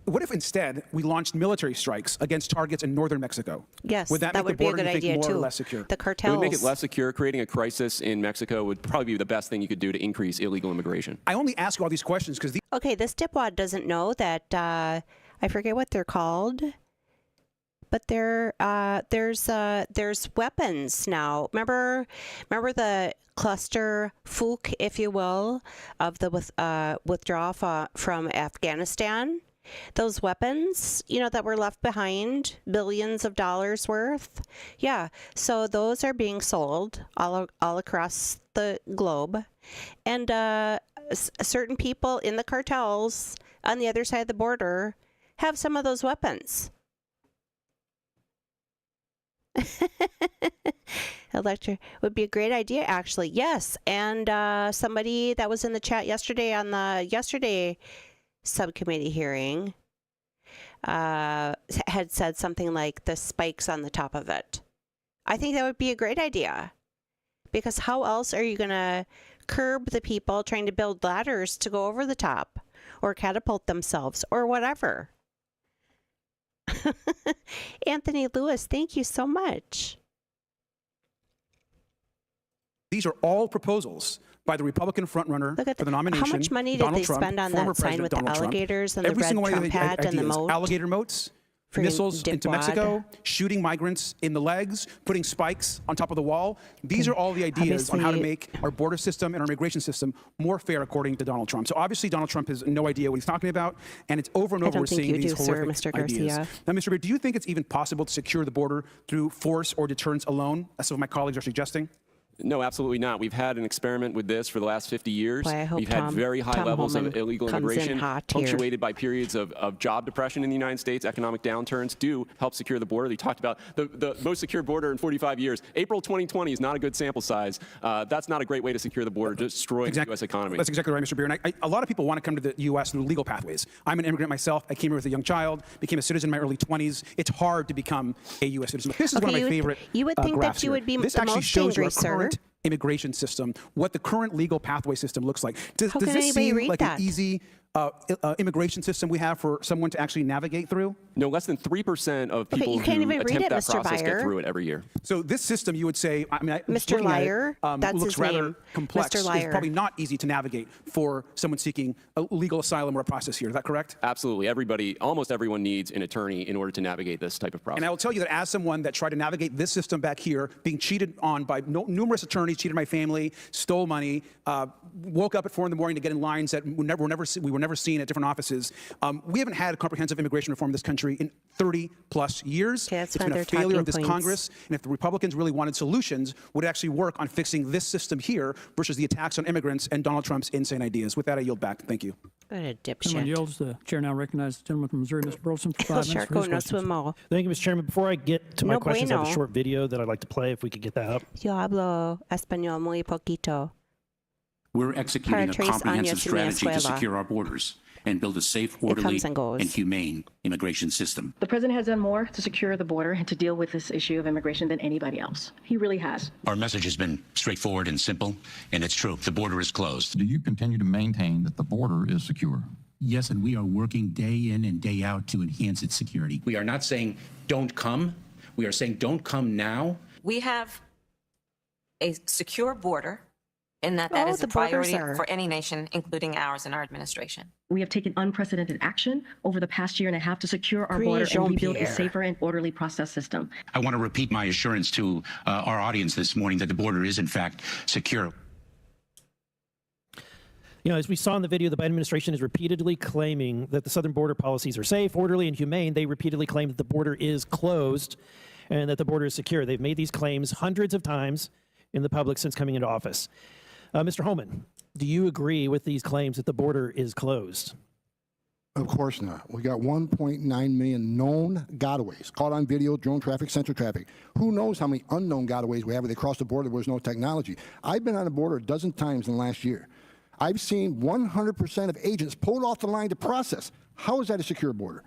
what if instead we launched military strikes against targets in northern Mexico? Yes, would that make would the be a border, good you think, idea more too. or less secure? The cartels. It would make it less secure. Creating a crisis in Mexico would probably be the best thing you could do to increase illegal immigration. I only ask you all these questions because Okay, this dipwad doesn't know that, I forget what they're called, but there's weapons now. Remember the cluster Fook, if you will, of the withdrawal from Afghanistan? Those weapons, that were left behind, billions of dollars worth. Yeah, so those are being sold all across the globe. And certain people in the cartels on the other side of the border have some of those weapons. Electric would be a great idea, actually. Yes, and somebody that was in the chat yesterday on the yesterday subcommittee hearing had said something like the spikes on the top of it. I think that would be a great idea, because how else are you going to curb the people trying to build ladders to go over the top or catapult themselves or whatever? Anthony Lewis, thank you so much. these are all proposals by the Republican frontrunner for the nomination. How much money did they spend on that sign with the alligators and the red Trump hat and the moat? Alligator moats, missiles into Mexico, shooting migrants in the legs, putting spikes on top of the wall. These are all the ideas on how to make our border system and our immigration system more fair, according to Donald Trump. So obviously Donald Trump has no idea what he's talking about, and it's over and over we're seeing these horrific ideas. Now, Mr. Beard, do you think it's even possible to secure the border through force or deterrence alone, as some of my colleagues are suggesting? No, absolutely not. We've had an experiment with this for the last 50 years. We've had very high levels of illegal immigration, punctuated by periods of job depression in the United States. Economic downturns do help secure the border. They talked about the most secure border in 45 years. April 2020 is not a good sample size. That's not a great way to secure the border, destroying the U.S. economy. That's exactly right, Mr. Beard. And a lot of people want to come to the U.S. through legal pathways. I'm an immigrant myself. I came here with a young child, became a citizen in my early 20s. It's hard to become a U.S. citizen. This is one of my favorite You would think that you would be the most angry, sir. Immigration system, what the current legal pathway system looks like. Does How this can anybody seem read like that? an easy immigration system we have for someone to actually navigate through? No, less than 3% of people you can't who even read attempt it, that Mr. process get Byer. through it every year. So this system, you would say, I mean, Mr. looking at it, Liar, that's looks his rather name. complex. Mr. Liar. It's probably not easy to navigate for someone seeking a legal asylum or a process here. Is that correct? Absolutely. Everybody, almost everyone needs an attorney in order to navigate this type of process. And I will tell you that as someone that tried to navigate this system back here, being cheated on by numerous attorneys, cheated my family, stole money, woke up at 4 in the morning to get in lines that we were never seen at different offices. We haven't had comprehensive immigration reform in this country in 30 plus years. Okay, that's it's one been of a their failure talking of this points. Congress. And if the Republicans really wanted solutions, would actually work on fixing this system here versus the attacks on immigrants and Donald Trump's insane ideas. With that, I yield back. Thank you. What a Gentleman dipshit. yields. The chair now recognizes the gentleman from Missouri, Mr. Burleson, for 5 minutes for his Sharko no questions. swim. Thank you, Mr. Chairman. Before I get to my No questions, I have a bueno. short video that I'd like to play, if we could get that up. Yo hablo español muy poquito. We're executing Para a tres comprehensive años en mi strategy to escuela. secure our borders and build a safe, orderly, comes and goes. and humane immigration system. The president has done more to secure the border and to deal with this issue of immigration than anybody else. He really has. Our message has been straightforward and simple, and it's true. The border is closed. Do you continue to maintain that the border is secure? Yes, and we are working day in and day out to enhance its security. We are not saying don't come. We are saying don't come now. We have a secure border, and that Oh, is the a priority borders are- for any nation, including ours and our administration. We have taken unprecedented action over the past year and a half to secure our border and rebuild a safer and orderly process system. I want to repeat my assurance to our audience this morning that the border is, in fact, secure. You know, as we saw in the video, the Biden administration is repeatedly claiming that the southern border policies are safe, orderly, and humane. They repeatedly claim that the border is closed and that the border is secure. They've made these claims hundreds of times in the public since coming into office. Mr. Holman, do you agree with these claims that the border is closed? Of course not. We got 1.9 million known gotaways, caught on video, drone traffic, sensor traffic. Who knows how many unknown gotaways we have where they cross the border where there's no technology. I've been on the border a dozen times in the last year. I've seen 100% of agents pulled off the line to process. How is that a secure border?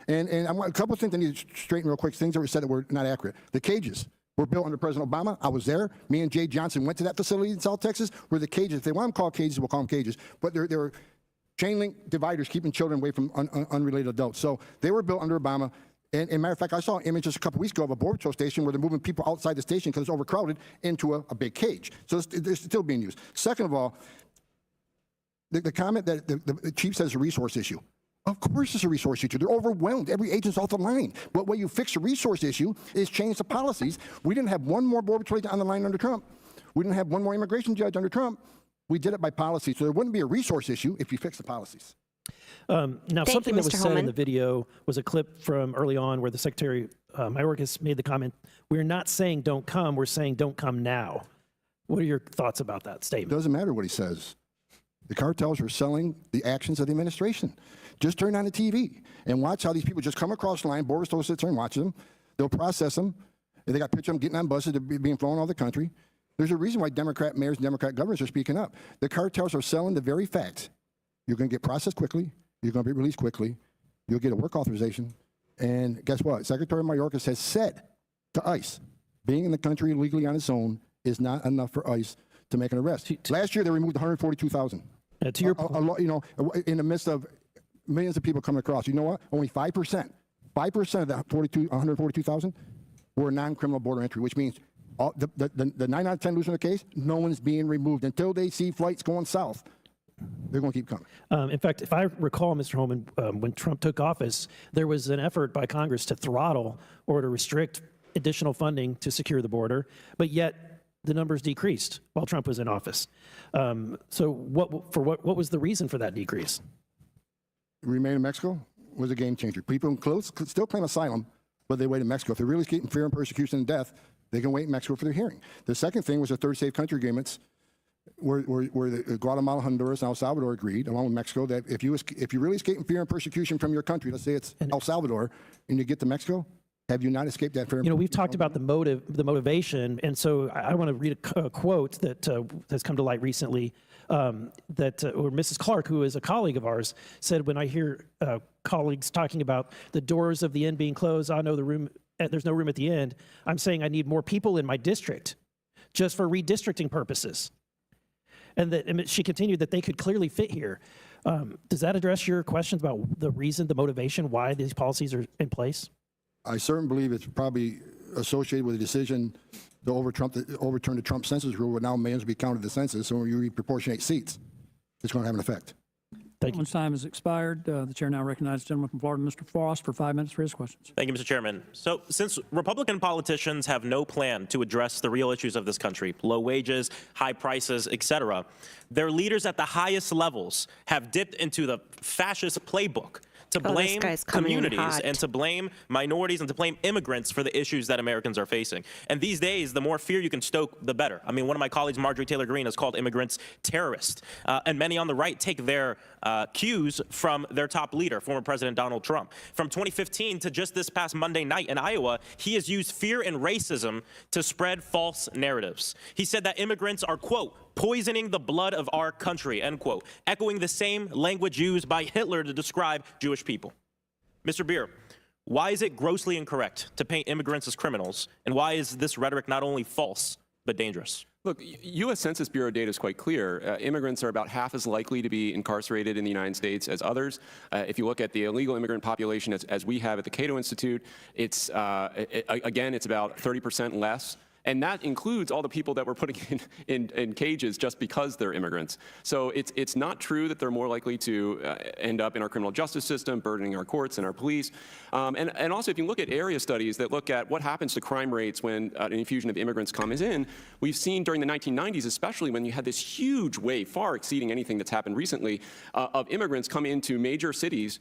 And I want a couple of things I need to straighten real quick, things that were said that were not accurate. The cages were built under President Obama. I was there. Me and Jay Johnson went to that facility in South Texas where the cages, if they want them called cages, we'll call them cages, but they're chain link dividers keeping children away from unrelated adults. So they were built under Obama. And matter of fact, I saw an image just a couple weeks ago of a Border Patrol station where they're moving people outside the station because it's overcrowded into a big cage. So it's still being used. Second of all, the comment that the chief says is a resource issue. Of course it's a resource issue. They're overwhelmed. Every agent's off the line. But when you fix a resource issue is change the policies. We didn't have one more Border Patrol agent on the line under Trump. We didn't have one more immigration judge under Trump. We did it by policy. So there wouldn't be a resource issue if you fix the policies. Now, something that was said in the video was a clip from early on where the Secretary Mayorkas made the comment, we're not saying don't come, we're saying don't come now. What are your thoughts about that statement? It doesn't matter what he says. The cartels are selling the actions of the administration. Just turn on the TV and watch how these people just come across the line. Border Patrol sits there and watches them. They'll process them. They got pictures of them getting on buses, they're being flown all over the country. There's a reason why Democrat mayors and Democrat governors are speaking up. The cartels are selling the very fact you're going to get processed quickly, you're going to be released quickly, you'll get a work authorization, and guess what? Secretary Mayorkas has said to ICE, being in the country illegally on its own is not enough for ICE to make an arrest. Last year, they removed 142,000. To your point, you know, in the midst of millions of people coming across, you know what? Only 5% of the 142,000 were non-criminal border entry, which means the 9 out of 10 losing the case, no one's being removed until they see flights going south. They're going to keep coming. In fact, if I recall, Mr. Holman, when Trump took office, there was an effort by Congress to throttle or to restrict additional funding to secure the border, but yet the numbers decreased while Trump was in office. So what was the reason for that decrease? Remain in Mexico was a game changer. People still claim asylum, but they wait in Mexico. If they're really escaping fear and persecution and death, they can wait in Mexico for their hearing. The second thing was the third safe country agreements where Guatemala, Honduras, and El Salvador agreed, along with Mexico, that if you really escape fear and persecution from your country, let's say it's El Salvador, and you get to Mexico, have you not escaped that fear? You know, we've talked about the motivation, and so I want to read a quote that has come to light recently. Or Mrs. Clark, who is a colleague of ours, said, when I hear colleagues talking about the doors of the inn being closed, I know there's no room at the end. I'm saying I need more people in my district, just for redistricting purposes. And she continued that they could clearly fit here. Does that address your questions about the reason, the motivation, why these policies are in place? I certainly believe it's probably associated with a decision to overturn the Trump census rule, where now mayors will be counted the census, so when you reproportionate seats, it's going to have an effect. Thank you. Once time has expired, the chair now recognizes the gentleman from Florida, Mr. Frost, for 5 minutes for his questions. Thank you, Mr. Chairman. So since Republican politicians have no plan to address the real issues of this country, low wages, high prices, etc., their leaders at the highest levels have dipped into the fascist playbook to blame communities and to blame minorities and to blame immigrants for the issues that Americans are facing. And these days, the more fear you can stoke, the better. I mean, one of my colleagues, Marjorie Taylor Greene, has called immigrants terrorists. And many on the right take their cues from their top leader, former President Donald Trump. From 2015 to just this past Monday night in Iowa, he has used fear and racism to spread false narratives. He said that immigrants are, quote, poisoning the blood of our country, end quote, echoing the same language used by Hitler to describe Jewish people. Mr. Beer, why is it grossly incorrect to paint immigrants as criminals, and why is this rhetoric not only false, but dangerous? Look, U.S. Census Bureau data is quite clear. Immigrants are about half as likely to be incarcerated in the United States as others. If you look at the illegal immigrant population as we have at the Cato Institute, it's, again, it's about 30% less. And that includes all the people that we're putting in cages just because they're immigrants. So it's not true that they're more likely to end up in our criminal justice system, burdening our courts and our police. And also, if you look at area studies that look at what happens to crime rates when an infusion of immigrants comes in, we've seen during the 1990s, especially when you had this huge wave, far exceeding anything that's happened recently, of immigrants come into major cities.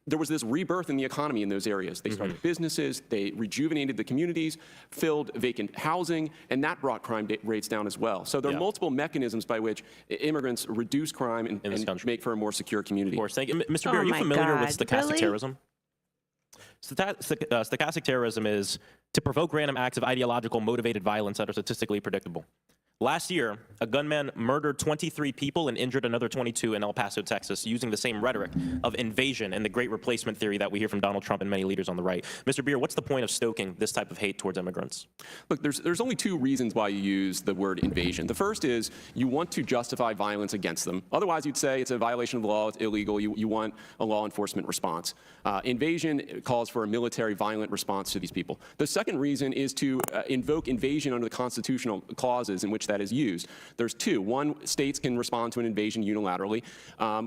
There was this rebirth in the economy in those areas. They started businesses, they rejuvenated the communities, filled vacant housing, and that brought crime rates down as well. So there are multiple mechanisms by which immigrants reduce crime and make for a more secure community. Of course, thank you. Mr. Beer, are you familiar with stochastic terrorism? Stochastic terrorism is to provoke random acts of ideological motivated violence that are statistically predictable. Last year, a gunman murdered 23 people and injured another 22 in El Paso, Texas, using the same rhetoric of invasion and the great replacement theory that we hear from Donald Trump and many leaders on the right. Mr. Beer, what's the point of stoking this type of hate towards immigrants? Look, there's only two reasons why you use the word invasion. The first is you want to justify violence against them. Otherwise, you'd say it's a violation of the law, it's illegal, you want a law enforcement response. Invasion calls for a military violent response to these people. The second reason is to invoke invasion under the constitutional clauses in which that is used. There's two. One, states can respond to an invasion unilaterally.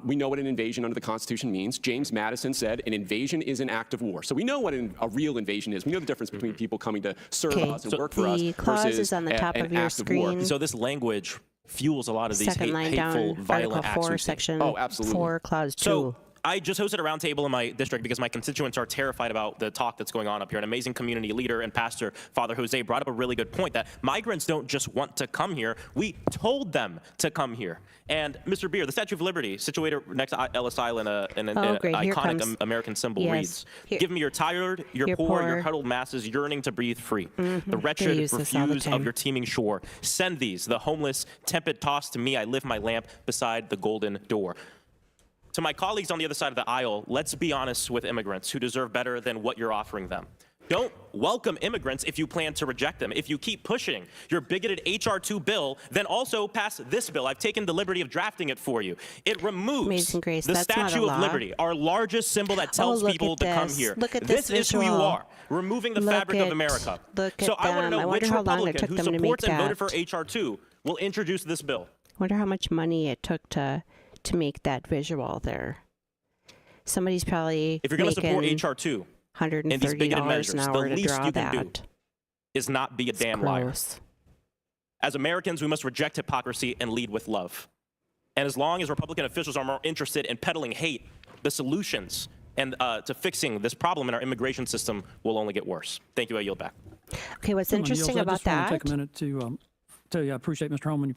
We know what an invasion under the Constitution means. James Madison said an invasion is an act of war. So we know what a real invasion is. We know the difference between people coming to serve us and work for us versus an act of war. So this language fuels a lot of these hateful, violent acts. Article 4, Section oh, absolutely. 4, Clause 2. So I just hosted a roundtable in my district because my constituents are terrified about the talk that's going on up here. An amazing community leader and pastor, Father Jose, brought up a really good point that migrants don't just want to come here. We told them to come here. And Mr. Beer, the Statue of Liberty, situated next to Ellis Island, an iconic American symbol, reads, "Give me your tired, your poor, your huddled masses yearning to breathe free. The wretched refuse of your teeming shore. Send these, the homeless, tempest tossed to me. I lift my lamp beside the golden door." To my colleagues on the other side of the aisle, let's be honest with immigrants who deserve better than what you're offering them. Don't welcome immigrants if you plan to reject them. If you keep pushing your bigoted H.R. 2 bill, then also pass this bill. I've taken the liberty of drafting it for you. It removes the Statue of Liberty, our largest symbol that tells people to come here. This is who you are, removing the fabric of America. So I want to know which Republican who supports and voted for H.R. 2 will introduce this bill. I wonder how much money it took to make that visual there. Somebody's probably if you're going to support H.R. 2 and these bigoted measures, the least you can do is not be a damn liar. As Americans, we must reject hypocrisy and lead with love. And as long as Republican officials are more interested in peddling hate, the solutions and to fixing this problem in our immigration system will only get worse. Thank you. I yield back. Okay, what's interesting about that? I just want to take a minute to appreciate Mr. Holman.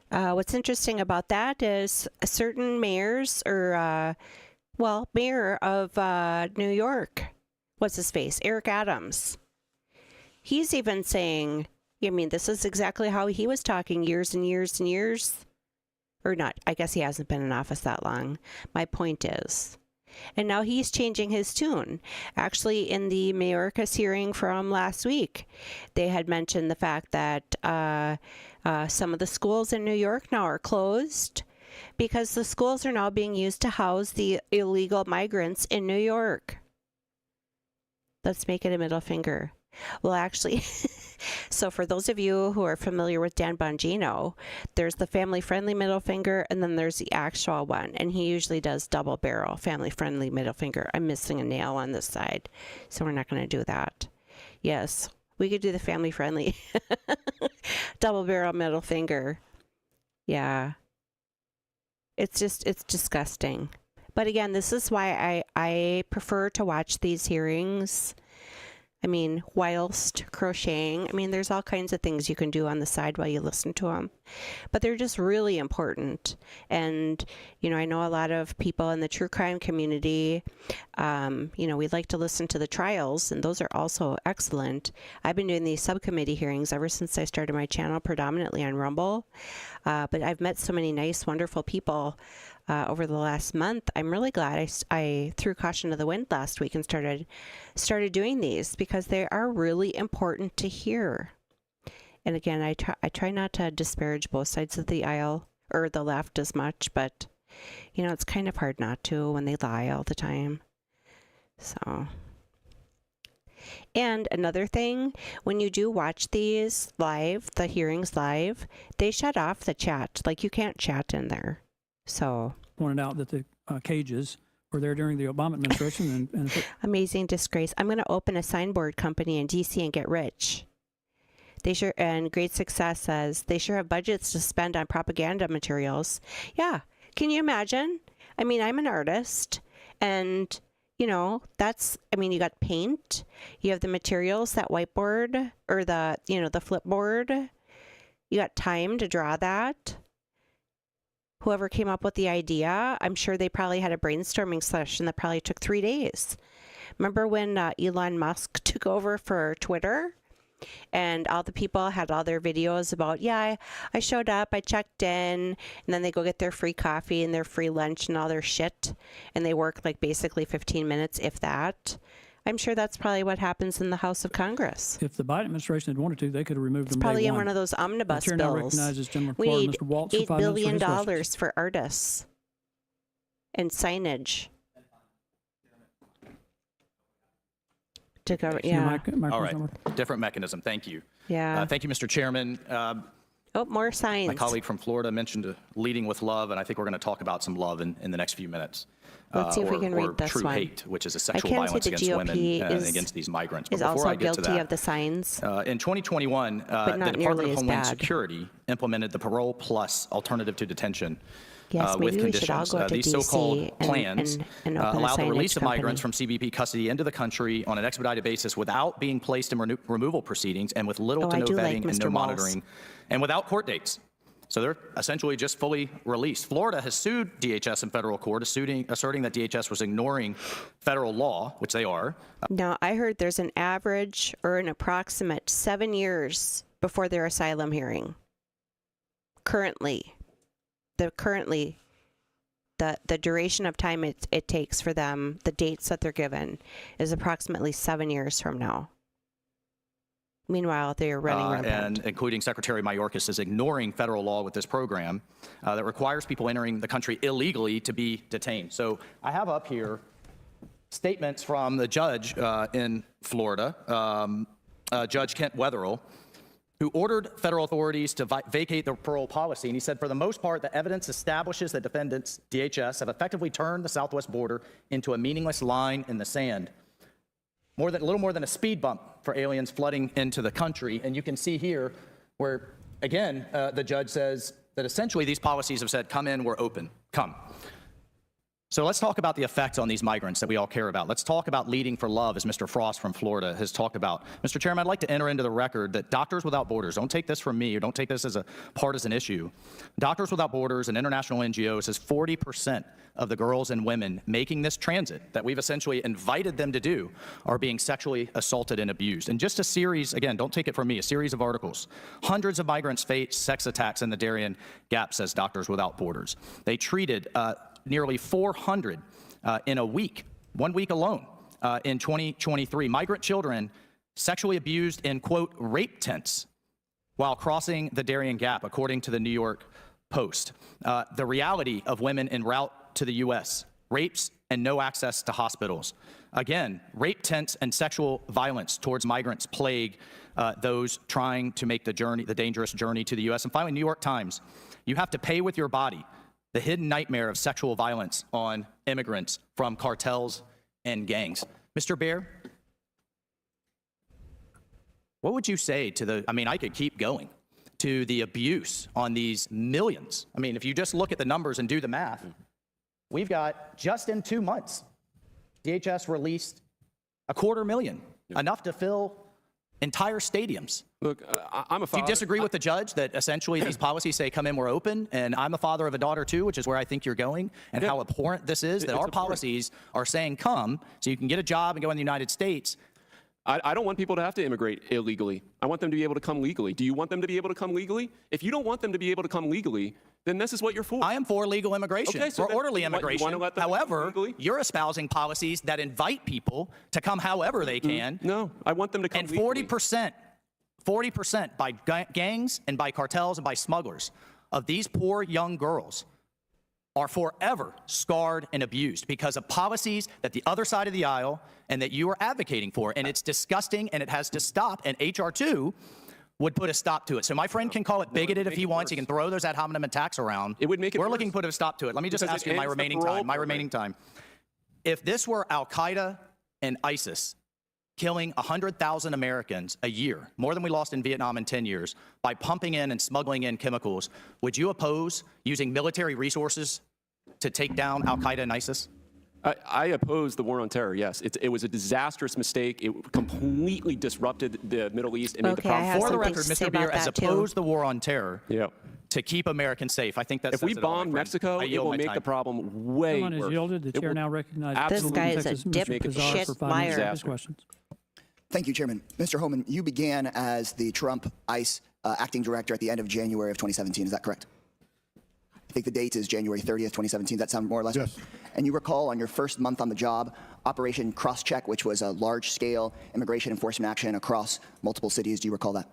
What's interesting about that is certain mayors or, mayor of New York, what's his face? Eric Adams. He's even saying, I mean, this is exactly how he was talking years and years and years. Or not, I guess he hasn't been in office that long. My point is. And now he's changing his tune. Actually, in the Mayorkas hearing from last week, they had mentioned the fact that some of the schools in New York now are closed because the schools are now being used to house the illegal migrants in New York. Let's make it a middle finger. Well, actually, so for those of you who are familiar with Dan Bongino, there's the family-friendly middle finger, and then there's the actual one, and he usually does double barrel, family-friendly middle finger. I'm missing a nail on this side, so we're not going to do that. Yes, we could do the family-friendly double barrel middle finger. Yeah. It's disgusting. But again, this is why I prefer to watch these hearings. I mean, whilst crocheting. I mean, there's all kinds of things you can do on the side while you listen to them. But they're just really important. And, you know, I know a lot of people in the true crime community, you know, we like to listen to the trials, and those are also excellent. I've been doing these subcommittee hearings ever since I started my channel, predominantly on Rumble. But I've met so many nice, wonderful people over the last month. I'm really glad I threw caution to the wind last week and started doing these, because they are really important to hear. And again, I try not to disparage both sides of the aisle or the left as much, but you know, it's kind of hard not to when they lie all the time. So, and another thing, when you do watch these live, the hearings live, they shut off the chat. Like, you can't chat in there. So pointed out that the cages were there during the Obama administration. and amazing disgrace. I'm going to open a signboard company in DC and get rich. They sure, and Great Success says they sure have budgets to spend on propaganda materials. Yeah. Can you imagine? I mean, I'm an artist, and you know, that's, I mean, you got paint, you have the materials, that whiteboard, or the, you know, the flipboard. You got time to draw that. Whoever came up with the idea, I'm sure they probably had a brainstorming session that probably took 3 days. Remember when Elon Musk took over for Twitter? And all the people had all their videos about, yeah, I showed up, I checked in, and then they go get their free coffee and their free lunch and all their shit. And they work like basically 15 minutes, if that. I'm sure that's probably what happens in the House of Congress. If the Biden administration had wanted to, they could have removed them. It's probably in one of those omnibus bills. Now bills. recognizes Gentleman We Florida, need Mr. Waltz, $8 for 5 minutes billion for for artists and signage. To go, yeah. All right, different mechanism. Thank you. Yeah. Thank you, Mr. Chairman. Oh, more signs. My colleague from Florida mentioned leading with love, and I think we're going to talk about some love in the next few minutes. Let's see if we can read this true one. hate, which is a sexual violence against women and against these migrants. But is before also I get to guilty that, of the signs. in 2021, the Department of Homeland Security implemented the Parole Plus alternative to detention. Yes, with maybe we should all conditions. go to These DC so-called plans and open allow a the release signage of migrants company. from CBP custody into the country on an expedited basis without being placed in removal proceedings and with little to no vetting and no monitoring and without court dates. So they're essentially just fully released. Florida has sued DHS in federal court, asserting that DHS was ignoring federal law, which they are. Now, I heard there's an average or an approximate 7 years before their asylum hearing. Currently, the duration of time it takes for them, the dates that they're given, is approximately 7 years from now. Meanwhile, they are running rampant. And including Secretary Mayorkas is ignoring federal law with this program that requires people entering the country illegally to be detained. So I have up here statements from the judge in Florida, Judge Kent Wetherill, who ordered federal authorities to vacate the parole policy. And he said, for the most part, the evidence establishes that defendants, DHS, have effectively turned the southwest border into a meaningless line in the sand. A little more than a speed bump for aliens flooding into the country. And you can see here where, again, the judge says that essentially these policies have said, come in, we're open, come. So let's talk about the effects on these migrants that we all care about. Let's talk about leading for love, as Mr. Frost from Florida has talked about. Mr. Chairman, I'd like to enter into the record that Doctors Without Borders, don't take this from me, or don't take this as a partisan issue. Doctors Without Borders and international NGOs says 40% of the girls and women making this transit that we've essentially invited them to do are being sexually assaulted and abused. And just a series, again, don't take it from me, a series of articles. Hundreds of migrants face sex attacks in the Darien Gap, says Doctors Without Borders. They treated nearly 400 in a week, 1 week alone, in 2023. Migrant children sexually abused in, quote, rape tents while crossing the Darien Gap, according to the New York Post. The reality of women en route to the U.S., rapes and no access to hospitals. Again, rape tents and sexual violence towards migrants plague those trying to make the dangerous journey to the U.S. And finally, New York Times, you have to pay with your body the hidden nightmare of sexual violence on immigrants from cartels and gangs. Mr. Baer, what would you say to I could keep going, to the abuse on these millions? I mean, if you just look at the numbers and do the math, we've got, just in 2 months, DHS released 250,000, enough to fill entire stadiums. Look, I'm a father. Do you disagree with the judge that essentially these policies say, come in, we're open, and I'm a father of a daughter too, which is where I think you're going, and how abhorrent this is, that our policies are saying come, so you can get a job and go in the United States. I don't want people to have to immigrate illegally. I want them to be able to come legally. Do you want them to be able to come legally? If you don't want them to be able to come legally, then this is what you're for. I am for legal immigration, so for orderly immigration. However, you're espousing policies that invite people to come however they can. No, I want them to come legally. And 40% by gangs and by cartels and by smugglers of these poor young girls are forever scarred and abused because of policies that the other side of the aisle and that you are advocating for. And it's disgusting, and it has to stop. And H.R. 2 would put a stop to it. So my friend can call it bigoted if he wants. He can throw those ad hominem attacks around. It would make it We're worse. looking to put a stop to it. Let me just ask you my remaining time. If this were Al-Qaeda and ISIS killing 100,000 Americans a year, more than we lost in Vietnam in 10 years, by pumping in and smuggling in chemicals, would you oppose using military resources to take down Al-Qaeda and ISIS? I oppose the war on terror, yes. It was a disastrous mistake. It completely disrupted the Middle East and made the problem. For the record, Mr. Beer has opposed the war on terror to keep Americans safe. I think that's if we bomb Mexico, it will make the problem way worse. Someone has yielded. The chair now recognizes this guy is a dipshit liar. Thank you, Chairman. Mr. Homan, you began as the Trump ICE acting director at the end of January of 2017. Is that correct? I think the date is January 30th, 2017. Does that sound more or less? Yes. And you recall on your first month on the job, Operation Crosscheck, which was a large-scale immigration enforcement action across multiple cities. Do you recall that?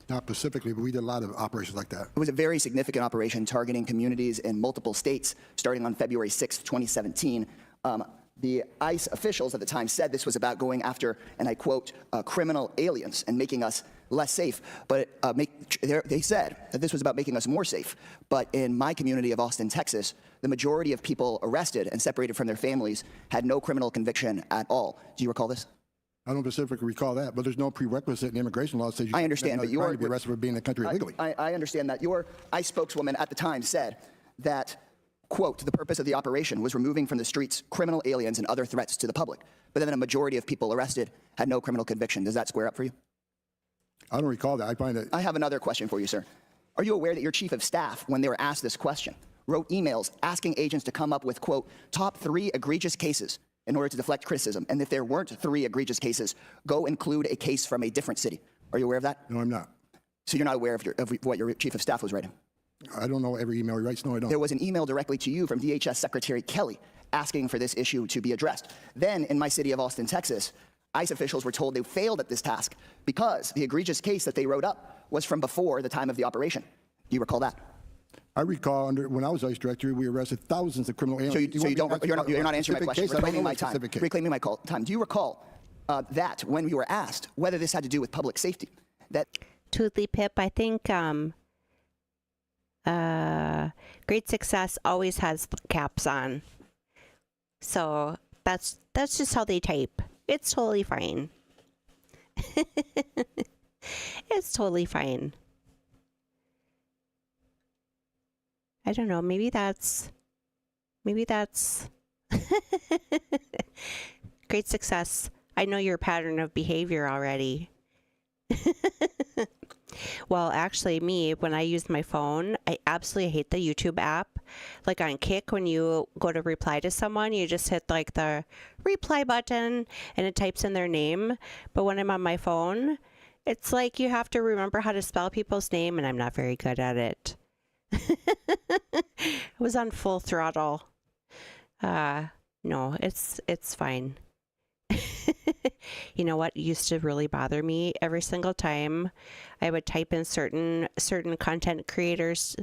Not specifically, but we did a lot of operations like that. It was a very significant operation targeting communities in multiple states starting on February 6th, 2017. The ICE officials at the time said this was about going after, and I quote, criminal aliens and making us less safe. But they said that this was about making us more safe. But in my community of Austin, Texas, the majority of people arrested and separated from their families had no criminal conviction at all. Do you recall this? I don't specifically recall that, but there's no prerequisite in immigration law that says you I understand, but to be arrested for being in the country illegally. I understand that. Your ICE spokeswoman at the time said that, quote, the purpose of the operation was removing from the streets criminal aliens and other threats to the public. But then a majority of people arrested had no criminal conviction. Does that square up for you? I don't recall that. I find that. I have another question for you, sir. Are you aware that your chief of staff, when they were asked this question, wrote emails asking agents to come up with, quote, top 3 egregious cases in order to deflect criticism? And if there weren't 3 egregious cases, go include a case from a different city. Are you aware of that? No, I'm not. So you're not aware of what your chief of staff was writing? I don't know every email he writes. No, I don't. There was an email directly to you from DHS Secretary Kelly asking for this issue to be addressed. Then, in my city of Austin, Texas, ICE officials were told they failed at this task because the egregious case that they wrote up was from before the time of the operation. Do you recall that? I recall when I was ICE director, we arrested thousands of criminal aliens. So you're not answering my question. Reclaiming my time. Reclaiming my time. Do you recall that when we were asked whether this had to do with public safety, that Toothy Pip, I think Great Success always has caps on. So that's just how they type. It's totally fine. It's totally fine. I don't know, maybe that's Great Success. I know your pattern of behavior already. Well, actually, when I use my phone, I absolutely hate the YouTube app. Like on Kick, when you go to reply to someone, you just hit like the reply button and it types in their name. But when I'm on my phone, it's like you have to remember how to spell people's name, and I'm not very good at it. I was on full throttle. No, it's fine. You know what used to really bother me? Every single time I would type in certain content creators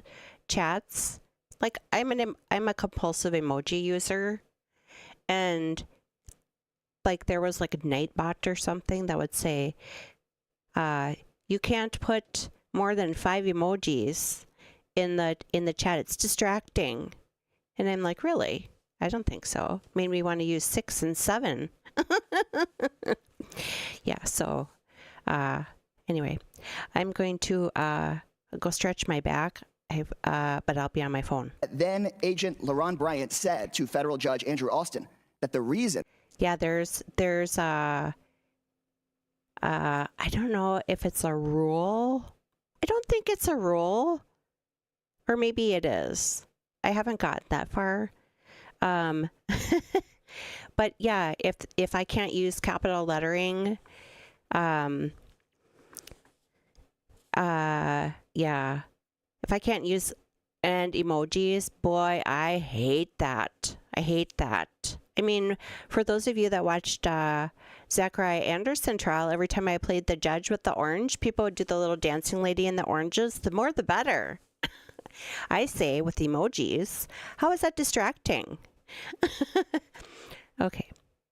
chats, like I'm a compulsive emoji user, and like there was like a Nightbot or something that would say, you can't put more than 5 emojis in the chat. It's distracting. And I'm like, really? I don't think so. Made me want to use 6 and 7. Yeah, so anyway, I'm going to go stretch my back, but I'll be on my phone. Then Agent LaRon Bryant said to federal judge Andrew Austin that the reason... Yeah, there's I don't know if it's a rule. I don't think it's a rule. Or maybe it is. I haven't gotten that far. But yeah, if I can't use capital lettering, yeah, if I can't use and emojis, boy, I hate that. I hate that. I mean, for those of you that watched Zachariah Anderson trial, every time I played the judge with the orange, people would do the little dancing lady in the oranges. The more, the better. I say with emojis. How is that distracting? Okay.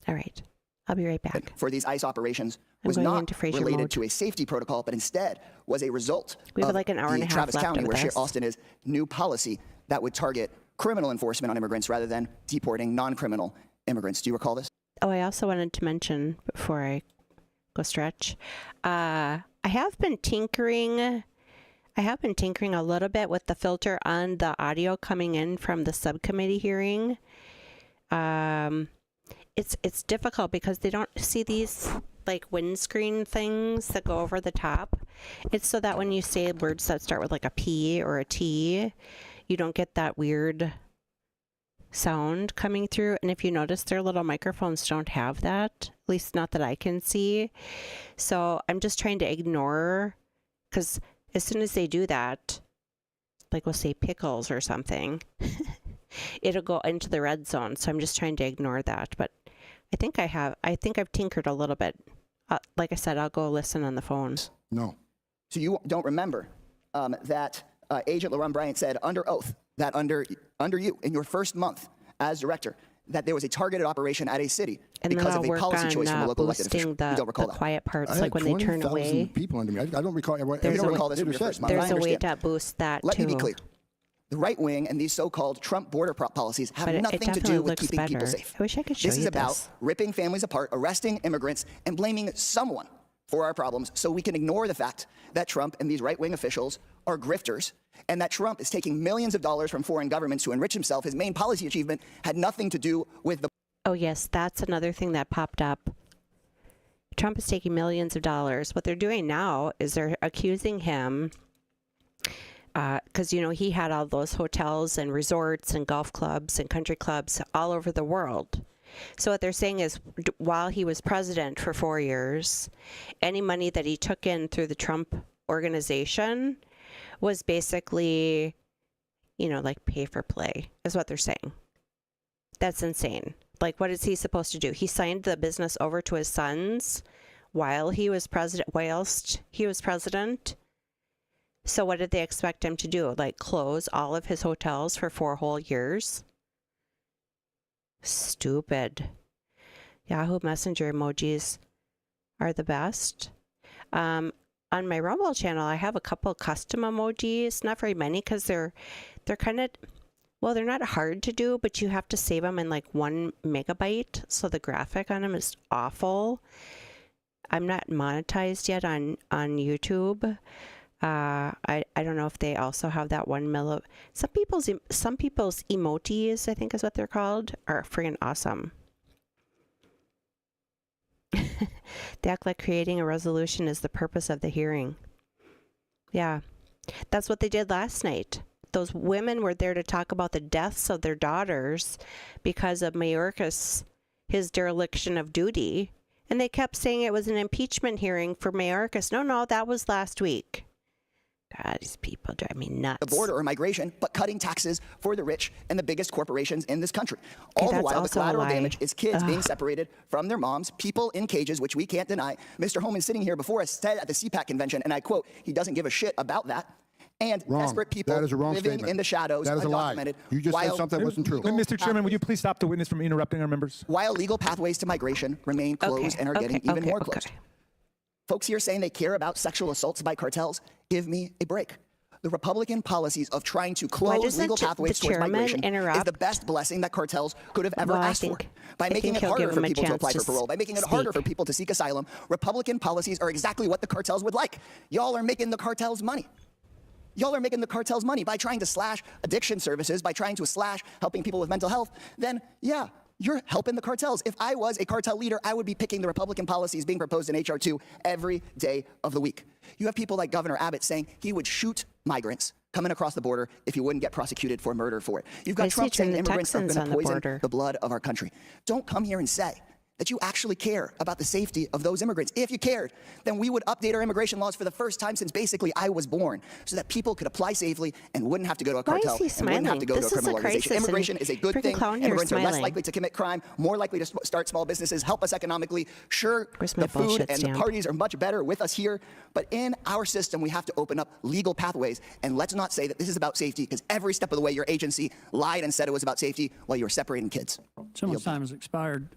All right. I'll be right back. For these ICE operations was not related to a safety protocol, but instead was a result of like an hour and a half Travis left County, with where us. Austin is new policy that would target criminal enforcement on immigrants rather than deporting non-criminal immigrants. Do you recall this? Oh, I also wanted to mention before I go stretch, I have been tinkering a little bit with the filter on the audio coming in from the subcommittee hearing. It's difficult because they don't see these like windscreen things that go over the top. It's so that when you say words that start with like a P or a T, you don't get that weird sound coming through. And if you notice, their little microphones don't have that, at least not that I can see. So I'm just trying to ignore, because as soon as they do that, like we'll say pickles or something, it'll go into the red zone. So I'm just trying to ignore that. But I think I've tinkered a little bit. Like I said, I'll go listen on the phone. No. So you don't remember that Agent LaRon Bryant said under oath that under you, in your first month as director, that there was a targeted operation at a city because of a policy choice from a local elected official. You don't recall that? Quiet parts, I like had when they turn 20,000 away. people under me. I don't recall. You don't recall this from your first month. There's a way understand. to boost that Let too. me be clear. The right wing and these so-called Trump border policies have But it nothing to definitely do with looks keeping people better. safe. I wish I could show This you is about this. ripping families apart, arresting immigrants, and blaming someone for our problems so we can ignore the fact that Trump and these right-wing officials are grifters and that Trump is taking millions of dollars from foreign governments to enrich himself. His main policy achievement had nothing to do with the... Oh, yes, that's another thing that popped up. Trump is taking millions of dollars. What they're doing now is they're accusing him, because, you know, he had all those hotels and resorts and golf clubs and country clubs all over the world. So what they're saying is while he was president for 4 years, any money that he took in through the Trump organization was basically, you know, like pay for play, is what they're saying. That's insane. Like, what is he supposed to do? He signed the business over to his sons while he was president, whilst he was president. So what did they expect him to do? Like, close all of his hotels for 4 whole years? Stupid. Yahoo Messenger emojis are the best. On my Rumble channel, I have a couple custom emojis, not very many, because they're kind of, well, they're not hard to do, but you have to save them in like 1 megabyte. So the graphic on them is awful. I'm not monetized yet on YouTube. I don't know if they also have that 1 milli. Some people's emojis, I think is what they're called, are freaking awesome. They act like creating a resolution is the purpose of the hearing. Yeah, that's what they did last night. Those women were there to talk about the deaths of their daughters because of Mayorkas, his dereliction of duty. And they kept saying it was an impeachment hearing for Mayorkas. No, that was last week. God, these people drive me nuts. The border or migration, but cutting taxes for the rich and the biggest corporations in this country. All the while, the collateral damage is kids being separated from their moms, people in cages, which we can't deny. Mr. Holman sitting here before us said at the CPAC convention, and I quote, he doesn't give a shit about that. And desperate people That is a wrong living statement. in the shadows, That is a lie. undocumented. You just said something that wasn't true. Mr. Chairman, would you please stop the witness from interrupting our members? While legal pathways to migration remain closed and are getting even more closed. Folks here saying they care about sexual assaults by cartels, give me a break. The Republican policies of trying to close legal pathways towards migration is the best blessing that cartels could have ever asked for. By making it harder for people to apply for parole, by making it harder for people to seek asylum, Republican policies are exactly what the cartels would like. Y'all are making the cartels money. Y'all are making the cartels money by trying to slash addiction services, by trying to slash helping people with mental health, then yeah, you're helping the cartels. If I was a cartel leader, I would be picking the Republican policies being proposed in H.R. 2 every day of the week. You have people like Governor Abbott saying he would shoot migrants coming across the border if he wouldn't get prosecuted for murder for it. You've got Trump saying immigrants are going to poison the blood of our country. Don't come here and say that you actually care about the safety of those immigrants. If you cared, then we would update our immigration laws for the first time since basically I was born, so that people could apply safely and wouldn't have to go to a cartel and wouldn't have to go to a criminal organization. Immigration is a good thing. Immigrants are less likely to commit crime, more likely to start small businesses, help us economically. Sure, the food and the parties are much better with us here, but in our system, we have to open up legal pathways. And let's not say that this is about safety, because every step of the way, your agency lied and said it was about safety while you were separating kids. Someone's time has expired.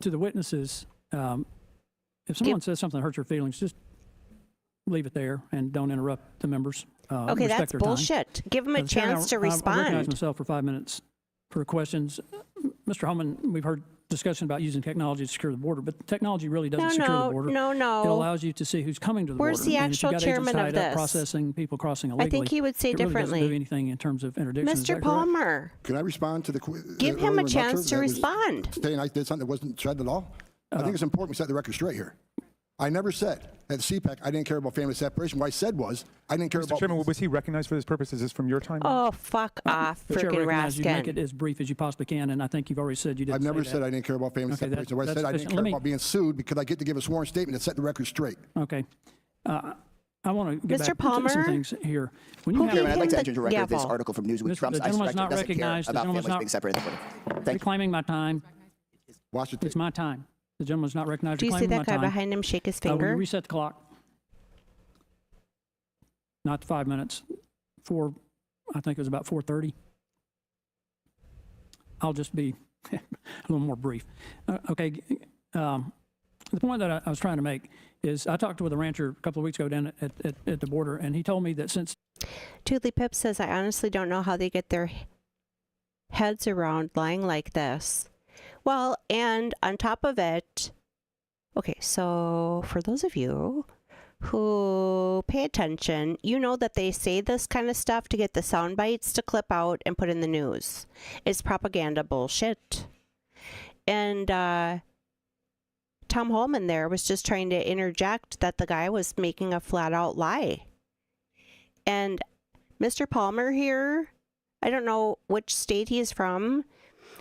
To the witnesses, if someone says something that hurts your feelings, just leave it there and don't interrupt the members. Okay, that's bullshit. Give them a chance to respond. I recognize myself for 5 minutes for questions. Mr. Holman, we've heard discussion about using technology to secure the border, but technology really doesn't secure the border. No. It allows you to see who's coming to the Where's border. the actual chairman of this? Processing people crossing illegally. I think he would say differently. Really doesn't do anything in terms of interdiction. Mr. Palmer. Can I respond to the Give him a chance to respond. Saying I did something that wasn't said at all? I think it's important we set the record straight here. I never said at the CPAC I didn't care about family separation. What I said was I didn't care about... Mr. Chairman, was he recognized for this purpose? Is this from your time? Oh, fuck off, freaking Raskin. You make it as brief as you possibly can, and I think you've already said you didn't I've never said I didn't care about family separation. What I said I didn't care about being sued because I get to give a sworn statement that set the record straight. Okay. I want to get Mr. back Palmer? to some things here. When you I'd like to enter into record this article from Newsweek. Trump's ICE director not doesn't care recognized. about families being separated. Reclaiming my time. Watch it. It's my time. The gentleman's not recognized. Do you see that guy behind him shake his finger? Will you reset the clock? Not to 5 minutes. I think it was about 4:30. I'll just be a little more brief. Okay. The point that I was trying to make is I talked with a rancher a couple of weeks ago down at the border, and he told me that since... Tootly Pip says, I honestly don't know how they get their heads around lying like this. Well, and on top of it, okay, so for those of you who pay attention, you know that they say this kind of stuff to get the sound bites to clip out and put in the news. It's propaganda bullshit. And Tom Holman there was just trying to interject that the guy was making a flat out lie. And Mr. Palmer here, I don't know which state he's from,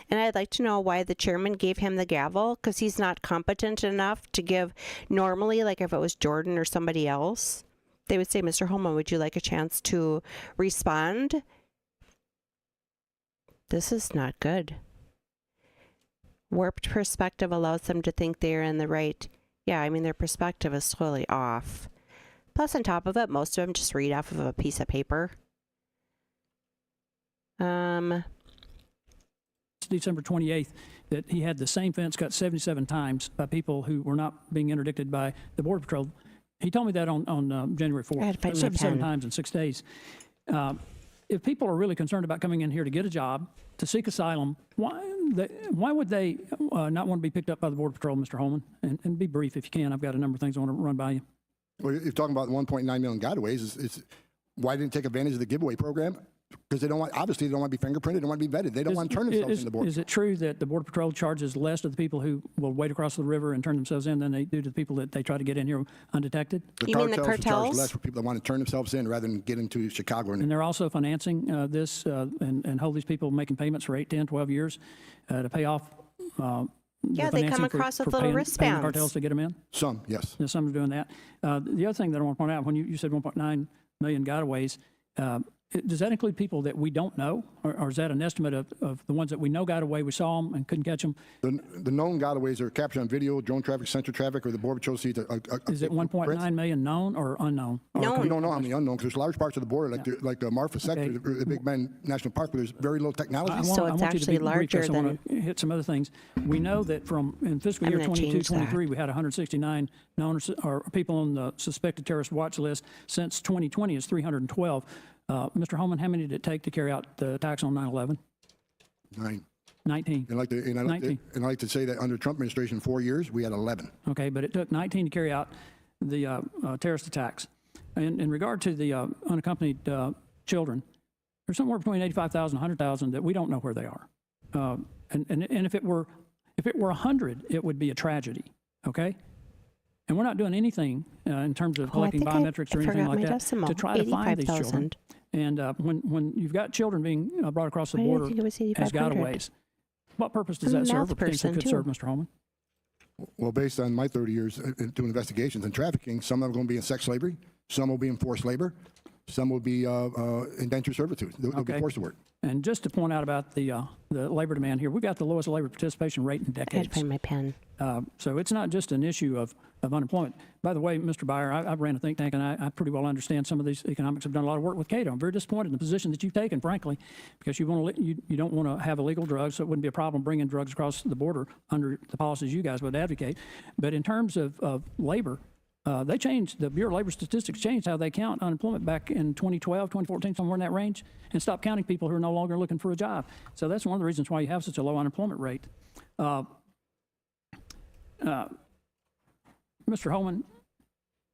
and I'd like to know why the chairman gave him the gavel, because he's not competent enough to give. Normally, like if it was Jordan or somebody else, they would say, Mr. Holman, would you like a chance to respond? This is not good. Warped perspective allows them to think they're in the right. Yeah, I mean, their perspective is totally off. Plus, on top of it, most of them just read off of a piece of paper. December 28th, that he had the same fence cut 77 times by people who were not being interdicted by the Border Patrol. He told me that on January 4th, 77 times in 6 days. If people are really concerned about coming in here to get a job, to seek asylum, why would they not want to be picked up by the Border Patrol, Mr. Holman? And be brief if you can. I've got a number of things I want to run by you. Well, you're talking about 1.9 million gotaways. Why didn't they take advantage of the giveaway program? Because they don't want, obviously, they don't want to be fingerprinted, they don't want to be vetted. They don't want to turn themselves in the border. Is it true that the Border Patrol charges less to the people who will wade across the river and turn themselves in than they do to the people that they try to get in here undetected? You mean the cartels? Charge less for people that want to turn themselves in rather than get into Chicago. And they're also financing this and hold these people making payments for 8, 10, 12 years to pay off Yeah, they come across with little paying wristbands. cartels to get them in? Some, yes. Yeah, some are doing that. The other thing that I want to point out, when you said 1.9 million gotaways, does that include people that we don't know, or is that an estimate of the ones that we know got away, we saw them and couldn't catch them? The known gotaways are captured on video, drone traffic, sensor traffic, or the Border Patrol sees Is it 1.9 million known or unknown? We don't know how many unknown, because there's large parts of the border, like the Marfa sector, the Big Bend National Park, where there's very little technology. I want you to be brief, because I want to hit some other things. We know that in fiscal year 22-23, we had 169 known or people on the suspected terrorist watch list. Since 2020, it's 312. Mr. Holman, how many did it take to carry out the attacks on 9/11? 9. 19. And I like to say that under Trump administration, 4 years, we had 11. Okay, but it took 19 to carry out the terrorist attacks. In regard to the unaccompanied children, there's somewhere between 85,000 and 100,000 that we don't know where they are. And if it were 100, it would be a tragedy. Okay. And we're not doing anything in terms of collecting biometrics or anything like that to try to find these children. And when you've got children being brought across the border as gotaways, what purpose does that serve or potentially could serve, Mr. Holman? Well, based on my 30 years doing investigations and trafficking, some are going to be in sex slavery, some will be in forced labor, some will be indentured servitude. They'll be forced to work. And just to point out about the labor demand here, we've got the lowest labor participation rate in decades. I had to find my pen. So it's not just an issue of unemployment. By the way, Mr. Beyer, I ran a think tank, and I pretty well understand some of these economics. Have done a lot of work with Cato. I'm very disappointed in the position that you've taken, frankly, because you don't want to have illegal drugs, so it wouldn't be a problem bringing drugs across the border under the policies you guys would advocate. But in terms of labor, they changed, the Bureau of Labor Statistics changed how they count unemployment back in 2012, 2014, somewhere in that range, and stopped counting people who are no longer looking for a job. So that's one of the reasons why you have such a low unemployment rate. Mr. Holman,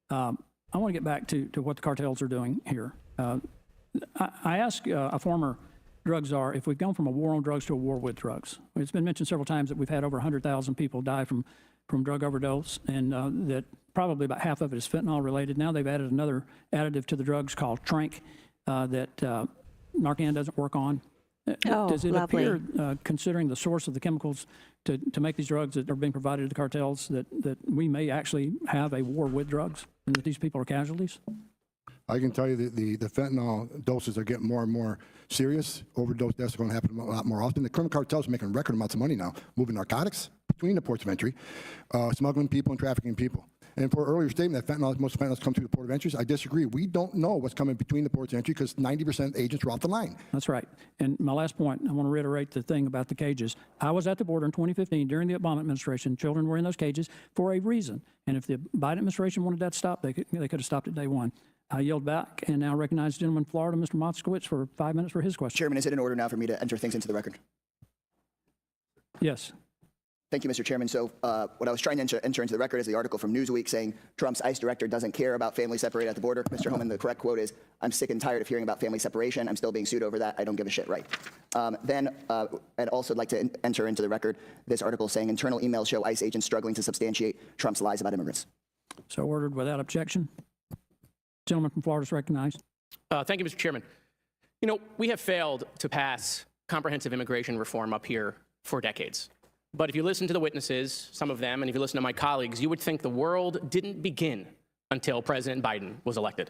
I want to get back to what the cartels are doing here. I asked a former drug czar if we've gone from a war on drugs to a war with drugs. It's been mentioned several times that we've had over 100,000 people die from drug overdose, and that probably about half of it is fentanyl related. Now they've added another additive to the drugs called Trank that Narcan doesn't work on. Does it appear, considering the source of the chemicals to make these drugs that are being provided to the cartels, that we may actually have a war with drugs and that these people are casualties? I can tell you that the fentanyl doses are getting more and more serious. Overdose deaths are going to happen a lot more often. The criminal cartels are making record amounts of money now, moving narcotics between the ports of entry, smuggling people and trafficking people. And for an earlier statement that most fentanyl come through the port of entries, I disagree. We don't know what's coming between the ports of entry because 90% of agents are off the line. That's right. And my last point, I want to reiterate the thing about the cages. I was at the border in 2015 during the Obama administration. Children were in those cages for a reason. And if the Biden administration wanted that stopped, they could have stopped at day one. I yield back and now recognize the gentleman from Florida, Mr. Moskowitz, for 5 minutes for his question. Chairman, is it in order now for me to enter things into the record? Yes. Thank you, Mr. Chairman. So what I was trying to enter into the record is the article from Newsweek saying Trump's ICE director doesn't care about family separated at the border. Mr. Holman, the correct quote is, "I'm sick and tired of hearing about family separation. I'm still being sued over that. I don't give a shit," right? Then I'd also like to enter into the record this article saying internal emails show ICE agents struggling to substantiate Trump's lies about immigrants. So ordered without objection. Gentleman from Florida is recognized. Thank you, Mr. Chairman. You know, we have failed to pass comprehensive immigration reform up here for decades. But if you listen to the witnesses, some of them, and if you listen to my colleagues, you would think the world didn't begin until President Biden was elected.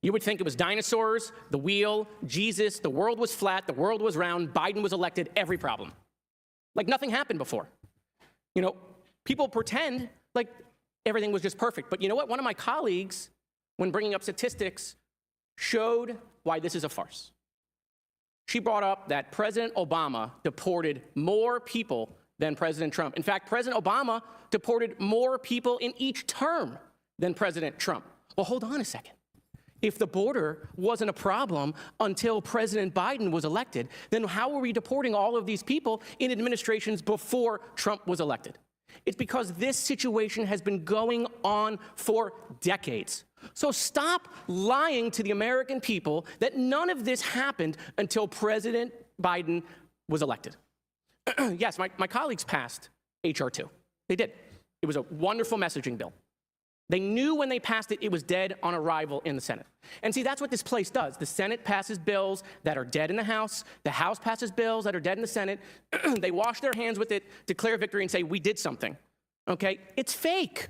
You would think it was dinosaurs, the wheel, Jesus, the world was flat, the world was round, Biden was elected, every problem. Like nothing happened before. You know, people pretend like everything was just perfect. But you know what? One of my colleagues, when bringing up statistics, showed why this is a farce. She brought up that President Obama deported more people than President Trump. In fact, President Obama deported more people in each term than President Trump. Well, hold on a second. If the border wasn't a problem until President Biden was elected, then how were we deporting all of these people in administrations before Trump was elected? It's because this situation has been going on for decades. So stop lying to the American people that none of this happened until President Biden was elected. Yes, my colleagues passed H.R. 2. They did. It was a wonderful messaging bill. They knew when they passed it, it was dead on arrival in the Senate. And see, that's what this place does. The Senate passes bills that are dead in the House. The House passes bills that are dead in the Senate. They wash their hands with it, declare victory, and say, we did something. Okay? It's fake.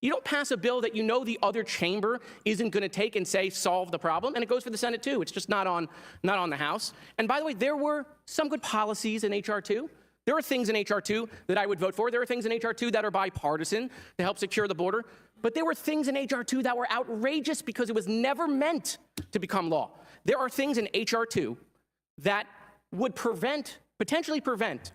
You don't pass a bill that you know the other chamber isn't going to take and say, solve the problem. And it goes for the Senate, too. It's just not on the House. And by the way, there were some good policies in H.R. 2. There are things in H.R. 2 that I would vote for. There are things in H.R. 2 that are bipartisan to help secure the border. But there were things in H.R. 2 that were outrageous because it was never meant to become law. There are things in H.R. 2 that would potentially prevent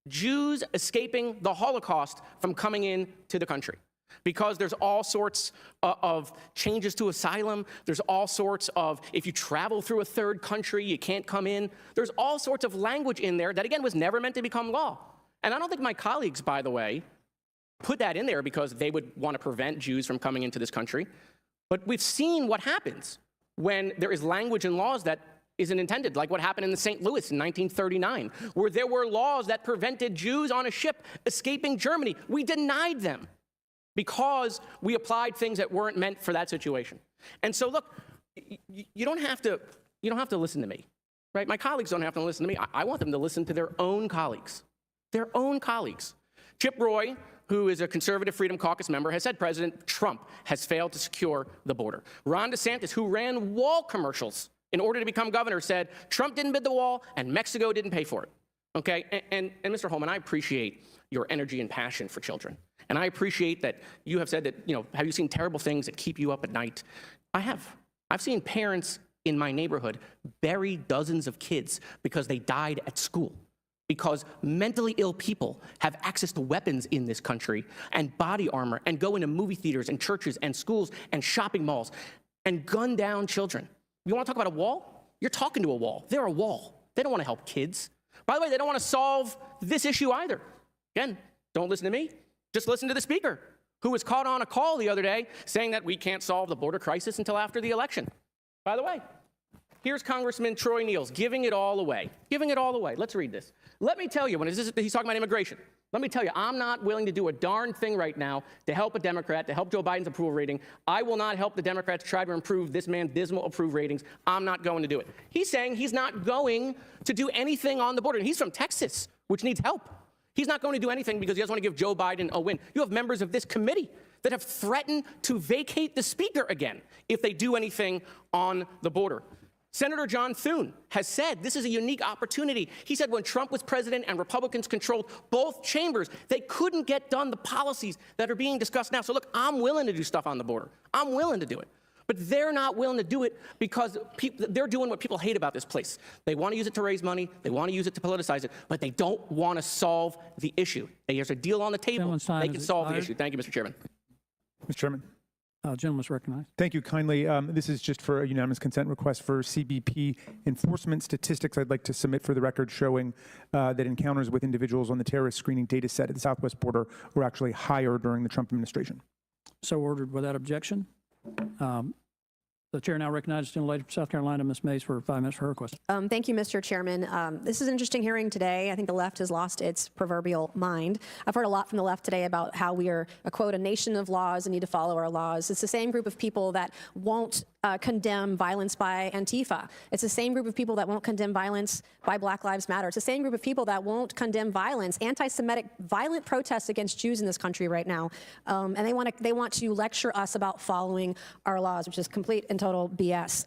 Jews escaping the Holocaust from coming into the country. Because there's all sorts of changes to asylum. There's all sorts of, if you travel through a third country, you can't come in. There's all sorts of language in there that, again, was never meant to become law. And I don't think my colleagues, by the way, put that in there because they would want to prevent Jews from coming into this country. But we've seen what happens when there is language in laws that isn't intended, like what happened in St. Louis in 1939, where there were laws that prevented Jews on a ship escaping Germany. We denied them because we applied things that weren't meant for that situation. And so, look, you don't have to listen to me, right? My colleagues don't have to listen to me. I want them to listen to their own colleagues, Chip Roy, who is a conservative Freedom Caucus member, has said President Trump has failed to secure the border. Ron DeSantis, who ran wall commercials in order to become governor, said Trump didn't build the wall and Mexico didn't pay for it. Okay, and Mr. Holman, I appreciate your energy and passion for children. And I appreciate that you have said that, have you seen terrible things that keep you up at night? I have. I've seen parents in my neighborhood bury dozens of kids because they died at school. Because mentally ill people have access to weapons in this country and body armor and go into movie theaters and churches and schools and shopping malls and gun down children. You want to talk about a wall? You're talking to a wall. They're a wall. They don't want to help kids. By the way, they don't want to solve this issue either. Again, don't listen to me. Just listen to the speaker, who was caught on a call the other day saying that we can't solve the border crisis until after the election. By the way, here's Congressman Troy Niels giving it all away. Giving it all away. Let's read this. Let me tell you, when he's talking about immigration, let me tell you, I'm not willing to do a darn thing right now to help a Democrat, to help Joe Biden's approval rating. I will not help the Democrats try to improve this man's dismal approval ratings. I'm not going to do it. He's saying he's not going to do anything on the border. And he's from Texas, which needs help. He's not going to do anything because he doesn't want to give Joe Biden a win. You have members of this committee that have threatened to vacate the speaker again if they do anything on the border. Senator John Thune has said this is a unique opportunity. He said when Trump was president and Republicans controlled both chambers, they couldn't get done the policies that are being discussed now. So look, I'm willing to do stuff on the border. I'm willing to do it. But they're not willing to do it because they're doing what people hate about this place. They want to use it to raise money. They want to use it to politicize it, but they don't want to solve the issue. There's a deal on the table. They can solve the issue. Thank you, Mr. Chairman. Mr. Chairman. Gentleman's recognized. Thank you kindly. This is just for a unanimous consent request for CBP enforcement statistics I'd like to submit for the record showing that encounters with individuals on the terrorist screening data set at the southwest border were actually higher during the Trump administration. So ordered without objection. The chair now recognizes the lady from South Carolina, Ms. Mays, for 5 minutes for her question. Thank you, Mr. Chairman. This is an interesting hearing today. I think the left has lost its proverbial mind. I've heard a lot from the left today about how we are, quote, a nation of laws and need to follow our laws. It's the same group of people that won't condemn violence by Antifa. It's the same group of people that won't condemn violence by Black Lives Matter. It's the same group of people that won't condemn violence, anti-Semitic violent protests against Jews in this country right now. And they want to lecture us about following our laws, which is complete and total BS.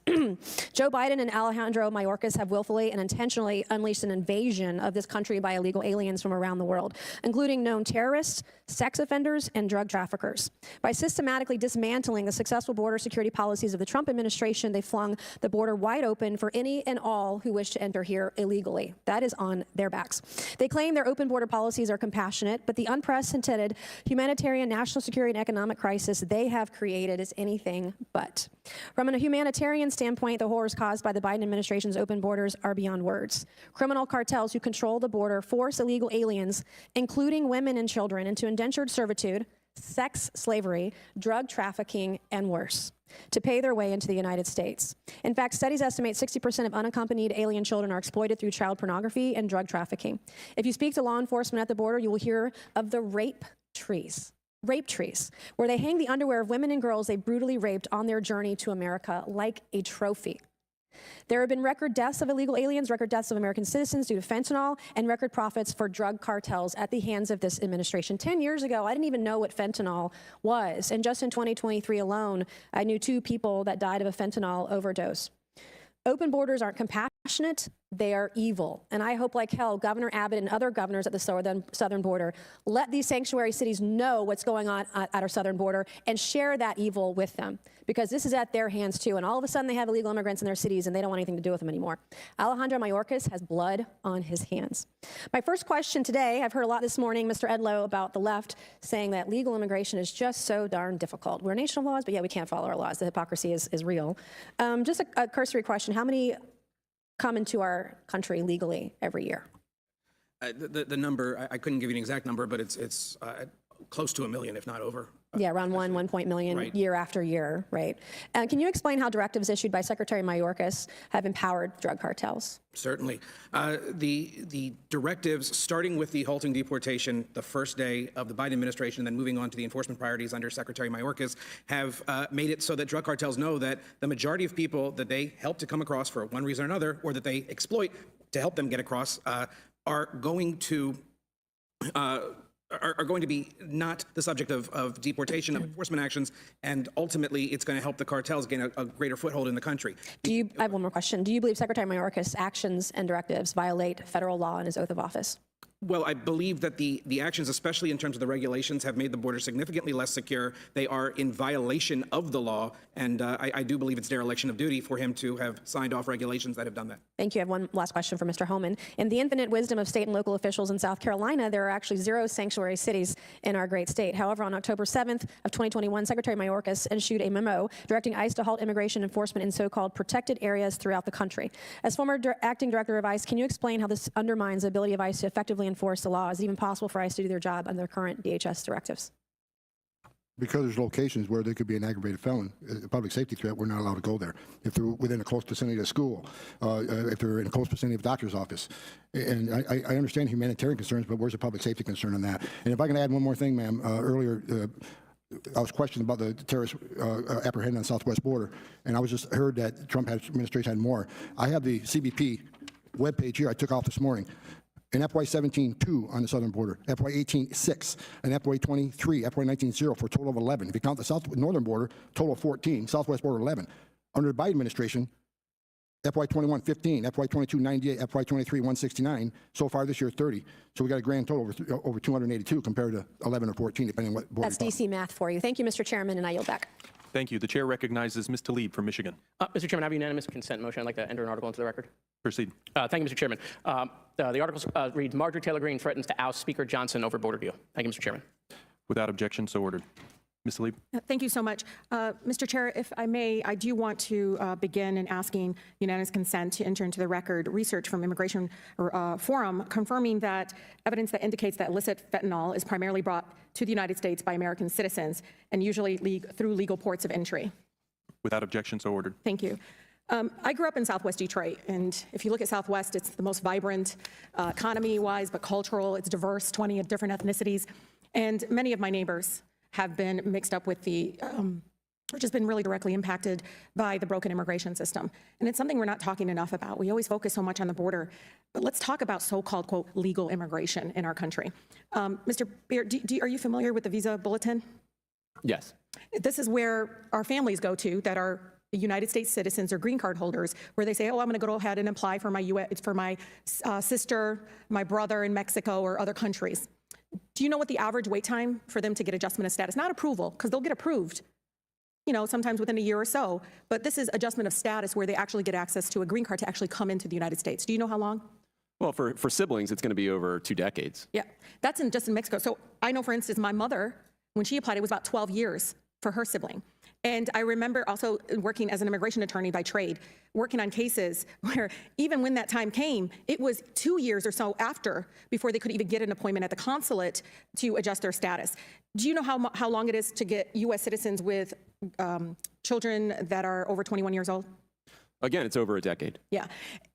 Joe Biden and Alejandro Mayorkas have willfully and intentionally unleashed an invasion of this country by illegal aliens from around the world, including known terrorists, sex offenders, and drug traffickers. By systematically dismantling the successful border security policies of the Trump administration, they flung the border wide open for any and all who wish to enter here illegally. That is on their backs. They claim their open border policies are compassionate, but the unprecedented humanitarian, national security, and economic crisis they have created is anything but. From a humanitarian standpoint, the horrors caused by the Biden administration's open borders are beyond words. Criminal cartels who control the border force illegal aliens, including women and children, into indentured servitude, sex slavery, drug trafficking, and worse, to pay their way into the United States. In fact, studies estimate 60% of unaccompanied alien children are exploited through child pornography and drug trafficking. If you speak to law enforcement at the border, you will hear of the rape trees rape trees, where they hang the underwear of women and girls they brutally raped on their journey to America like a trophy. There have been record deaths of illegal aliens, record deaths of American citizens due to fentanyl, and record profits for drug cartels at the hands of this administration. 10 years ago, I didn't even know what fentanyl was. And just in 2023 alone, I knew 2 people that died of a fentanyl overdose. Open borders aren't compassionate, they are evil. And I hope like hell, Governor Abbott and other governors at the southern border let these sanctuary cities know what's going on at our southern border and share that evil with them. Because this is at their hands too. And all of a sudden they have illegal immigrants in their cities and they don't want anything to do with them anymore. Alejandro Mayorkas has blood on his hands. My first question today, I've heard a lot this morning, Mr. Edlow, about the left saying that legal immigration is just so darn difficult. We're a nation of laws, but yet we can't follow our laws. The hypocrisy is real. Just a cursory question. How many come into our country legally every year? The number, I couldn't give you an exact number, but it's close to 1 million, if not over. Yeah, around 1 million Right. year after year, right? Can you explain how directives issued by Secretary Mayorkas have empowered drug cartels? Certainly. The directives, starting with the halting deportation the first day of the Biden administration, and then moving on to the enforcement priorities under Secretary Mayorkas, have made it so that drug cartels know that the majority of people that they help to come across for one reason or another, or that they exploit to help them get across, are going to be not the subject of deportation, of enforcement actions, and ultimately it's going to help the cartels gain a greater foothold in the country. I have one more question. Do you believe Secretary Mayorkas' actions and directives violate federal law in his oath of office? Well, I believe that the actions, especially in terms of the regulations, have made the border significantly less secure. They are in violation of the law, and I do believe it's dereliction of duty for him to have signed off regulations that have done that. Thank you. I have one last question for Mr. Homan. In the infinite wisdom of state and local officials in South Carolina, there are actually 0 sanctuary cities in our great state. However, on October 7th of 2021, Secretary Mayorkas issued a memo directing ICE to halt immigration enforcement in so-called protected areas throughout the country. As former acting director of ICE, can you explain how this undermines the ability of ICE to effectively enforce the law? Is it even possible for ICE to do their job under current DHS directives? Because there's locations where they could be an aggravated felon, a public safety threat, we're not allowed to go there. If they're within a close vicinity of school, if they're in a close vicinity of a doctor's office. And I understand humanitarian concerns, but where's the public safety concern on that? And if I can add one more thing, ma'am, earlier, I was questioned about the terrorist apprehended on the southwest border, and I was just heard that Trump administration had more. I have the CBP webpage here I took off this morning. In FY17, 2 on the southern border, FY18, 6, and FY23, FY19, 0, for a total of 11. If you count the northern border, total of 14, southwest border, 11. Under the Biden administration, FY21, 15, FY22, 98, FY23, 169. So far this year, 30. So we got a grand total over 282 compared to 11 or 14, depending on what border. That's DC math for you. Thank you, Mr. Chairman, and I yield back. Thank you. The chair recognizes Ms. Tlaib from Michigan. Mr. Chairman, I have a unanimous consent motion. I'd like to enter an article into the record. Proceed. Thank you, Mr. Chairman. The article reads, Marjorie Taylor Greene threatens to oust Speaker Johnson over border deal. Thank you, Mr. Chairman. Without objection, so ordered. Ms. Tlaib. Thank you so much. Mr. Chair, if I may, I do want to begin in asking unanimous consent to enter into the record research from Immigration Forum confirming that evidence that indicates that illicit fentanyl is primarily brought to the United States by American citizens and usually through legal ports of entry. Without objection, so ordered. Thank you. I grew up in Southwest Detroit, and if you look at Southwest, it's the most vibrant economy-wise, but cultural. It's diverse, 20 different ethnicities, and many of my neighbors have been mixed up with which has been really directly impacted by the broken immigration system. And it's something we're not talking enough about. We always focus so much on the border, but let's talk about so-called, quote, legal immigration in our country. Mr. Beard, are you familiar with the Visa Bulletin? Yes. This is where our families go to that are United States citizens or green card holders, where they say, oh, I'm going to go ahead and apply for my sister, my brother in Mexico or other countries. Do you know what the average wait time for them to get adjustment of status? Not approval, because they'll get approved, sometimes within a year or so. But this is adjustment of status where they actually get access to a green card to actually come into the United States. Do you know how long? Well, for siblings, it's going to be over 2 decades. Yeah, that's just in Mexico. So I know, for instance, my mother, when she applied, it was about 12 years for her sibling. And I remember also working as an immigration attorney by trade, working on cases where even when that time came, it was 2 years or so after before they could even get an appointment at the consulate to adjust their status. Do you know how long it is to get U.S. citizens with children that are over 21 years old? Again, it's over a decade. Yeah.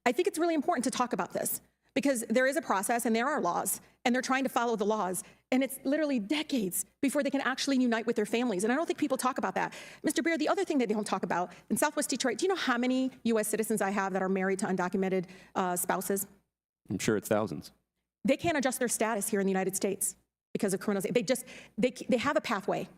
I think it's really important to talk about this because there is a process and there are laws, and they're trying to follow the laws. And it's literally decades before they can actually unite with their families. And I don't think people talk about that. Mr. Beard, the other thing that they don't talk about, in Southwest Detroit, do you know how many U.S. citizens I have that are married to undocumented spouses? I'm sure it's thousands. They can't adjust their status here in the United States because of criminals. They have a pathway.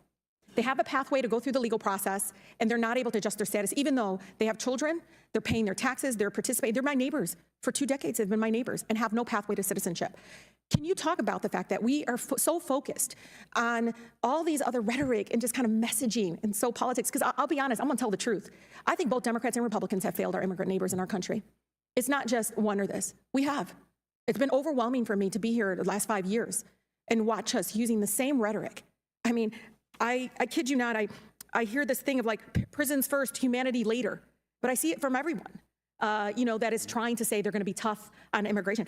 They have a pathway to go through the legal process, and they're not able to adjust their status, even though they have children, they're paying their taxes, they're participating. They're my neighbors. For 2 decades, they've been my neighbors and have no pathway to citizenship. Can you talk about the fact that we are so focused on all these other rhetoric and just kind of messaging and so politics? Because I'll be honest, I'm going to tell the truth. I think both Democrats and Republicans have failed our immigrant neighbors in our country. It's not just one or this. We have. It's been overwhelming for me to be here the last 5 years and watch us using the same rhetoric. I mean, I kid you not, I hear this thing of like prisons first, humanity later, but I see it from everyone, that is trying to say they're going to be tough on immigration.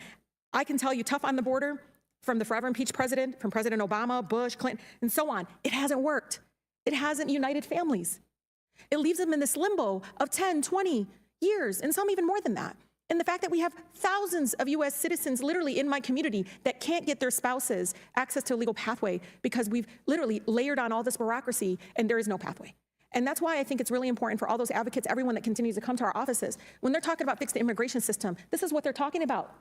I can tell you tough on the border from the forever impeached president, from President Obama, Bush, Clinton, and so on. It hasn't worked. It hasn't united families. It leaves them in this limbo of 10, 20 years, and some even more than that. And the fact that we have thousands of U.S. citizens literally in my community that can't get their spouses access to a legal pathway because we've literally layered on all this bureaucracy and there is no pathway. And that's why I think it's really important for all those advocates, everyone that continues to come to our offices, when they're talking about fix the immigration system, this is what they're talking about.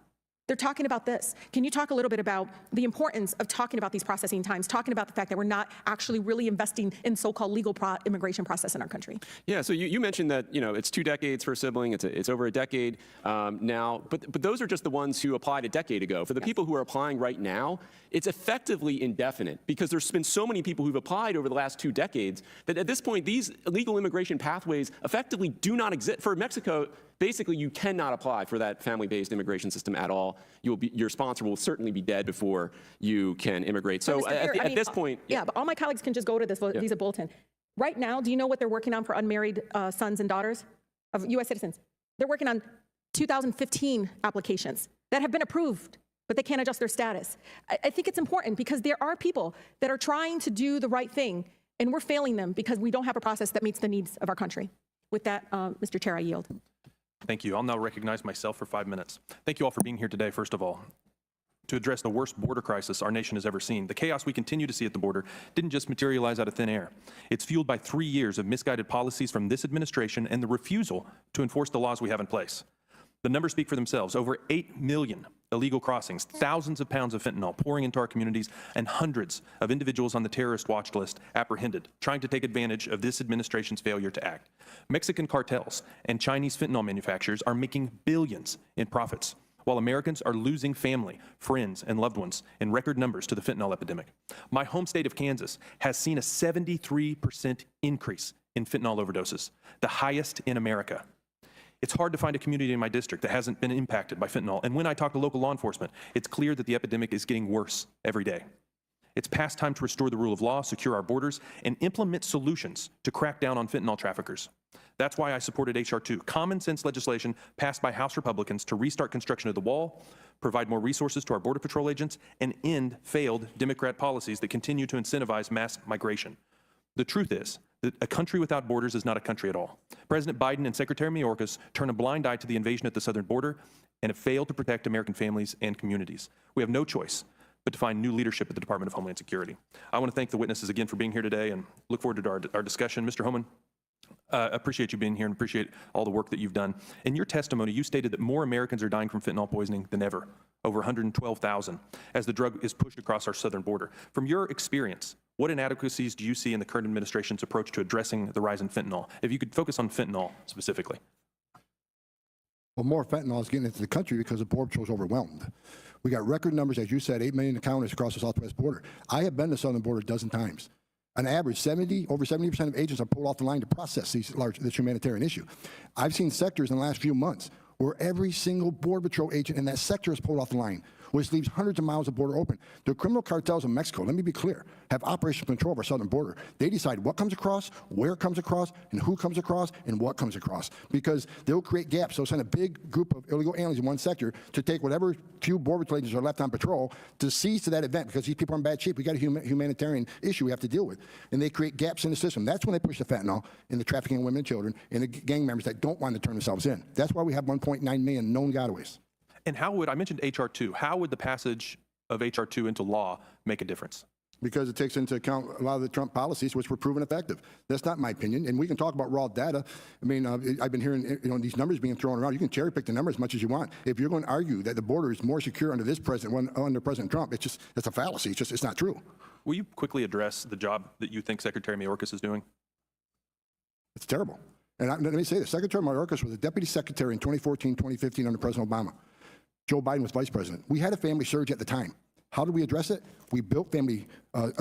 They're talking about this. Can you talk a little bit about the importance of talking about these processing times, talking about the fact that we're not actually really investing in so-called legal immigration process in our country? Yeah, so you mentioned that, it's 2 decades for a sibling, it's over a decade now, but those are just the ones who applied a decade ago. For the people who are applying right now, it's effectively indefinite because there's been so many people who've applied over the last 2 decades that at this point, these legal immigration pathways effectively do not exist. For Mexico, basically, you cannot apply for that family-based immigration system at all. Your sponsor will certainly be dead before you can immigrate. So at this point... Yeah, but all my colleagues can just go to this visa bulletin. Right now, do you know what they're working on for unmarried sons and daughters of U.S. citizens? They're working on 2015 applications that have been approved, but they can't adjust their status. I think it's important because there are people that are trying to do the right thing, and we're failing them because we don't have a process that meets the needs of our country. With that, Mr. Chair, I yield. Thank you. I'll now recognize myself for 5 minutes. Thank you all for being here today, first of all, to address the worst border crisis our nation has ever seen. The chaos we continue to see at the border didn't just materialize out of thin air. It's fueled by 3 years of misguided policies from this administration and the refusal to enforce the laws we have in place. The numbers speak for themselves. Over 8 million illegal crossings, thousands of pounds of fentanyl pouring into our communities, and hundreds of individuals on the terrorist watch list apprehended, trying to take advantage of this administration's failure to act. Mexican cartels and Chinese fentanyl manufacturers are making billions in profits, while Americans are losing family, friends, and loved ones in record numbers to the fentanyl epidemic. My home state of Kansas has seen a 73% increase in fentanyl overdoses, the highest in America. It's hard to find a community in my district that hasn't been impacted by fentanyl, and when I talk to local law enforcement, it's clear that the epidemic is getting worse every day. It's past time to restore the rule of law, secure our borders, and implement solutions to crack down on fentanyl traffickers. That's why I supported H.R. 2, common sense legislation passed by House Republicans to restart construction of the wall, provide more resources to our Border Patrol agents, and end failed Democrat policies that continue to incentivize mass migration. The truth is that a country without borders is not a country at all. President Biden and Secretary Mayorkas turn a blind eye to the invasion at the southern border and have failed to protect American families and communities. We have no choice but to find new leadership at the Department of Homeland Security. I want to thank the witnesses again for being here today and look forward to our discussion. Mr. Homan, appreciate you being here and appreciate all the work that you've done. In your testimony, you stated that more Americans are dying from fentanyl poisoning than ever, over 112,000, as the drug is pushed across our southern border. From your experience, what inadequacies do you see in the current administration's approach to addressing the rise in fentanyl? If you could focus on fentanyl specifically. Well, more fentanyl is getting into the country because the Border Patrol is overwhelmed. We got record numbers, as you said, 8 million encounters across the southwest border. I have been to the southern border a dozen times. On average, over 70% of agents are pulled off the line to process this humanitarian issue. I've seen sectors in the last few months where every single Border Patrol agent in that sector is pulled off the line, which leaves hundreds of miles of border open. The criminal cartels in Mexico, let me be clear, have operational control of our southern border. They decide what comes across, where it comes across, and who comes across, and what comes across, because they'll create gaps. They'll send a big group of illegal aliens in one sector to take whatever few Border Patrol agents are left on patrol to seize to that event, because these people are in bad shape. We got a humanitarian issue we have to deal with, and they create gaps in the system. That's when they push the fentanyl and the trafficking of women and children and the gang members that don't want to turn themselves in. That's why we have 1.9 million known gotaways. And how would, I mentioned H.R. 2, how would the passage of H.R. 2 into law make a difference? Because it takes into account a lot of the Trump policies, which were proven effective. That's not my opinion. And we can talk about raw data. I mean, I've been hearing these numbers being thrown around. You can cherry pick the numbers as much as you want. If you're going to argue that the border is more secure under this president than under President Trump, it's a fallacy. It's not true. Will you quickly address the job that you think Secretary Mayorkas is doing? It's terrible. And let me say this. Secretary Mayorkas was a deputy secretary in 2014, 2015 under President Obama. Joe Biden was vice president. We had a family surge at the time. How did we address it? We built family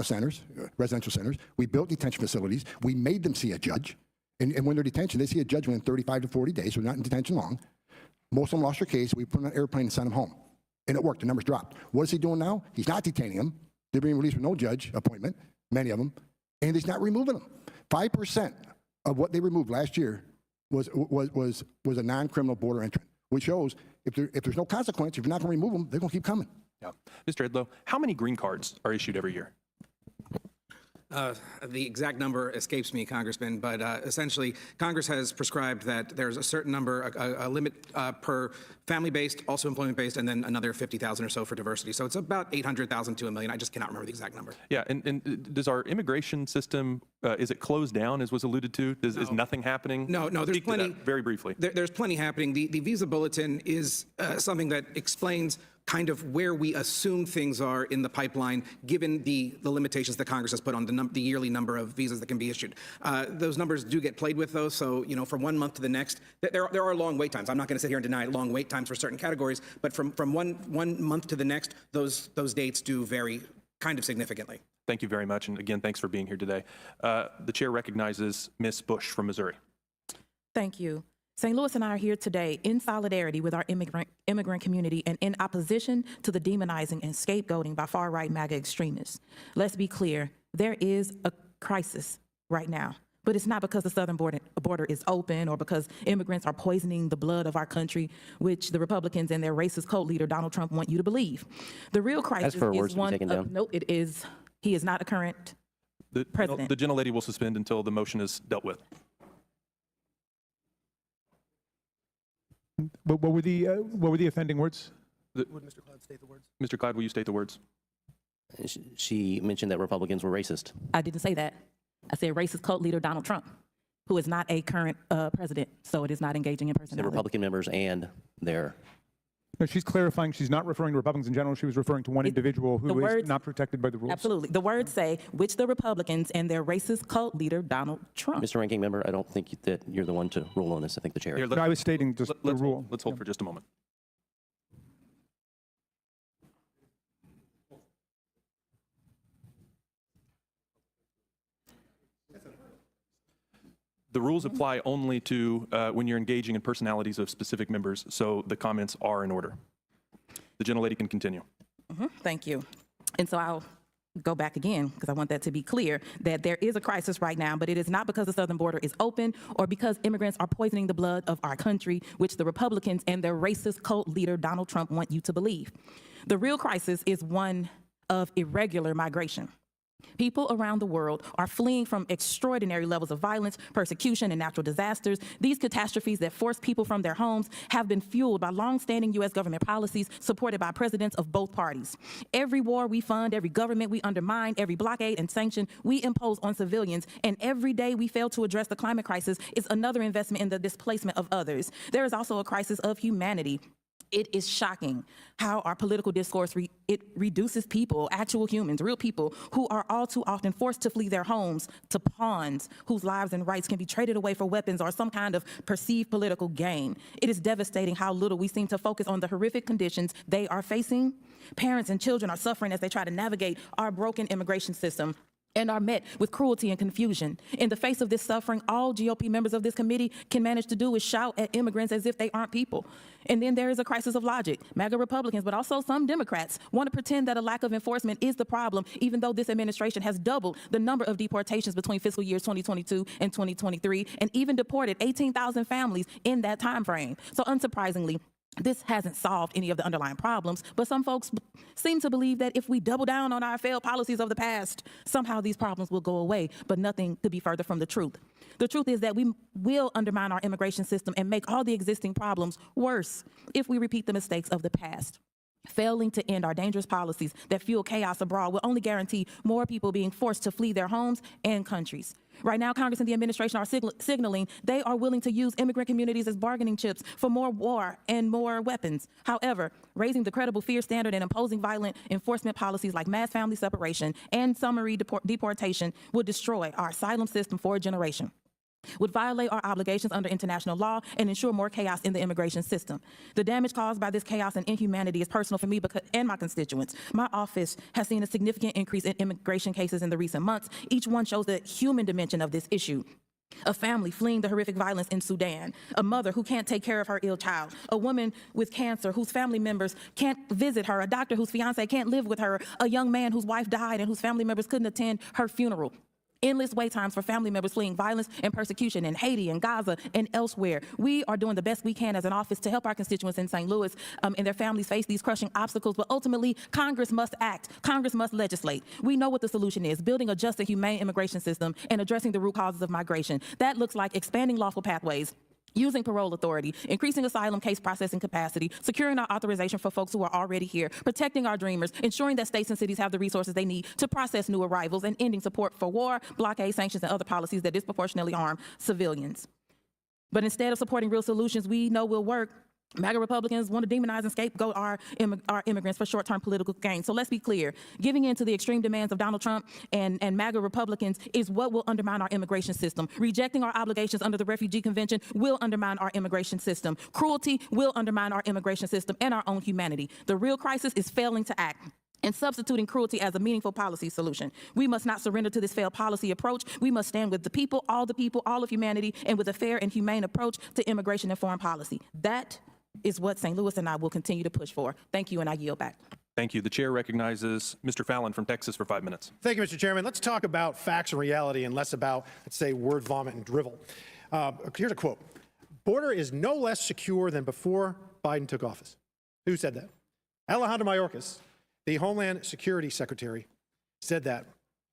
centers, residential centers. We built detention facilities. We made them see a judge. And when they're detention, they see a judge within 35 to 40 days, so they're not in detention long. Most of them lost their case. We put them on an airplane and sent them home. And it worked. The numbers dropped. What is he doing now? He's not detaining them. They're being released with no judge appointment, many of them, and he's not removing them. 5% of what they removed last year was a non-criminal border entrant, which shows if there's no consequence, if you're not going to remove them, they're going to keep coming. Yeah. Mr. Edlow, how many green cards are issued every year? The exact number escapes me, Congressman, but essentially Congress has prescribed that there's a certain number, a limit per family-based, also employment-based, and then another 50,000 or so for diversity. So it's about 800,000 to 1 million. I just cannot remember the exact number. Yeah, and does our immigration system, is it closed down, as was alluded to? Is nothing happening? No, there's plenty. Very briefly. There's plenty happening. The visa bulletin is something that explains kind of where we assume things are in the pipeline, given the limitations that Congress has put on the yearly number of visas that can be issued. Those numbers do get played with, though. So, from 1 month to the next, there are long wait times. I'm not going to sit here and deny long wait times for certain categories, but from one month to the next, those dates do vary kind of significantly. Thank you very much. And again, thanks for being here today. The chair recognizes Ms. Bush from Missouri. Thank you. St. Louis and I are here today in solidarity with our immigrant community and in opposition to the demonizing and scapegoating by far-right MAGA extremists. Let's be clear, there is a crisis right now, but it's not because the southern border is open or because immigrants are poisoning the blood of our country, which the Republicans and their racist cult leader, Donald Trump, want you to believe. The real crisis is one of, no, it is, he is not a current president. The gentlelady will suspend until the motion is dealt with. But what were the offending words? Would Mr. Cloud state the words? Mr. Cloud, will you state the words? She mentioned that Republicans were racist. I didn't say that. I said racist cult leader Donald Trump, who is not a current president, so it is not engaging in personality. The Republican members and their... No, she's clarifying she's not referring to Republicans in general. She was referring to one individual who is not protected by the rules. Absolutely. The words say, which the Republicans and their racist cult leader, Donald Trump. Mr. Ranking Member, I don't think that you're the one to rule on this. I think the chair. No, I was stating just the rule. Let's hold for just a moment. The rules apply only to when you're engaging in personalities of specific members, so the comments are in order. The gentlelady can continue. Thank you. And so I'll go back again, because I want that to be clear, that there is a crisis right now, but it is not because the southern border is open or because immigrants are poisoning the blood of our country, which the Republicans and their racist cult leader, Donald Trump, want you to believe. The real crisis is one of irregular migration. People around the world are fleeing from extraordinary levels of violence, persecution, and natural disasters. These catastrophes that force people from their homes have been fueled by long-standing U.S. government policies supported by presidents of both parties. Every war we fund, every government we undermine, every blockade and sanction we impose on civilians, and every day we fail to address the climate crisis is another investment in the displacement of others. There is also a crisis of humanity. It is shocking how our political discourse it reduces people, actual humans, real people, who are all too often forced to flee their homes to pawns whose lives and rights can be traded away for weapons or some kind of perceived political gain. It is devastating how little we seem to focus on the horrific conditions they are facing. Parents and children are suffering as they try to navigate our broken immigration system and are met with cruelty and confusion. In the face of this suffering, all GOP members of this committee can manage to do is shout at immigrants as if they aren't people. And then there is a crisis of logic. MAGA Republicans, but also some Democrats, want to pretend that a lack of enforcement is the problem, even though this administration has doubled the number of deportations between fiscal years 2022 and 2023, and even deported 18,000 families in that time frame. So unsurprisingly, This hasn't solved any of the underlying problems, but some folks seem to believe that if we double down on our failed policies of the past, somehow these problems will go away, but nothing could be further from the truth. The truth is that we will undermine our immigration system and make all the existing problems worse if we repeat the mistakes of the past. Failing to end our dangerous policies that fuel chaos abroad will only guarantee more people being forced to flee their homes and countries. Right now, Congress and the administration are signaling they are willing to use immigrant communities as bargaining chips for more war and more weapons. However, raising the credible fear standard and imposing violent enforcement policies like mass family separation and summary deportation would destroy our asylum system for a generation, would violate our obligations under international law and ensure more chaos in the immigration system. The damage caused by this chaos and inhumanity is personal for me and my constituents. My office has seen a significant increase in immigration cases in the recent months. Each one shows the human dimension of this issue. A family fleeing the horrific violence in Sudan, a mother who can't take care of her ill child, a woman with cancer whose family members can't visit her, a doctor whose fiance can't live with her, a young man whose wife died and whose family members couldn't attend her funeral. Endless wait times for family members fleeing violence and persecution in Haiti and Gaza and elsewhere. We are doing the best we can as an office to help our constituents in St. Louis and their families face these crushing obstacles, but ultimately Congress must act. Congress must legislate. We know what the solution is: building a just and humane immigration system and addressing the root causes of migration. That looks like expanding lawful pathways, using parole authority, increasing asylum case processing capacity, securing our authorization for folks who are already here, protecting our dreamers, ensuring that states and cities have the resources they need to process new arrivals, and ending support for war, blockade, sanctions, and other policies that disproportionately harm civilians. But instead of supporting real solutions we know will work, MAGA Republicans want to demonize and scapegoat our immigrants for short-term political gain. So let's be clear. Giving in to the extreme demands of Donald Trump and MAGA Republicans is what will undermine our immigration system. Rejecting our obligations under the Refugee Convention will undermine our immigration system. Cruelty will undermine our immigration system and our own humanity. The real crisis is failing to act and substituting cruelty as a meaningful policy solution. We must not surrender to this failed policy approach. We must stand with the people, all of humanity, and with a fair and humane approach to immigration and foreign policy. That is what St. Louis and I will continue to push for. Thank you, and I yield back. Thank you. The chair recognizes Mr. Fallon from Texas for 5 minutes. Thank you, Mr. Chairman. Let's talk about facts and reality and less about, let's say, word vomit and drivel. Here's a quote. Border is no less secure than before Biden took office. Who said that? Alejandro Mayorkas, the Homeland Security Secretary, said that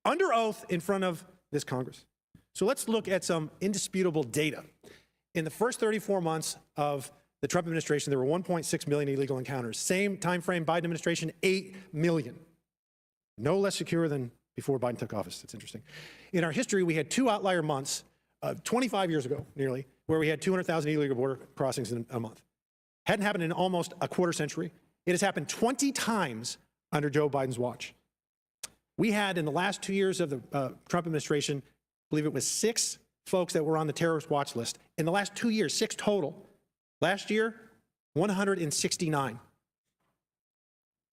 under oath in front of this Congress. So let's look at some indisputable data. In the first 34 months of the Trump administration, there were 1.6 million illegal encounters. Same time frame, Biden administration, 8 million. No less secure than before Biden took office. That's interesting. In our history, we had 2 outlier months, 25 years ago, nearly, where we had 200,000 illegal border crossings in a month. Hadn't happened in almost a quarter century. It has happened 20 times under Joe Biden's watch. We had, in the last 2 years of the Trump administration, I believe it was 6 folks that were on the terrorist watch list. In the last 2 years, 6 total. Last year, 169.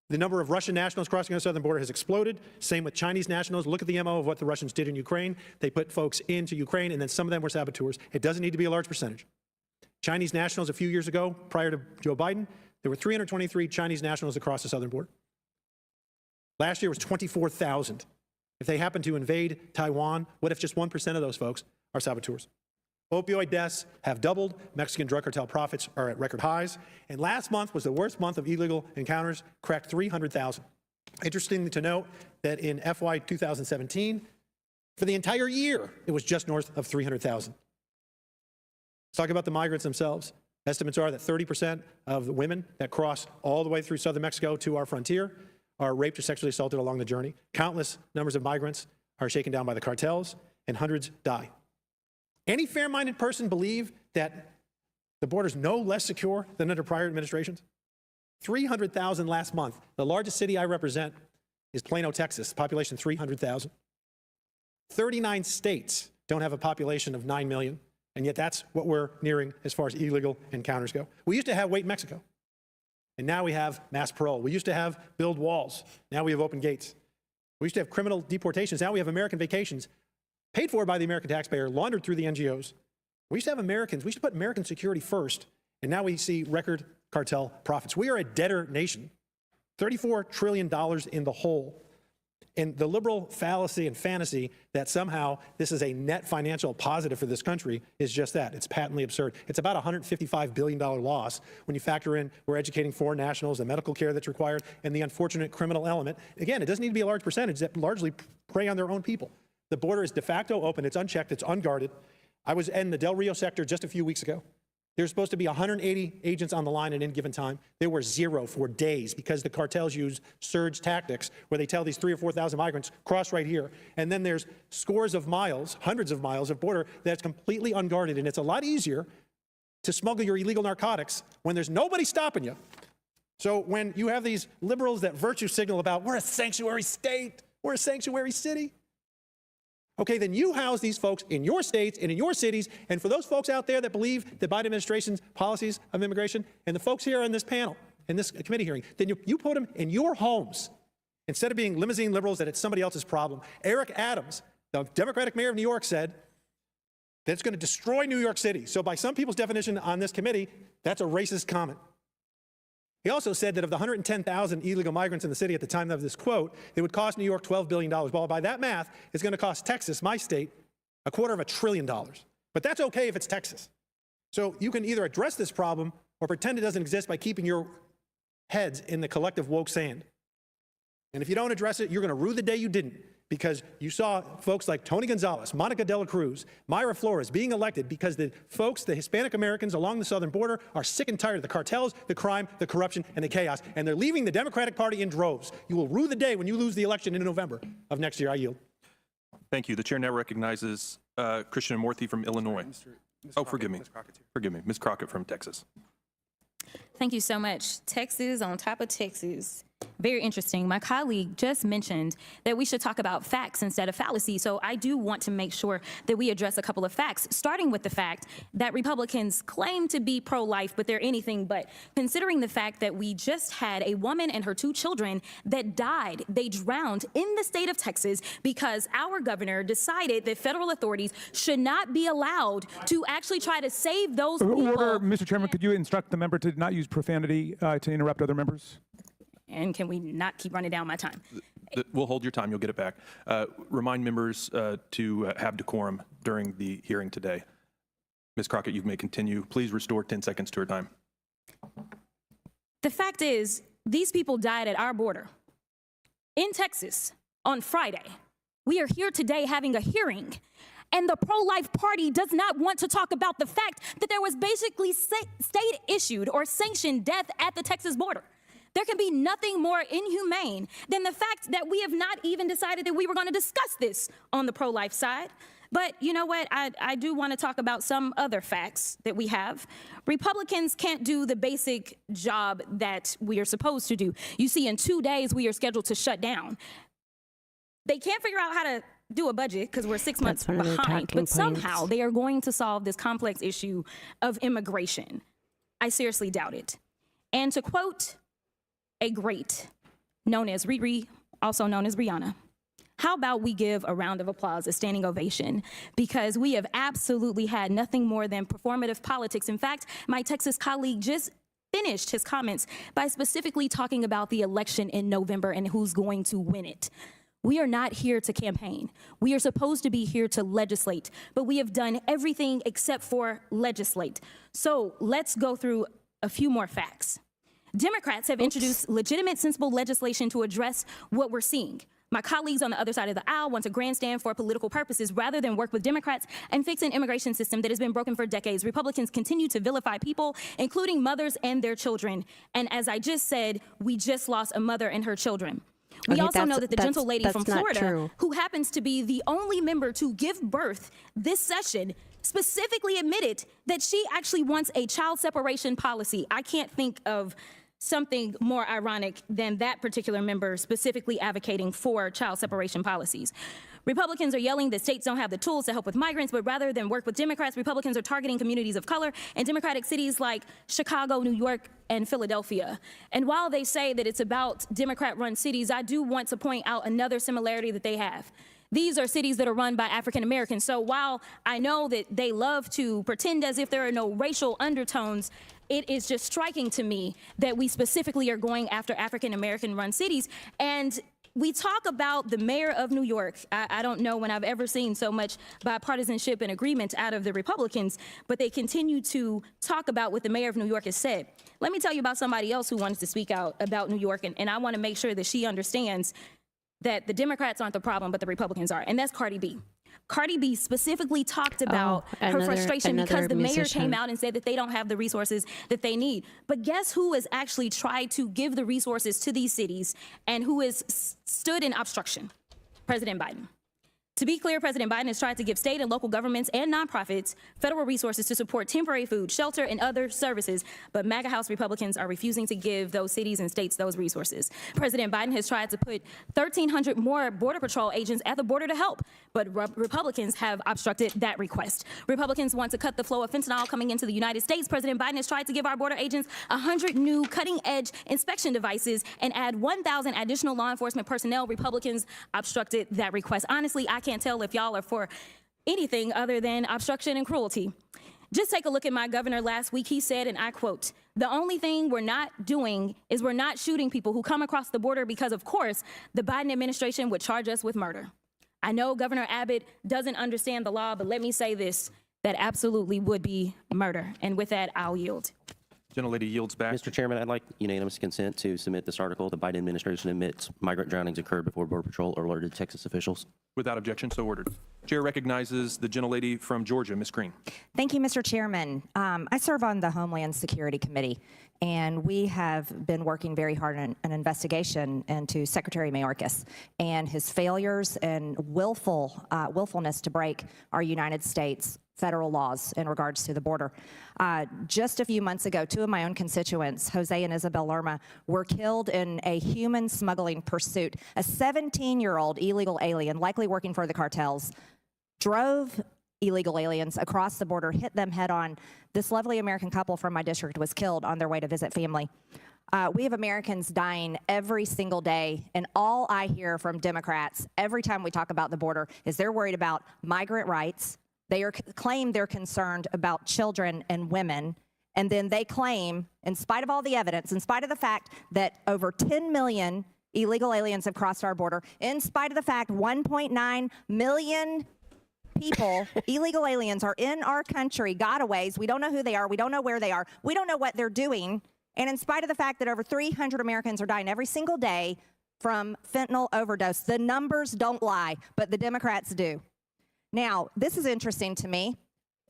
The number of Russian nationals crossing the southern border has exploded. Same with Chinese nationals. Look at the MO of what the Russians did in Ukraine. They put folks into Ukraine, and then some of them were saboteurs. It doesn't need to be a large percentage. Chinese nationals a few years ago, prior to Joe Biden, there were 323 Chinese nationals across the southern border. Last year was 24,000. If they happen to invade Taiwan, what if just 1% of those folks are saboteurs? Opioid deaths have doubled. Mexican drug cartel profits are at record highs. And last month was the worst month of illegal encounters, cracked 300,000. Interesting to note that in FY 2017, for the entire year, it was just north of 300,000. Let's talk about the migrants themselves. Estimates are that 30% of the women that cross all the way through southern Mexico to our frontier are raped or sexually assaulted along the journey. Countless numbers of migrants are shaken down by the cartels, and hundreds die. Any fair-minded person believe that the border is no less secure than under prior administrations? 300,000 last month. The largest city I represent is Plano, Texas, population 300,000. 39 states don't have a population of 9 million, and yet that's what we're nearing as far as illegal encounters go. We used to have Wait Mexico, and now we have mass parole. We used to have build walls. Now we have open gates. We used to have criminal deportations. Now we have American vacations, paid for by the American taxpayer, laundered through the NGOs. We used to have Americans. We used to put American security first, and now we see record cartel profits. We are a debtor nation, $34 trillion in the hole. And the liberal fallacy and fantasy that somehow this is a net financial positive for this country is just that. It's patently absurd. It's about a $155 billion loss when you factor in we're educating foreign nationals, the medical care that's required, and the unfortunate criminal element. Again, it doesn't need to be a large percentage that largely prey on their own people. The border is de facto open. It's unchecked. It's unguarded. I was in the Del Rio sector just a few weeks ago. There's supposed to be 180 agents on the line at any given time. There were 0 for days because the cartels use surge tactics where they tell these 3,000 or 4,000 migrants, cross right here. And then there's scores of miles, hundreds of miles of border that's completely unguarded. And it's a lot easier to smuggle your illegal narcotics when there's nobody stopping you. So when you have these liberals that virtue signal about we're a sanctuary state, we're a sanctuary city, okay, then you house these folks in your states and in your cities. And for those folks out there that believe the Biden administration's policies of immigration and the folks here on this panel, in this committee hearing, then you put them in your homes instead of being limousine liberals that it's somebody else's problem. Eric Adams, the Democratic mayor of New York, said that it's going to destroy New York City. So by some people's definition on this committee, that's a racist comment. He also said that of the 110,000 illegal migrants in the city at the time of this quote, it would cost New York $12 billion. Well, by that math, it's going to cost Texas, my state, $250 billion. But that's okay if it's Texas. So you can either address this problem or pretend it doesn't exist by keeping your heads in the collective woke sand. And if you don't address it, you're going to rue the day you didn't, because you saw folks like Tony Gonzalez, Monica De La Cruz, Mayra Flores being elected because the folks, the Hispanic Americans along the southern border, are sick and tired of the cartels, the crime, the corruption, and the chaos, and they're leaving the Democratic Party in droves. You will rue the day when you lose the election in November of next year. I yield. Thank you. The chair now recognizes Christian Morthy from Illinois. Forgive me. Forgive me. Ms. Crockett from Texas. Thank you so much. Texas on top of Texas. Very interesting. My colleague just mentioned that we should talk about facts instead of fallacy. So I do want to make sure that we address a couple of facts, starting with the fact that Republicans claim to be pro-life, but they're anything but. Considering the fact that we just had a woman and her 2 children that died, they drowned in the state of Texas because our governor decided that federal authorities should not be allowed to actually try to save those people. Order, Mr. Chairman, could you instruct the member to not use profanity to interrupt other members? And can we not keep running down my time? We'll hold your time. You'll get it back. Remind members to have decorum during the hearing today. Ms. Crockett, you may continue. Please restore 10 seconds to her time. The fact is, these people died at our border in Texas on Friday. We are here today having a hearing, and the pro-life party does not want to talk about the fact that there was basically state-issued or sanctioned death at the Texas border. There can be nothing more inhumane than the fact that we have not even decided that we were going to discuss this on the pro-life side. But you know what? I do want to talk about some other facts that we have. Republicans can't do the basic job that we are supposed to do. You see, in 2 days, we are scheduled to shut down. They can't figure out how to do a budget because we're 6 months behind, but somehow they are going to solve this complex issue of immigration. I seriously doubt it. And to quote a great known as Riri, also known as Rihanna, how about we give a round of applause, a standing ovation, because we have absolutely had nothing more than performative politics. In fact, my Texas colleague just finished his comments by specifically talking about the election in November and who's going to win it. We are not here to campaign. We are supposed to be here to legislate, but we have done everything except for legislate. So let's go through a few more facts. Democrats have introduced legitimate, sensible legislation to address what we're seeing. My colleagues on the other side of the aisle want to grandstand for political purposes rather than work with Democrats and fix an immigration system that has been broken for decades. Republicans continue to vilify people, including mothers and their children. And as I just said, we just lost a mother and her children. We also know that the gentle lady from Florida, who happens to be the only member to give birth this session, specifically admitted that she actually wants a child separation policy. I can't think of something more ironic than that particular member specifically advocating for child separation policies. Republicans are yelling that states don't have the tools to help with migrants, but rather than work with Democrats, Republicans are targeting communities of color in Democratic cities like Chicago, New York, and Philadelphia. And while they say that it's about Democrat-run cities, I do want to point out another similarity that they have. These are cities that are run by African Americans. So while I know that they love to pretend as if there are no racial undertones, it is just striking to me that we specifically are going after African American run cities. And we talk about the mayor of New York. I don't know when I've ever seen so much bipartisanship and agreement out of the Republicans, but they continue to talk about what the mayor of New York has said. Let me tell you about somebody else who wants to speak out about New York, and I want to make sure that she understands that the Democrats aren't the problem, but the Republicans are, and that's Cardi B. Cardi B specifically talked about her frustration because the mayor came out and said that they don't have the resources that they need. But guess who has actually tried to give the resources to these cities and who has stood in obstruction? President Biden. To be clear, President Biden has tried to give state and local governments and nonprofits federal resources to support temporary food, shelter, and other services, but MAGA House Republicans are refusing to give those cities and states those resources. President Biden has tried to put 1,300 more Border Patrol agents at the border to help, but Republicans have obstructed that request. Republicans want to cut the flow of fentanyl coming into the United States. President Biden has tried to give our border agents 100 new cutting-edge inspection devices and add 1,000 additional law enforcement personnel. Republicans obstructed that request. Honestly, I can't tell if y'all are for anything other than obstruction and cruelty. Just take a look at my governor last week. He said, and I quote, "The only thing we're not doing is we're not shooting people who come across the border because, of course, the Biden administration would charge us with murder." I know Governor Abbott doesn't understand the law, but let me say this, that absolutely would be murder. And with that, I'll yield. Gentlelady yields back. Mr. Chairman, I'd like unanimous consent to submit this article. The Biden administration admits migrant drownings occurred before Border Patrol alerted Texas officials. Without objection, so ordered. Chair recognizes the gentlelady from Georgia, Ms. Green. Thank you, Mr. Chairman. I serve on the Homeland Security Committee, and we have been working very hard on an investigation into Secretary Mayorkas and his failures and willfulness to break our United States federal laws in regards to the border. Just a few months ago, two of my own constituents, Jose and Isabel Lerma, were killed in a human smuggling pursuit. A 17-year-old illegal alien, likely working for the cartels, drove illegal aliens across the border, hit them head on. This lovely American couple from my district was killed on their way to visit family. We have Americans dying every single day, and all I hear from Democrats every time we talk about the border is they're worried about migrant rights. They claim they're concerned about children and women, and then they claim, in spite of all the evidence, in spite of the fact that over 10 million illegal aliens have crossed our border, in spite of the fact 1.9 million people, illegal aliens, are in our country, gotaways. We don't know who they are. We don't know where they are. We don't know what they're doing. And in spite of the fact that over 300 Americans are dying every single day from fentanyl overdose, the numbers don't lie, but the Democrats do. Now, this is interesting to me.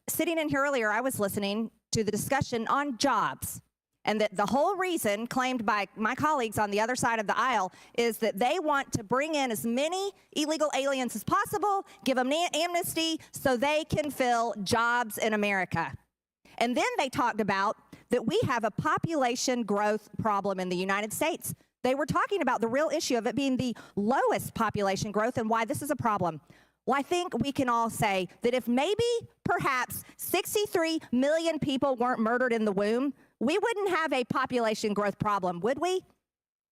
Sitting in here earlier, I was listening to the discussion on jobs, and that the whole reason claimed by my colleagues on the other side of the aisle is that they want to bring in as many illegal aliens as possible, give them amnesty so they can fill jobs in America. And then they talked about that we have a population growth problem in the United States. They were talking about the real issue of it being the lowest population growth and why this is a problem. Well, I think we can all say that if maybe, perhaps, 63 million people weren't murdered in the womb, we wouldn't have a population growth problem, would we?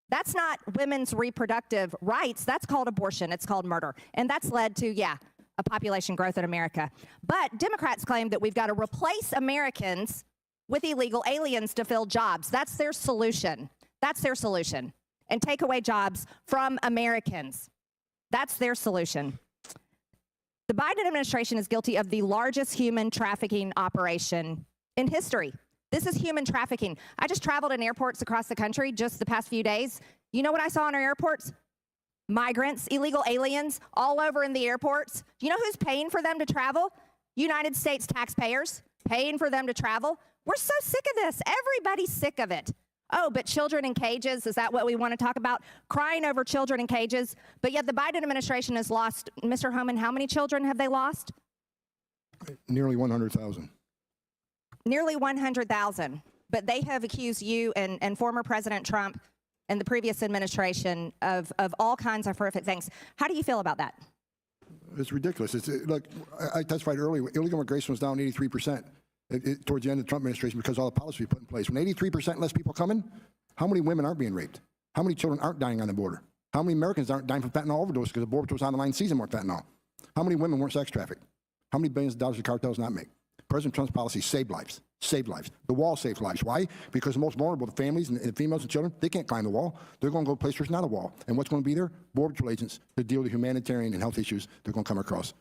That's not women's reproductive rights. That's called abortion. It's called murder. And that's led to, a population growth in America. But Democrats claim that we've got to replace Americans with illegal aliens to fill jobs. That's their solution. That's their solution. And take away jobs from Americans. That's their solution. The Biden administration is guilty of the largest human trafficking operation in history. This is human trafficking. I just traveled in airports across the country just the past few days. You know what I saw in our airports? Migrants, illegal aliens, all over in the airports. You know who's paying for them to travel? United States taxpayers paying for them to travel. We're so sick of this. Everybody's sick of it. Oh, but children in cages, is that what we want to talk about? Crying over children in cages. But yet the Biden administration has lost, Mr. Homan, how many children have they lost? Nearly 100,000. Nearly 100,000. But they have accused you and former President Trump and the previous administration of all kinds of horrific things. How do you feel about that? It's ridiculous. Look, I testified earlier, illegal immigration was down 83%. Towards the end of the Trump administration because all the policies we put in place. When 83% less people coming, how many women aren't being raped? How many children aren't dying on the border? How many Americans aren't dying from fentanyl overdose because the border was on the line seizing more fentanyl? How many women weren't sex trafficked? How many billions of dollars did cartels not make? President Trump's policy saved lives. Saved lives. The wall saved lives. Why? Because the most vulnerable, the families and the females and children, they can't climb the wall. They're going to go to a place where there's not a wall. And what's going to be there? Border Patrol agents to deal with humanitarian and health issues they're going to come across.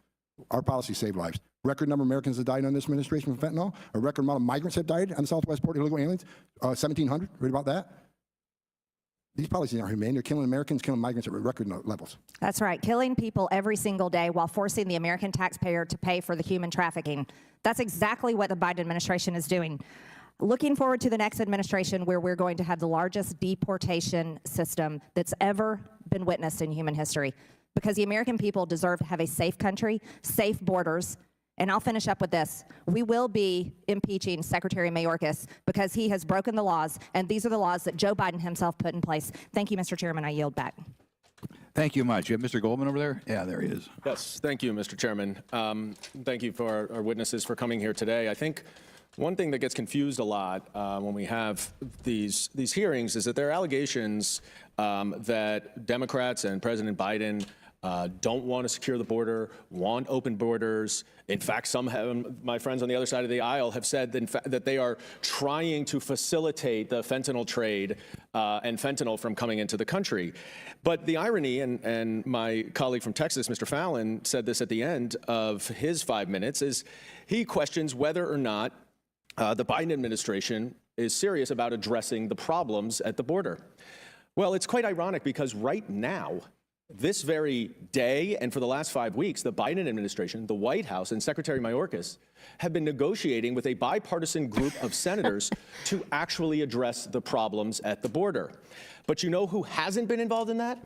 Our policy saved lives. Record number of Americans have died under this administration from fentanyl. A record amount of migrants have died on the southwest border, illegal aliens. 1,700. Read about that? These policies aren't humane. They're killing Americans, killing migrants at record levels. That's right, killing people every single day while forcing the American taxpayer to pay for the human trafficking. That's exactly what the Biden administration is doing. Looking forward to the next administration where we're going to have the largest deportation system that's ever been witnessed in human history, because the American people deserve to have a safe country, safe borders. And I'll finish up with this. We will be impeaching Secretary Mayorkas because he has broken the laws, and these are the laws that Joe Biden himself put in place. Thank you, Mr. Chairman. I yield back. Thank you much. You have Mr. Goldman over there? Yeah, there he is. Yes, thank you, Mr. Chairman. Thank you for our witnesses for coming here today. I think one thing that gets confused a lot when we have these hearings is that there are allegations that Democrats and President Biden don't want to secure the border, want open borders. In fact, some have, my friends on the other side of the aisle have said that they are trying to facilitate the fentanyl trade and fentanyl from coming into the country. But the irony, and my colleague from Texas, Mr. Fallon, said this at the end of his 5 minutes, is he questions whether or not the Biden administration is serious about addressing the problems at the border. Well, it's quite ironic because right now, this very day and for the last 5 weeks, the Biden administration, the White House, and Secretary Mayorkas have been negotiating with a bipartisan group of senators to actually address the problems at the border. But you know who hasn't been involved in that?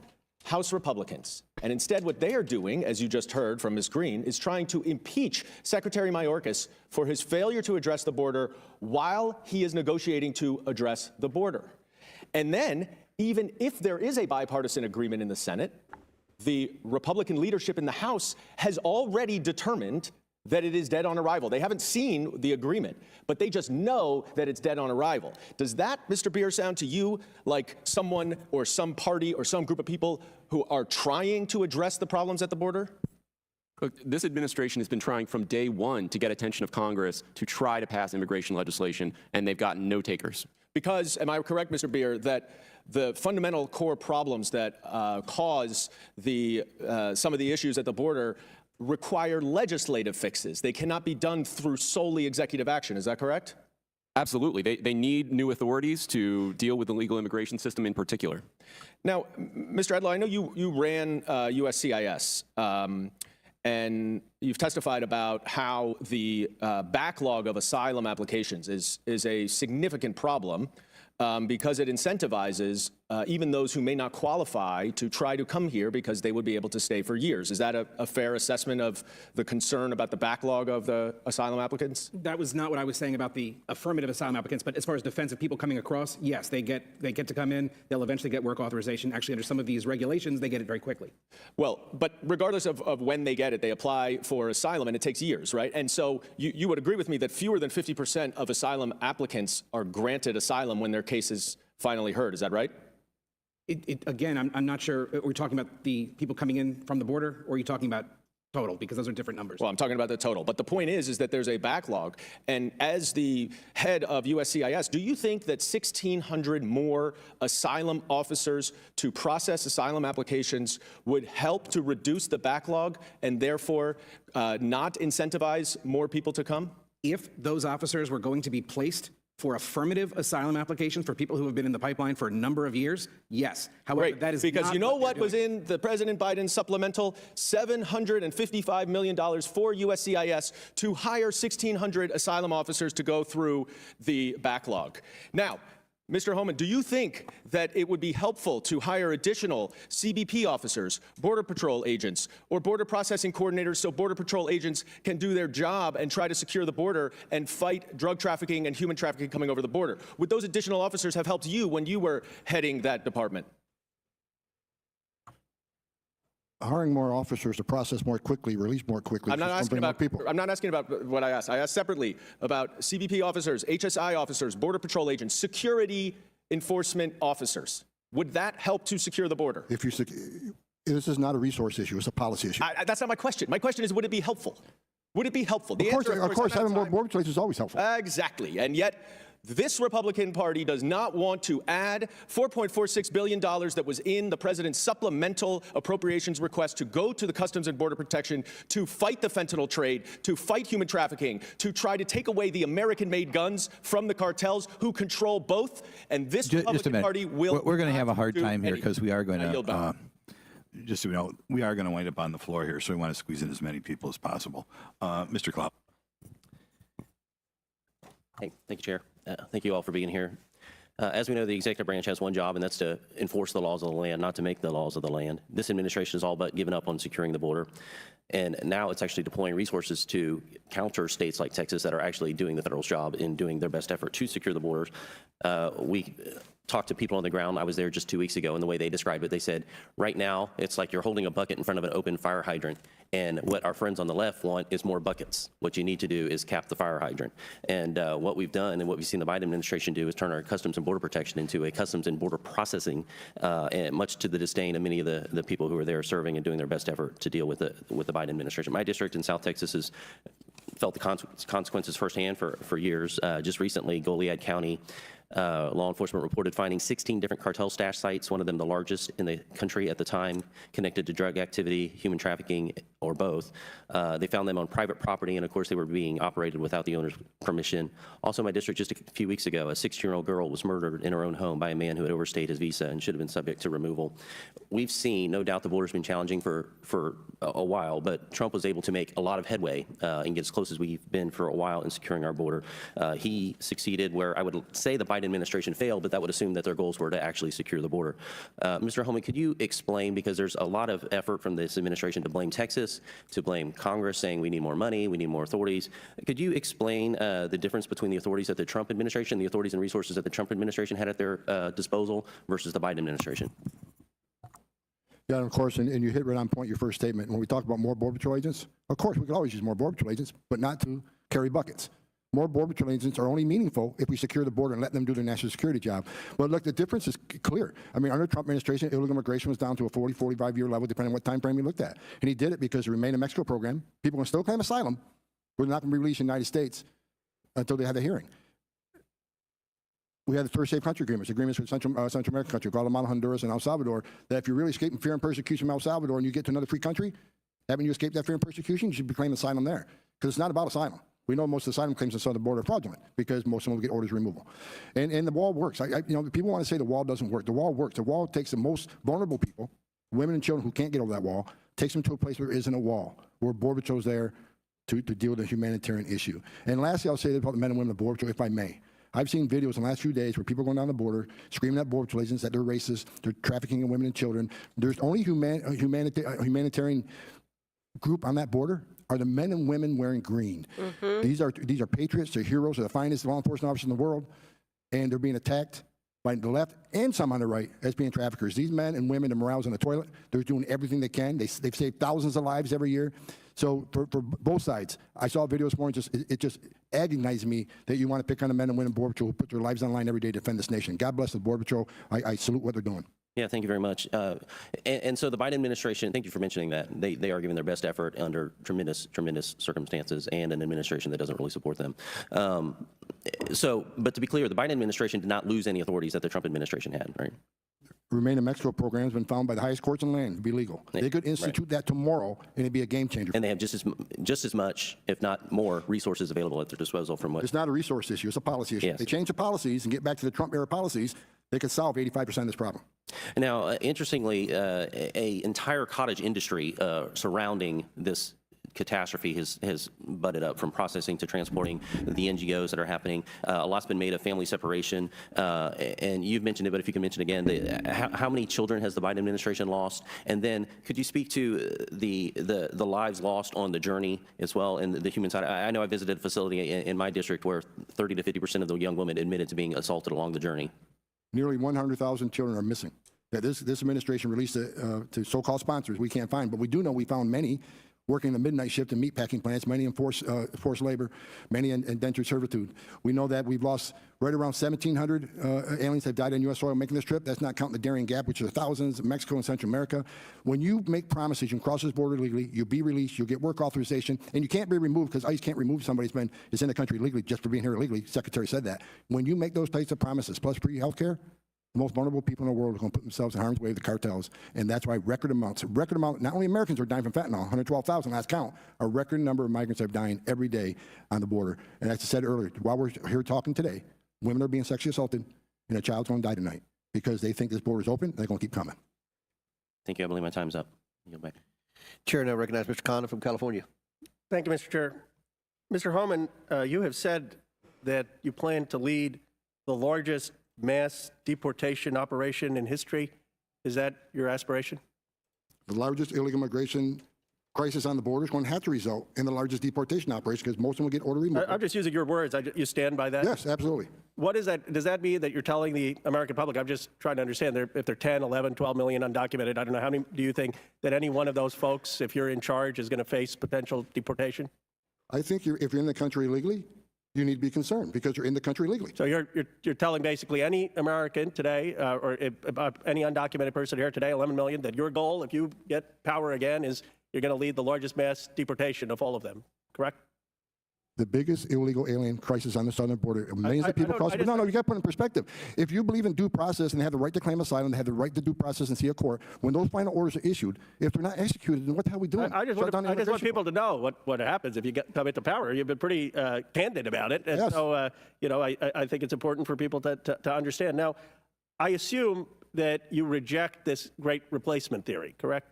House Republicans. And instead what they are doing, as you just heard from Ms. Green, is trying to impeach Secretary Mayorkas for his failure to address the border while he is negotiating to address the border. And then, even if there is a bipartisan agreement in the Senate, the Republican leadership in the House has already determined that it is dead on arrival. They haven't seen the agreement, but they just know that it's dead on arrival. Does that, Mr. Beer, sound to you like someone or some party or some group of people who are trying to address the problems at the border? Look, this administration has been trying from day one to get attention of Congress to try to pass immigration legislation, and they've gotten no takers. Because, am I correct, Mr. Beer, that the fundamental core problems that cause some of the issues at the border require legislative fixes? They cannot be done through solely executive action. Is that correct? Absolutely. They need new authorities to deal with the legal immigration system in particular. Now, Mr. Edlow, I know you ran USCIS, and you've testified about how the backlog of asylum applications is a significant problem because it incentivizes even those who may not qualify to try to come here because they would be able to stay for years. Is that a fair assessment of the concern about the backlog of the asylum applicants? That was not what I was saying about the affirmative asylum applicants, but as far as defensive people coming across, yes, they get to come in. They'll eventually get work authorization. Actually, under some of these regulations, they get it very quickly. Well, but regardless of when they get it, they apply for asylum, and it takes years, right? And so you would agree with me that fewer than 50% of asylum applicants are granted asylum when their case is finally heard. Is that right? Again, I'm not sure. Are we talking about the people coming in from the border, or are you talking about total? Because those are different numbers. Well, I'm talking about the total. But the point is that there's a backlog. And as the head of USCIS, do you think that 1,600 more asylum officers to process asylum applications would help to reduce the backlog and therefore not incentivize more people to come? If those officers were going to be placed for affirmative asylum applications for people who have been in the pipeline for a number of years, yes. However, that is because not you know what was in the President Biden supplemental? $755 million for USCIS to hire 1,600 asylum officers to go through the backlog. Now, Mr. Homan, do you think that it would be helpful to hire additional CBP officers, Border Patrol agents, or border processing coordinators so Border Patrol agents can do their job and try to secure the border and fight drug trafficking and human trafficking coming over the border? Would those additional officers have helped you when you were heading that department? Hiring more officers to process more quickly, release more quickly. I'm not asking about what I asked. I asked separately about CBP officers, HSI officers, Border Patrol agents, security enforcement officers. Would that help to secure the border? This is not a resource issue. It's a policy issue. That's not my question. My question is, would it be helpful? Would it be helpful? The Of answer, course, having more border patrols is always helpful. Exactly. And yet, this Republican Party does not want to add $4.46 billion that was in the president's supplemental appropriations request to go to the Customs and Border Protection to fight the fentanyl trade, to fight human trafficking, to try to take away the American-made guns from the cartels who control both. And this Republican Party will. We're going to have a hard time here because we are going I yield to. back. Just so you know, we are going to wind up on the floor here, so we want to squeeze in as many people as possible. Mr. Klopp. Hey, thank you, Chair. Thank you all for being here. As we know, the executive branch has one job, and that's to enforce the laws of the land, not to make the laws of the land. This administration is all but given up on securing the border. And now it's actually deploying resources to counter states like Texas that are actually doing the federal job in doing their best effort to secure the borders. We talked to people on the ground. I was there just 2 weeks ago, and the way they described it, they said, right now, it's like you're holding a bucket in front of an open fire hydrant. And what our friends on the left want is more buckets. What you need to do is cap the fire hydrant. And what we've done and what we've seen the Biden administration do is turn our Customs and Border Protection into a Customs and Border Processing, and much to the disdain of many of the people who are there serving and doing their best effort to deal with the Biden administration. My district in South Texas has felt the consequences firsthand for years. Just recently, Goliad County law enforcement reported finding 16 different cartel stash sites, one of them the largest in the country at the time, connected to drug activity, human trafficking, or both. They found them on private property, and of course they were being operated without the owner's permission. Also in my district just a few weeks ago, a 16-year-old girl was murdered in her own home by a man who had overstayed his visa and should have been subject to removal. We've seen, no doubt the border's been challenging for a while, but Trump was able to make a lot of headway and get as close as we've been for a while in securing our border. He succeeded where I would say the Biden administration failed, but that would assume that their goals were to actually secure the border. Mr. Holman, could you explain, because there's a lot of effort from this administration to blame Texas, to blame Congress, saying we need more money, we need more authorities. Could you explain the difference between the authorities that the Trump administration, the authorities and resources that the Trump administration had at their disposal versus the Biden administration? Yeah, and of course, and you hit right on point your first statement. When we talk about more Border Patrol agents, of course, we could always use more Border Patrol agents, but not to carry buckets. More Border Patrol agents are only meaningful if we secure the border and let them do their national security job. But look, the difference is clear. I mean, under the Trump administration, illegal immigration was down to a 40, 45-year level, depending on what time frame you looked at. And he did it because the Remain in Mexico program, people can still claim asylum, but they're not going to be released in the United States until they have the hearing. We had the first safe country agreements with Central American countries, Guatemala, Honduras, and El Salvador, that if you're really escaping fear and persecution from El Salvador and you get to another free country, haven't you escaped that fear and persecution, you should be claiming asylum there. Because it's not about asylum. We know most of the asylum claims on the southern border are fraudulent because most of them will get orders removal. And the wall works. You know, people want to say the wall doesn't work. The wall works. The wall takes the most vulnerable people, women and children who can't get over that wall, takes them to a place where there isn't a wall, where Border Patrol's there to deal with a humanitarian issue. And lastly, I'll say about the men and women of the Border Patrol, if I may. I've seen videos in the last few days where people are going down the border screaming at Border Patrol agents that they're racist, they're trafficking in women and children. There's only humanitarian group on that border are the men and women wearing green. Mm-hmm. These are patriots, they're heroes, they're the finest law enforcement officers in the world, and they're being attacked by the left and some on the right as being traffickers. These men and women, the morale's in the toilet. They're doing everything they can. They've saved thousands of lives every year. So for both sides, I saw a video this morning, it just agonized me that you want to pick on the men and women of Border Patrol who put their lives on the line every day to defend this nation. God bless the Border Patrol. I salute what they're doing. Yeah, thank you very much. And so the Biden administration, thank you for mentioning that. They are giving their best effort under tremendous circumstances and an administration that doesn't really support them. But to be clear, the Biden administration did not lose any authorities that the Trump administration had, right? Remain in Mexico program has been found by the highest courts in the land to be legal. They could institute that tomorrow, and it'd be a game changer. And they have just as much, if not more, resources available at their disposal from what. It's not a resource issue; it's a policy issue. Yes. They change the policies and get back to the Trump era policies. They could solve 85% of this problem. Now, interestingly, a entire cottage industry surrounding this catastrophe has butted up, from processing to transporting, the NGOs that are happening. A lot's been made of family separation, and you've mentioned it, but if you can mention again, how many children has the Biden administration lost? And then could you speak to the lives lost on the journey as well, and the human side? I know I visited a facility in my district where 30 to 50% of the young women admitted to being assaulted along the journey. Nearly 100,000 children are missing. That this administration released to so-called sponsors we can't find, but we do know we found many working the midnight shift in meatpacking plants, many in forced labor, many in indentured servitude. We know that we've lost right around 1,700 aliens have died on U.S. soil making this trip. That's not counting the Darien Gap, which are thousands, Mexico and Central America. When you make promises, you can cross this border legally, you'll be released, you'll get work authorization, and you can't be removed because ICE can't remove somebody who's in the country illegally just for being here illegally. Secretary said that. When you make those types of promises, plus free health care, the most vulnerable people in the world are going to put themselves in harm's way with the cartels, and that's why record amount, not only Americans are dying from fentanyl, 112,000 last count, a record number of migrants are dying every day on the border. And as I said earlier, while we're here talking today, women are being sexually assaulted, and a child's going to die tonight because they think this border is open, and they're going to keep coming. Thank you. I believe my time's up. Yield back. Chair now recognize Mr. Condon from California. Thank you, Mr. Chair. Mr. Homan, you have said that you plan to lead the largest mass deportation operation in history. Is that your aspiration? The largest illegal immigration crisis on the border is going to have to result in the largest deportation operation because most of them will get order removed. I'm just using your words. You stand by that? Yes, absolutely. What is that? Does that mean that you're telling the American public? I'm just trying to understand. If they're 10, 11, 12 million undocumented, I don't know, how many do you think that any one of those folks, if you're in charge, is going to face potential deportation? I think if you're in the country illegally, you need to be concerned because you're in the country legally. So you're telling basically any American today, or any undocumented person here today, 11 million, that your goal, if you get power again, is you're going to lead the largest mass deportation of all of them, correct? The biggest illegal alien crisis on the southern border. Millions of people cross. No, you got to put it in perspective. If you believe in due process and they have the right to claim asylum, they have the right to due process and see a court, when those final orders are issued, if they're not executed, then what the hell are we doing? I just want people to know what happens if you come into power. You've been pretty candid about it. And yes. So, I think it's important for people to understand. Now, I assume that you reject this great replacement theory, correct?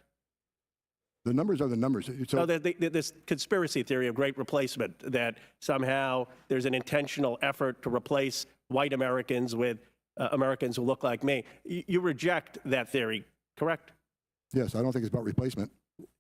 The numbers are the numbers. So this conspiracy theory of great replacement, that somehow there's an intentional effort to replace white Americans with Americans who look like me. You reject that theory, correct? Yes, I don't think it's about replacement.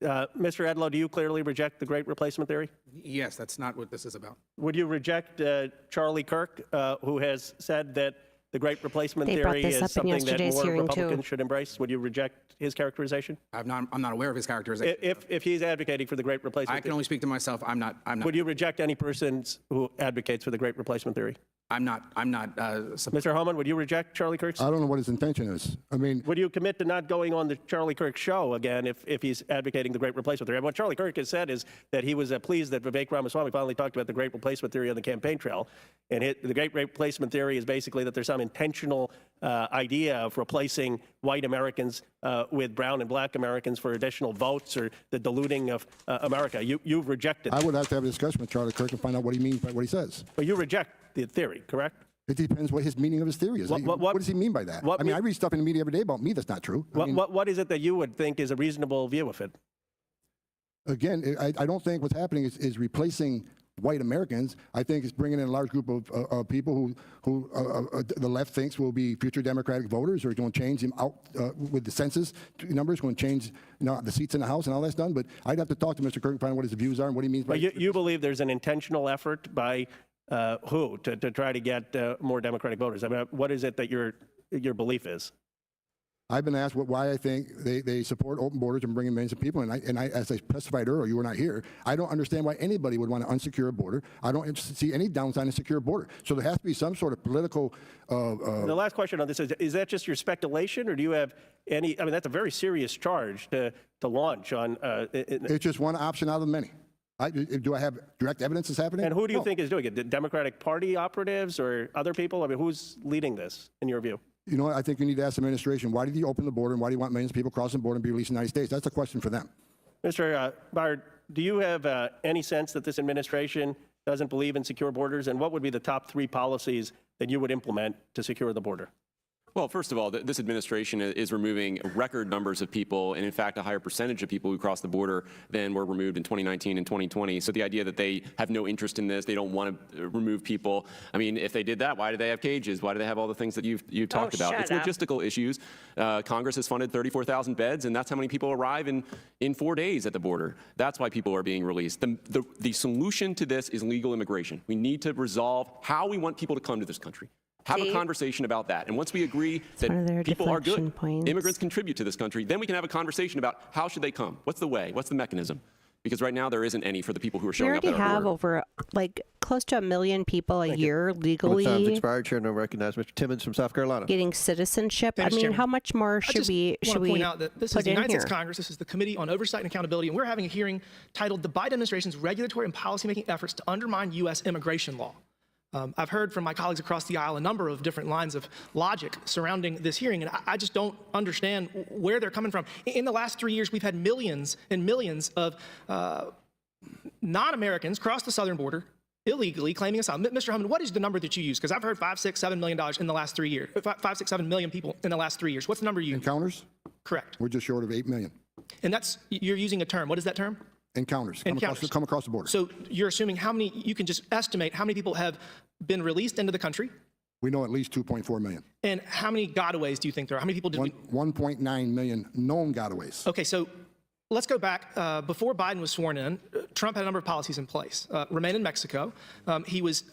Mr. Edlow, do you clearly reject the great replacement theory? Yes, that's not what this is about. Would you reject Charlie Kirk, who has said that the great replacement theory is something that more Republicans should embrace? Would you reject his characterization? I'm not aware of his characterization. If he's advocating for the great replacement I can only speak to myself. I'm not. Would you reject any person who advocates for the great replacement theory? I'm not. Mr. Homan, would you reject Charlie Kirk's? I don't know what his intention is. I mean, would you commit to not going on the Charlie Kirk show again if he's advocating the great replacement theory? And what Charlie Kirk has said is that he was pleased that Vivek Ramaswamy finally talked about the great replacement theory on the campaign trail. And the great replacement theory is basically that there's some intentional idea of replacing white Americans with brown and black Americans for additional votes, or the diluting of America. You've rejected that. I would have to have a discussion with Charlie Kirk and find out what he means by what he says. But you reject the theory, correct? It depends what his meaning of his theory is. What does he mean by that? I mean, I read stuff in the media every day about me that's not true. What is it that you would think is a reasonable view of it? Again, I don't think what's happening is replacing white Americans. I think it's bringing in a large group of people who the left thinks will be future Democratic voters, or going to change them out with the census numbers, going to change the seats in the House and all that's done. But I'd have to talk to Mr. Kirk and find out what his views are and what he means by it. You believe there's an intentional effort by who to try to get more Democratic voters? I mean, what is it that your belief is? I've been asked why I think they support open borders and bringing millions of people in. And I, as I specified earlier, you were not here. I don't understand why anybody would want to unsecure a border. I don't see any downside in a secure border. So there has to be some sort of political. The last question on this is that just your speculation, or do you have any? I mean, that's a very serious charge to launch on. It's just one option out of many. Do I have direct evidence that's happening? And who do you think is doing it? The Democratic Party operatives or other people? I mean, who's leading this, in your view? You know what? I think you need to ask the administration, why did you open the border, and why do you want millions of people crossing the border and be released in the United States? That's a question for them. Mr. Byard, do you have any sense that this administration doesn't believe in secure borders? And what would be the top 3 policies that you would implement to secure the border? Well, first of all, this administration is removing record numbers of people, and in fact, a higher percentage of people who cross the border than were removed in 2019 and 2020. So the idea that they have no interest in this, they don't want to remove people. I mean, if they did that, why do they have cages? Why do they have all the things that you've talked about? It's logistical issues. Congress has funded 34,000 beds, and that's how many people arrive in 4 days at the border. That's why people are being released. The solution to this is legal immigration. We need to resolve how we want people to come to this country. Have a conversation about that. And once we agree that people are good, immigrants contribute to this country, then we can have a conversation about how should they come? What's the way? What's the mechanism? because right now there isn't any for the people who are We showing up already at our have border. over like close to 1 million people a year Time's legally expired. Chair now recognize Mr. Timmons from South Carolina. getting citizenship. Thanks, I mean, Chairman. how much more should we I want to point out that this is put the in United here? States Congress. This is the Committee on Oversight and Accountability, and we're having a hearing titled "The Biden Administration's Regulatory and Policymaking Efforts to Undermine U.S. Immigration Law." I've heard from my colleagues across the aisle a number of different lines of logic surrounding this hearing, and I just don't understand where they're coming from. In the last 3 years, we've had millions and millions of non-Americans cross the southern border illegally claiming asylum. Mr. Hummon, what is the number that you use? Because I've heard $5, $6, $7 million in the last 3 years. 5, 6, 7 million people in the last 3 years. What's the number you use? Encounters? Correct. We're just short of 8 million. And you're using a term. What is that term? Encounters. Encounters. Come across the border. So you're assuming you can just estimate how many people have been released into the country? We know at least 2.4 million. And how many gotaways do you think there are? How many people did 1.9 million known gotaways. Okay, so let's go back. Before Biden was sworn in, Trump had a number of policies in place. Remain in Mexico. He was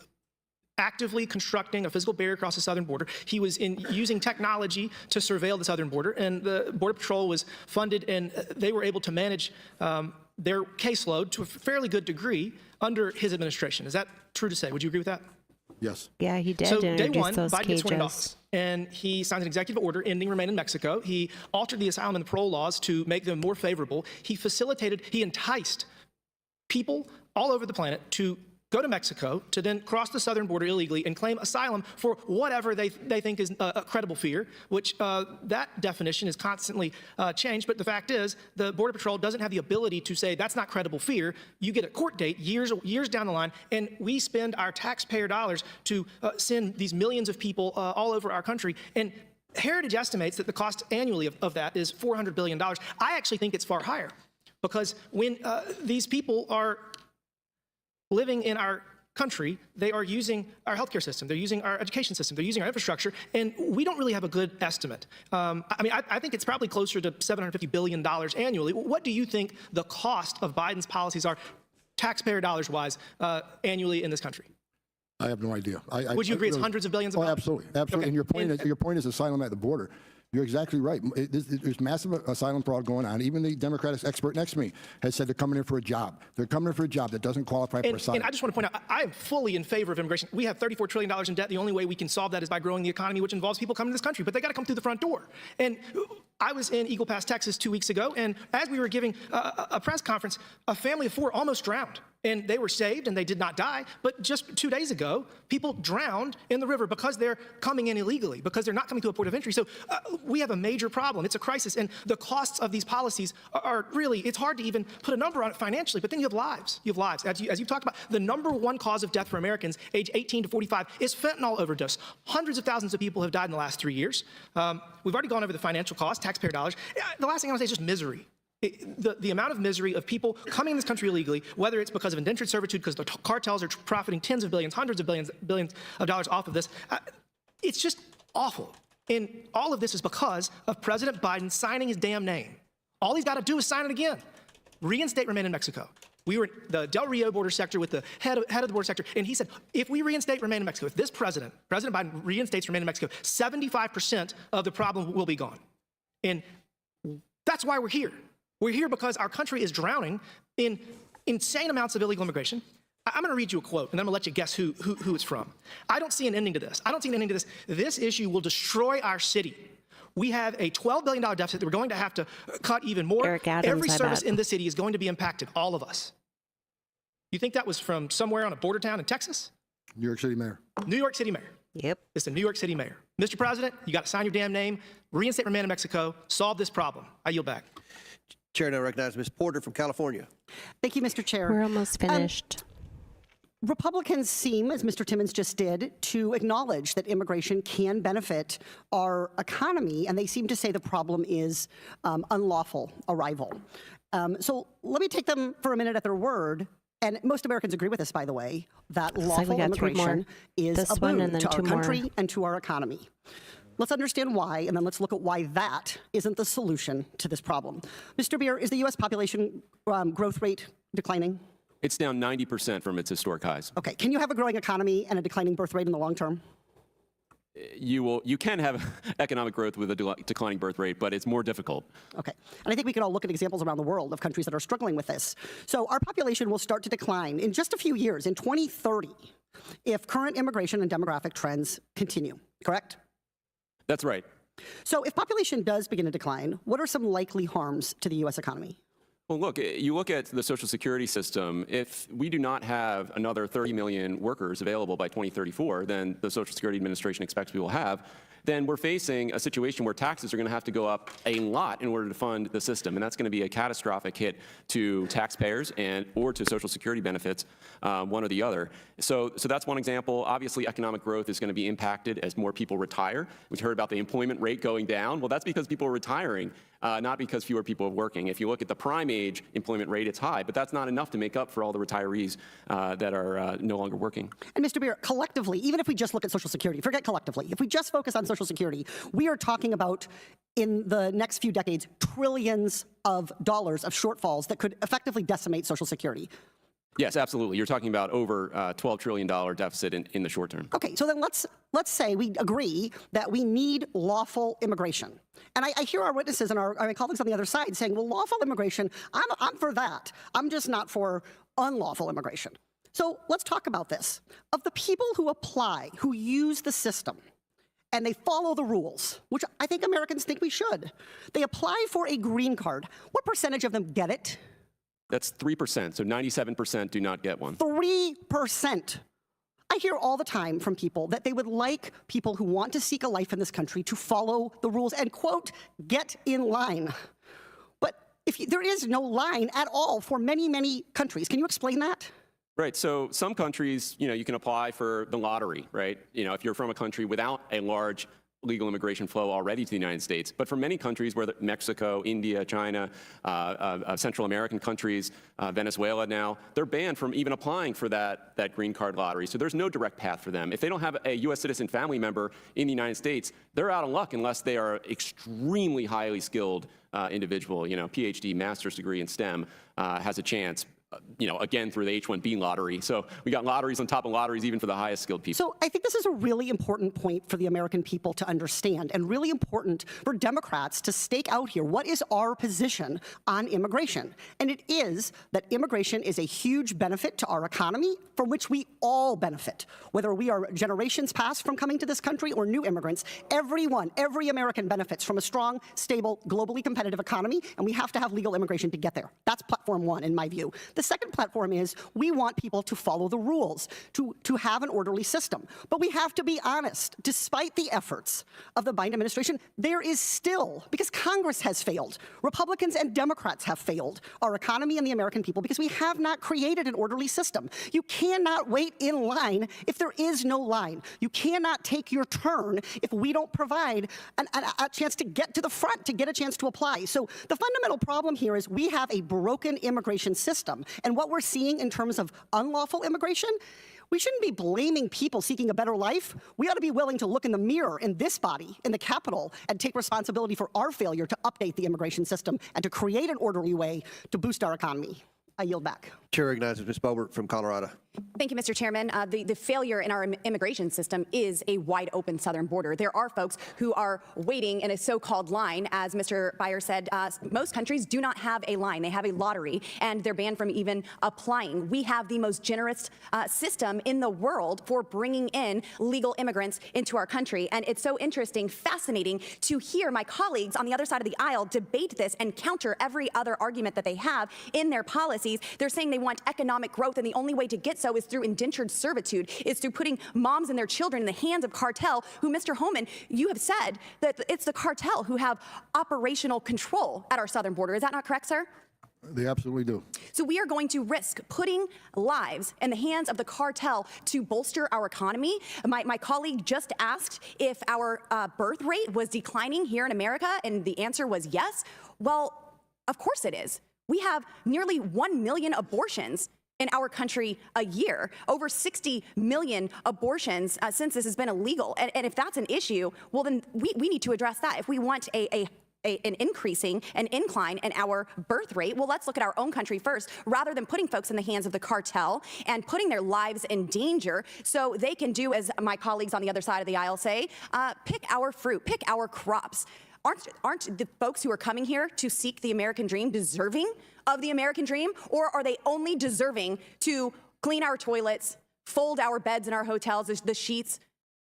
actively constructing a physical barrier across the southern border. He was using technology to surveil the southern border, and the Border Patrol was funded, and they were able to manage their caseload to a fairly good degree under his administration. Is that true to say? Would you agree with that? Yes. Yeah, he did So day introduce one, those Biden gets sworn into cages. office, and he signs an executive order ending Remain in Mexico. He altered the asylum and the parole laws to make them more favorable. He enticed people all over the planet to go to Mexico, to then cross the southern border illegally and claim asylum for whatever they think is a credible fear, which that definition is constantly changed. But the fact is, the Border Patrol doesn't have the ability to say that's not credible fear. You get a court date years down the line, and we spend our taxpayer dollars to send these millions of people all over our country. And Heritage estimates that the cost annually of that is $400 billion. I actually think it's far higher, because when these people are living in our country, they are using our healthcare system, they're using our education system, they're using our infrastructure, and we don't really have a good estimate. I think it's probably closer to $750 billion annually. What do you think the cost of Biden's policies are, taxpayer dollars wise, annually in this country? I have no idea. Would you agree it's hundreds of billions of dollars? Absolutely. Absolutely. Okay. And your point is asylum at the border. You're exactly right. There's massive asylum fraud going on. Even the Democratic expert next to me has said they're coming in for a job. They're coming in for a job that doesn't qualify for asylum. And I just want to point out, I am fully in favor of immigration. We have $34 trillion in debt. The only way we can solve that is by growing the economy, which involves people coming to this country. But they got to come through the front door. And I was in Eagle Pass, Texas 2 weeks ago, and as we were giving a press conference, a family of 4 almost drowned. And they were saved and they did not die. But just 2 days ago, people drowned in the river because they're coming in illegally, because they're not coming to a port of entry. So we have a major problem. It's a crisis. And the costs of these policies are really, it's hard to even put a number on it financially, but then you have lives. You have lives. As you've talked about, the #1 cause of death for Americans age 18 to 45 is fentanyl overdose. Hundreds of thousands of people have died in the last 3 years. We've already gone over the financial cost, taxpayer dollars. The last thing I want to say is just misery. The amount of misery of people coming in this country illegally, whether it's because of indentured servitude, because the cartels are profiting tens of billions, hundreds of billions of dollars off of this, it's just awful. And all of this is because of President Biden signing his damn name. All he's got to do is sign it again. Reinstate Remain in Mexico. We were in the Del Rio border sector with the head of the border sector, and he said, if we reinstate Remain in Mexico, if this President Biden reinstates Remain in Mexico, 75% of the problem will be gone. And that's why we're here. We're here because our country is drowning in insane amounts of illegal immigration. I'm going to read you a quote, and then I'm going to let you guess who it's from. I don't see an ending to this. I don't see an ending to this. This issue will destroy our city. We have a $12 billion deficit that we're going to have to cut even more. Eric Adams, Every I service bet. in the city is going to be impacted, all of us. You think that was from somewhere on a border town in Texas? New York City mayor. New York City mayor. Yep. It's the New York City mayor. Mr. President, you got to sign your damn name, reinstate Remain in Mexico, solve this problem. I yield back. Chair now recognizes Ms. Porter from California. Thank you, Mr. Chair. We're almost finished. Republicans seem, as Mr. Timmons just did, to acknowledge that immigration can benefit our economy, and they seem to say the problem is unlawful arrival. So let me take them for a minute at their word. And most Americans agree with this, by the way, that lawful immigration is a boon to our country and to our economy. Let's understand why, and then let's look at why that isn't the solution to this problem. Mr. Beer, is the U.S. population growth rate declining? It's down 90% from its historic highs. Okay. Can you have a growing economy and a declining birth rate in the long term? you can have economic growth with a declining birth rate, but it's more difficult. Okay. And I think we can all look at examples around the world of countries that are struggling with this. So our population will start to decline in just a few years, in 2030, if current immigration and demographic trends continue, correct? That's right. So if population does begin to decline, what are some likely harms to the U.S. economy? Well, look, you look at the Social Security system, if we do not have another 30 million workers available by 2034 than the Social Security Administration expects we will have, then we're facing a situation where taxes are going to have to go up a lot in order to fund the system, and that's going to be a catastrophic hit to taxpayers or to Social Security benefits, one or the other. So that's one example. Obviously, economic growth is going to be impacted as more people retire. We've heard about the employment rate going down. Well, that's because people are retiring, not because fewer people are working. If you look at the prime age employment rate, it's high, but that's not enough to make up for all the retirees that are no longer working. And Mr. Beer, collectively, even if we just look at Social Security, forget collectively, if we just focus on Social Security, we are talking about, in the next few decades, trillions of dollars of shortfalls that could effectively decimate Social Security. Yes, absolutely. You're talking about over $12 trillion deficit in the short term. Okay, so then let's say we agree that we need lawful immigration. And I hear our witnesses and our colleagues on the other side saying, well, lawful immigration, I'm for that. I'm just not for unlawful immigration. So let's talk about this. Of the people who apply, who use the system, and they follow the rules, which I think Americans think we should, they apply for a green card. What percentage of them get it? That's 3%, so 97% do not get one. 3%. I hear all the time from people that they would like people who want to seek a life in this country to follow the rules and, quote, get in line. But there is no line at all for many, many countries. Can you explain that? Right, so some countries, you can apply for the lottery, right? If you're from a country without a large legal immigration flow already to the United States. But for many countries, where Mexico, India, China, Central American countries, Venezuela now, they're banned from even applying for that green card lottery. So there's no direct path for them. If they don't have a U.S. citizen family member in the United States, they're out of luck unless they are extremely highly skilled individual, PhD, master's degree in STEM, has a chance. Again, through the H-1B lottery. So we got lotteries on top of lotteries, even for the highest skilled people. So I think this is a really important point for the American people to understand, and really important for Democrats to stake out here. What is our position on immigration? And it is that immigration is a huge benefit to our economy, from which we all benefit. Whether we are generations past from coming to this country or new immigrants, every American benefits from a strong, stable, globally competitive economy, and we have to have legal immigration to get there. That's platform one, in my view. The second platform is we want people to follow the rules, to have an orderly system. But we have to be honest, despite the efforts of the Biden administration, there is still, because Congress has failed, Republicans and Democrats have failed our economy and the American people because we have not created an orderly system. You cannot wait in line if there is no line. You cannot take your turn if we don't provide a chance to get to the front, to get a chance to apply. So the fundamental problem here is we have a broken immigration system. And what we're seeing in terms of unlawful immigration, we shouldn't be blaming people seeking a better life. We ought to be willing to look in the mirror in this body, in the Capitol, and take responsibility for our failure to update the immigration system and to create an orderly way to boost our economy. I yield back. Chair recognizes Ms. Boebert from Colorado. Thank you, Mr. Chairman. The failure in our immigration system is a wide open southern border. There are folks who are waiting in a so-called line. As Mr. Beyer said, most countries do not have a line. They have a lottery, and they're banned from even applying. We have the most generous system in the world for bringing in legal immigrants into our country. And it's so interesting, fascinating to hear my colleagues on the other side of the aisle debate this and counter every other argument that they have in their policies. They're saying they want economic growth, and the only way to get so is through indentured servitude, is through putting moms and their children in the hands of cartel, who, Mr. Holman, you have said that it's the cartel who have operational control at our southern border. Is that not correct, sir? They absolutely do. So we are going to risk putting lives in the hands of the cartel to bolster our economy. My colleague just asked if our birth rate was declining here in America, and the answer was yes. Well, of course it is. We have nearly 1 million abortions in our country a year, over 60 million abortions since this has been illegal. And if that's an issue, well, then we need to address that. If we want a an incline in our birth rate, well, let's look at our own country first, rather than putting folks in the hands of the cartel and putting their lives in danger so they can do, as my colleagues on the other side of the aisle say, pick our fruit, pick our crops. Aren't the folks who are coming here to seek the American dream deserving of the American dream? Or are they only deserving to clean our toilets, fold our beds in our hotels, the sheets,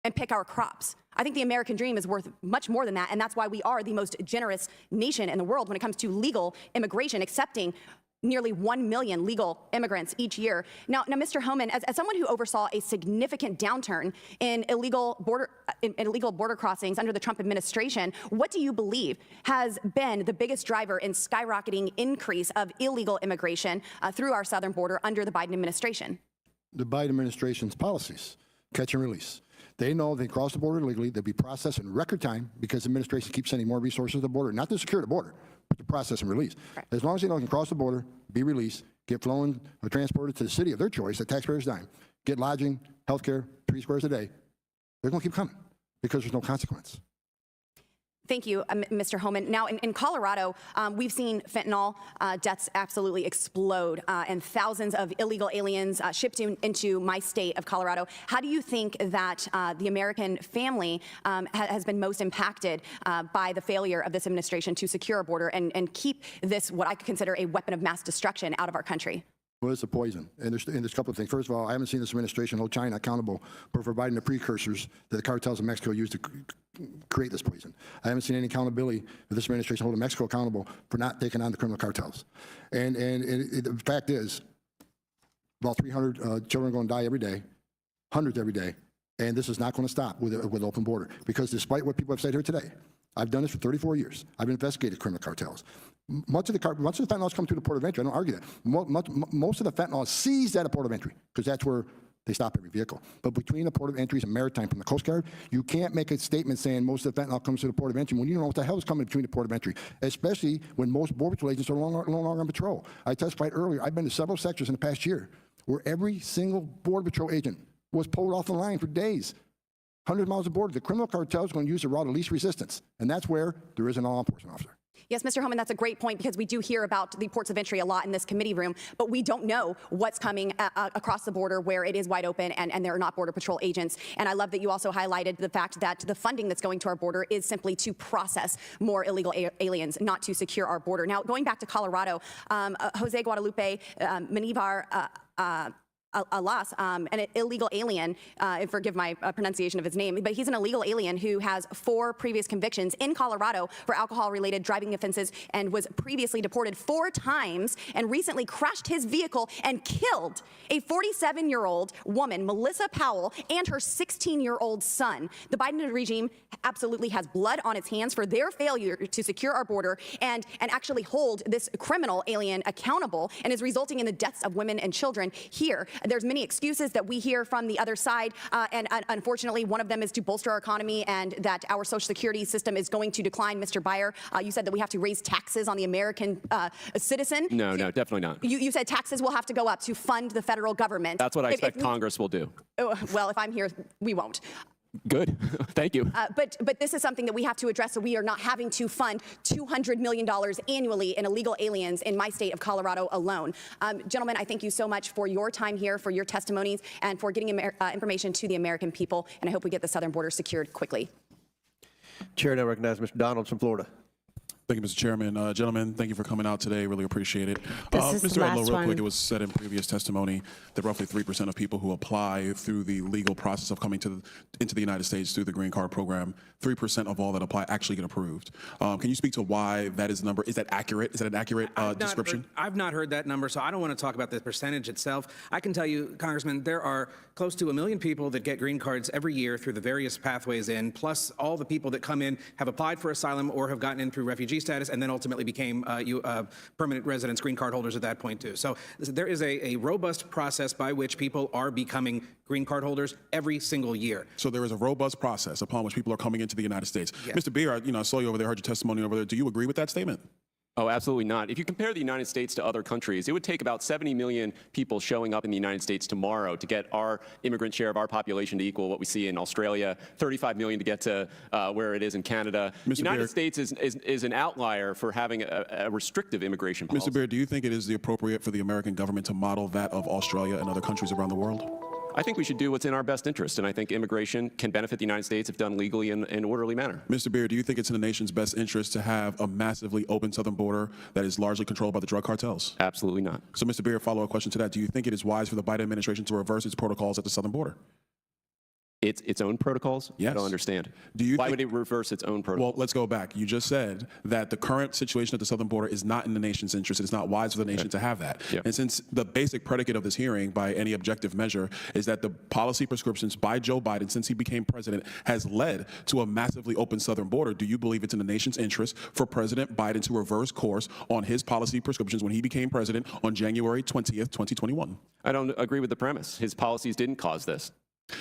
and pick our crops? I think the American dream is worth much more than that, and that's why we are the most generous nation in the world when it comes to legal immigration, accepting nearly 1 million legal immigrants each year. Now, Mr. Homan, as someone who oversaw a significant downturn in illegal border crossings under the Trump administration, what do you believe has been the biggest driver in skyrocketing increase of illegal immigration through our southern border under the Biden administration? The Biden administration's policies, catch and release. They know they cross the border illegally, they'll be processed in record time because the administration keeps sending more resources to the border, not to secure the border, but to process and release. Right. As long as they know they can cross the border, be released, get flown or transported to the city of their choice at taxpayers' dime, get lodging, health care, 3 squares a day, they're going to keep coming because there's no consequence. Thank you, Mr. Homan. Now, in Colorado, we've seen fentanyl deaths absolutely explode and thousands of illegal aliens shipped into my state of Colorado. How do you think that the American family has been most impacted by the failure of this administration to secure a border and keep this, what I could consider a weapon of mass destruction, out of our country? Well, it's a poison. And there's a couple of things. First of all, I haven't seen this administration hold China accountable for providing the precursors that the cartels in Mexico used to create this poison. I haven't seen any accountability for this administration holding Mexico accountable for not taking on the criminal cartels. And the fact is, about 300 children are going to die every day, hundreds every day, and this is not going to stop with an open border. Because despite what people have said here today, I've done this for 34 years. I've investigated criminal cartels. Much of the fentanyl has come through the port of entry. I don't argue that. Most of the fentanyl is seized at a port of entry because that's where they stop every vehicle. But between the port of entries and maritime from the Coast Guard, you can't make a statement saying most of the fentanyl comes through the port of entry when you don't know what the hell is coming between the port of entry, especially when most Border Patrol agents are no longer on patrol. I testified earlier, I've been to several sectors in the past year where every single Border Patrol agent was pulled off the line for days. 100 miles of border. The criminal cartel is going to use the route of least resistance, and that's where there is a law enforcement officer. Yes, Mr. Homan, that's a great point because we do hear about the ports of entry a lot in this committee room, but we don't know what's coming across the border where it is wide open and there are not Border Patrol agents. And I love that you also highlighted the fact that the funding that's going to our border is simply to process more illegal aliens, not to secure our border. Now, going back to Colorado, Jose Guadalupe Manivar Alas, an illegal alien, forgive my pronunciation of his name, but he's an illegal alien who has 4 previous convictions in Colorado for alcohol-related driving offenses and was previously deported 4 times and recently crashed his vehicle and killed a 47-year-old woman, Melissa Powell, and her 16-year-old son. The Biden regime absolutely has blood on its hands for their failure to secure our border and actually hold this criminal alien accountable, and is resulting in the deaths of women and children here. There's many excuses that we hear from the other side, and unfortunately, one of them is to bolster our economy and that our Social Security system is going to decline. Mr. Beyer, you said that we have to raise taxes on the American citizen. No, definitely not. You said taxes will have to go up to fund the federal government. That's what I expect Congress will do. Well, if I'm here, we won't. Good. Thank you. But this is something that we have to address so we are not having to fund $200 million annually in illegal aliens in my state of Colorado alone. Gentlemen, I thank you so much for your time here, for your testimonies, and for getting information to the American people. And I hope we get the southern border secured quickly. Chair now recognizes Mr. Donalds from Florida. Thank you, Mr. Chairman. Gentlemen, thank you for coming out today. Really appreciate it. Mr. Edlow, real quick, it was said in previous testimony that roughly 3% of people who apply through the legal process of coming into the United States through the green card program, 3% of all that apply actually get approved. Can you speak to why that is the number? Is that accurate? Is that an accurate description? I've not heard that number, so I don't want to talk about the percentage itself. I can tell you, Congressman, there are close to 1 million people that get green cards every year through the various pathways in, plus all the people that come in, have applied for asylum or have gotten in through refugee status and then ultimately became permanent residents, green card holders at that point too. So there is a robust process by which people are becoming green card holders every single year. So there is a robust process upon which people are coming into the United States. Yes. Mr. Beer, I saw you over there, heard your testimony over there. Do you agree with that statement? Oh, absolutely not. If you compare the United States to other countries, it would take about 70 million people showing up in the United States tomorrow to get our immigrant share of our population to equal what we see in Australia, 35 million to get to where it is in Canada. The United States is an outlier for having a restrictive immigration policy. Mr. Beard, do you think it is appropriate for the American government to model that of Australia and other countries around the world? I think we should do what's in our best interest, and I think immigration can benefit the United States if done legally in an orderly manner. Mr. Beard, do you think it's in the nation's best interest to have a massively open southern border that is largely controlled by the drug cartels? Absolutely not. So, Mr. Beard, follow-up question to that. Do you think it is wise for the Biden administration to reverse its protocols at the southern border? Its own protocols? Yes. I don't understand. Why would it reverse its own protocols? Well, let's go back. You just said that the current situation at the southern border is not in the nation's interest. It's not wise for the nation to have that. Yeah. And since the basic predicate of this hearing, by any objective measure, is that the policy prescriptions by Joe Biden since he became president has led to a massively open southern border, do you believe it's in the nation's interest for President Biden to reverse course on his policy prescriptions when he became president on January 20th, 2021? I don't agree with the premise. His policies didn't cause this.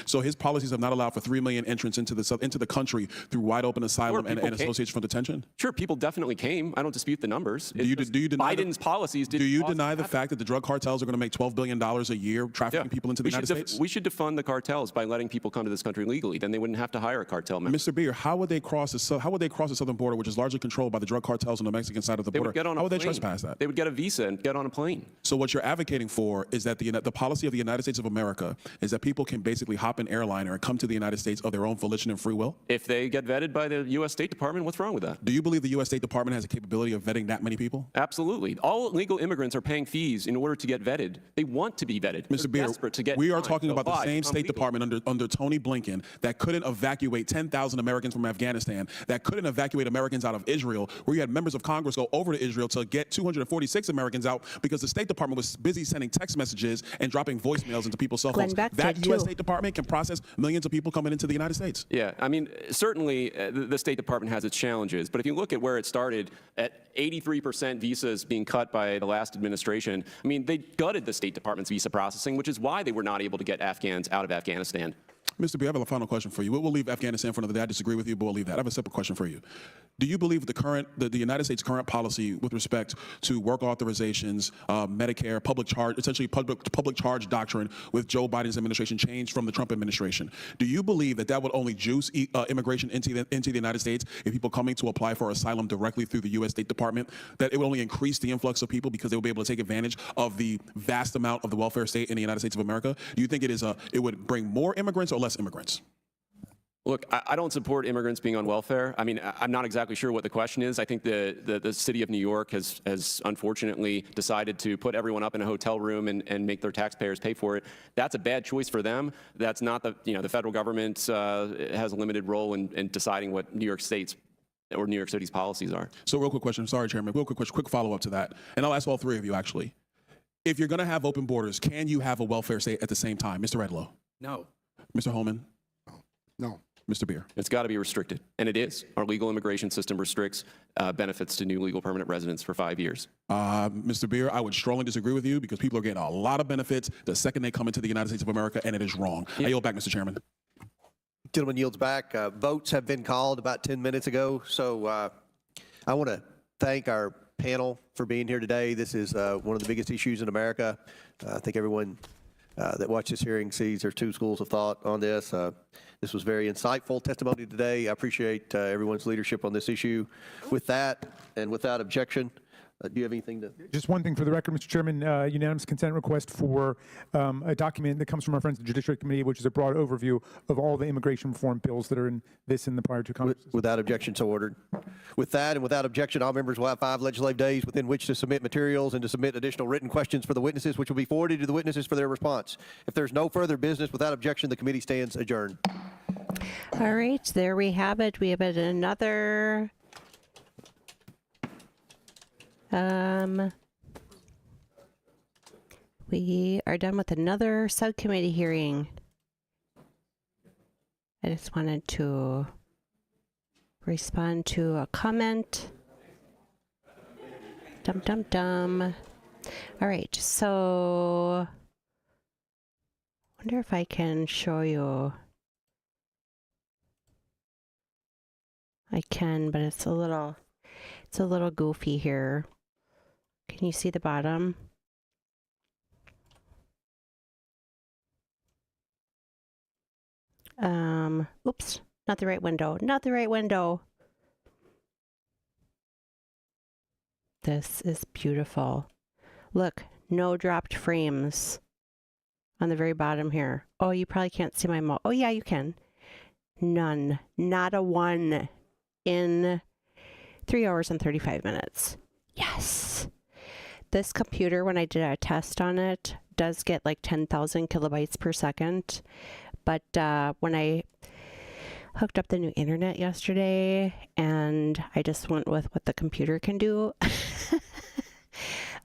So his policies have not allowed for 3 million entrants into the country through wide open asylum and association from detention? Sure, people definitely came. I don't dispute the numbers. Do you deny Biden's policies didn't Do you cause deny the fact that the drug cartels are going to make $12 billion a year trafficking people into the United States? We should defund the cartels by letting people come to this country legally. Then they wouldn't have to hire a cartel member. Mr. Beer, how would they cross the southern border, which is largely controlled by the drug cartels on the Mexican side of the border? How would they trespass that? They would get a visa and get on a plane. So what you're advocating for is that the policy of the United States of America is that people can basically hop an airliner and come to the United States of their own volition and free will? If they get vetted by the U.S. State Department, what's wrong with that? Do you believe the U.S. State Department has the capability of vetting that many people? Absolutely. All illegal immigrants are paying fees in order to get vetted. They want to be vetted. Mr. Beer, we are talking about the same State legal. Department under Tony Blinken that couldn't evacuate 10,000 Americans from Afghanistan, that couldn't evacuate Americans out of Israel, where you had members of Congress go over to Israel to get 246 Americans out because the State Department was busy sending text messages and dropping voicemails into people's cell phones. That U.S. State Department can process millions of people coming into the United States. Yeah, I mean, certainly the State Department has its challenges, but if you look at where it started, at 83% visas being cut by the last administration, I mean, they gutted the State Department's visa processing, which is why they were not able to get Afghans out of Afghanistan. Mr. B, I have a final question for you. We'll leave Afghanistan for another day. I disagree with you, but we'll leave that. I have a separate question for you. Do you believe the United States' current policy with respect to work authorizations, Medicare, essentially public charge doctrine with Joe Biden's administration changed from the Trump administration? Do you believe that would only juice immigration into the United States if people coming to apply for asylum directly through the U.S. State Department, that it would only increase the influx of people because they will be able to take advantage of the vast amount of the welfare state in the United States of America? Do you think it would bring more immigrants or less immigrants? Look, I don't support immigrants being on welfare. I mean, I'm not exactly sure what the question is. I think the city of New York has unfortunately decided to put everyone up in a hotel room and make their taxpayers pay for it. That's a bad choice for them. That's not the federal government has a limited role in deciding what New York State's or New York City's policies are. So real quick question, sorry, Chairman, real quick question, quick follow-up to that. And I'll ask all three of you, actually. If you're gonna have open borders, can you have a welfare state at the same time? Mr. Redlow? No. Mr. Holman? No. Mr. Beer? It's got to be restricted, and it is. Our legal immigration system restricts benefits to new legal permanent residents for 5 years. Mr. Beer, I would strongly disagree with you because people are getting a lot of benefits the second they come into the United States of America, and it is wrong. I yield back, Mr. Chairman. Gentleman yields back. Votes have been called about 10 minutes ago, so I want to thank our panel for being here today. This is one of the biggest issues in America. I think everyone that watched this hearing sees there's two schools of thought on this. This was very insightful testimony today. I appreciate everyone's leadership on this issue. With that, and without objection, do you have anything to? Just one thing for the record, Mr. Chairman, unanimous consent request for a document that comes from our friends at the Judiciary Committee, which is a broad overview of all the immigration reform bills that are in this and the prior two Congresses. Without objection, so ordered. With that and without objection, all members will have 5 legislative days within which to submit materials and to submit additional written questions for the witnesses, which will be forwarded to the witnesses for their response. If there's no further business, without objection, the committee stands adjourned. All right, there we have it. We have another we are done with another subcommittee hearing. I just wanted to respond to a comment. Dum dum dum. All right, so wonder if I can show you. I can, but it's a little It's a little goofy here. Can you see the bottom? Oops, not the right window. Not the right window. This is beautiful. Look, no dropped frames on the very bottom here. Oh, you probably can't see my mouse. Oh, yeah, you can. None. Not a one in 3 hours and 35 minutes. Yes. This computer, when I did a test on it, does get like 10,000 kilobytes per second. But when I hooked up the new internet yesterday and I just went with what the computer can do,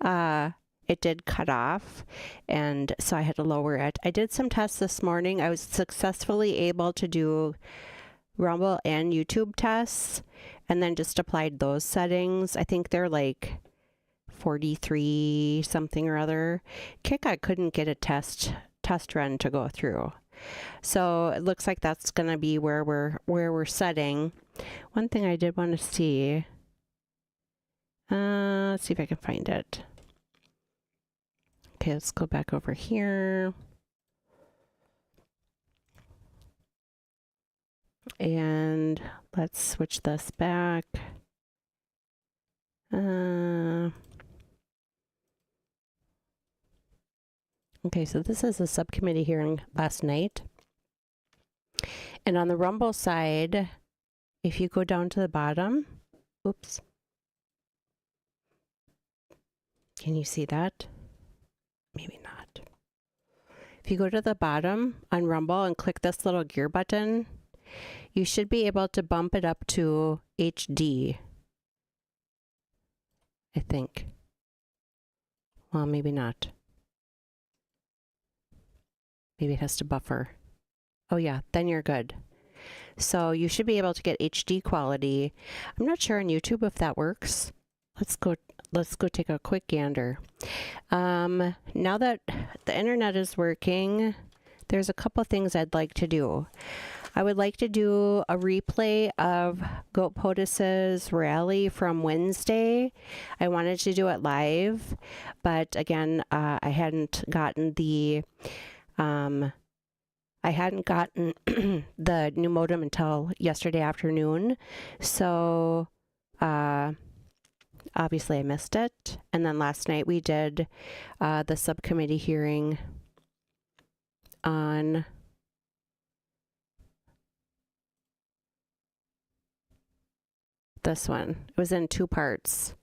it did cut off, and so I had to lower it. I did some tests this morning. I was successfully able to do Rumble and YouTube tests, and then just applied those settings. I think they're like 43 something or other. Kick, I couldn't get a test run to go through. So it looks like that's going to be where we're setting. One thing I did want to see. Let's see if I can find it. Okay, let's go back over here. And let's switch this back. Okay, so this is a subcommittee hearing last night. And on the Rumble side, if you go down to the bottom, oops. Can you see that? Maybe not. If you go to the bottom on Rumble and click this little gear button, you should be able to bump it up to HD, I think. Well, maybe not. Maybe it has to buffer. Oh yeah, then you're good. So you should be able to get HD quality. I'm not sure on YouTube if that works. Let's go take a quick gander. Now that the internet is working, there's a couple things I'd like to do. I would like to do a replay of Goat POTUS's rally from Wednesday. I wanted to do it live, but again, I hadn't gotten the the new modem until yesterday afternoon. So obviously I missed it. And then last night we did the subcommittee hearing on this one. It was in 2 parts.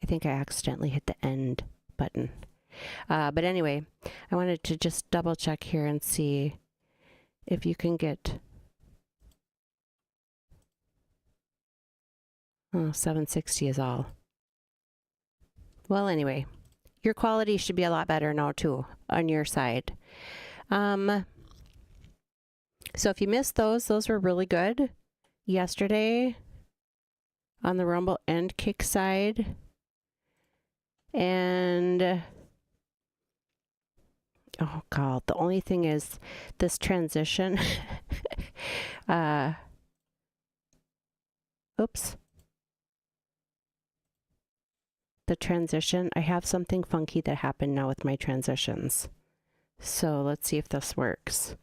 I think I accidentally hit the end button. But anyway, I wanted to just double check here and see if you can get 760 is all. Well, anyway, your quality should be a lot better now too on your side. So if you missed those were really good yesterday on the Rumble and Kick side. And oh God, the only thing is this transition. Oops. The transition, I have something funky that happened now with my transitions. So let's see if this works.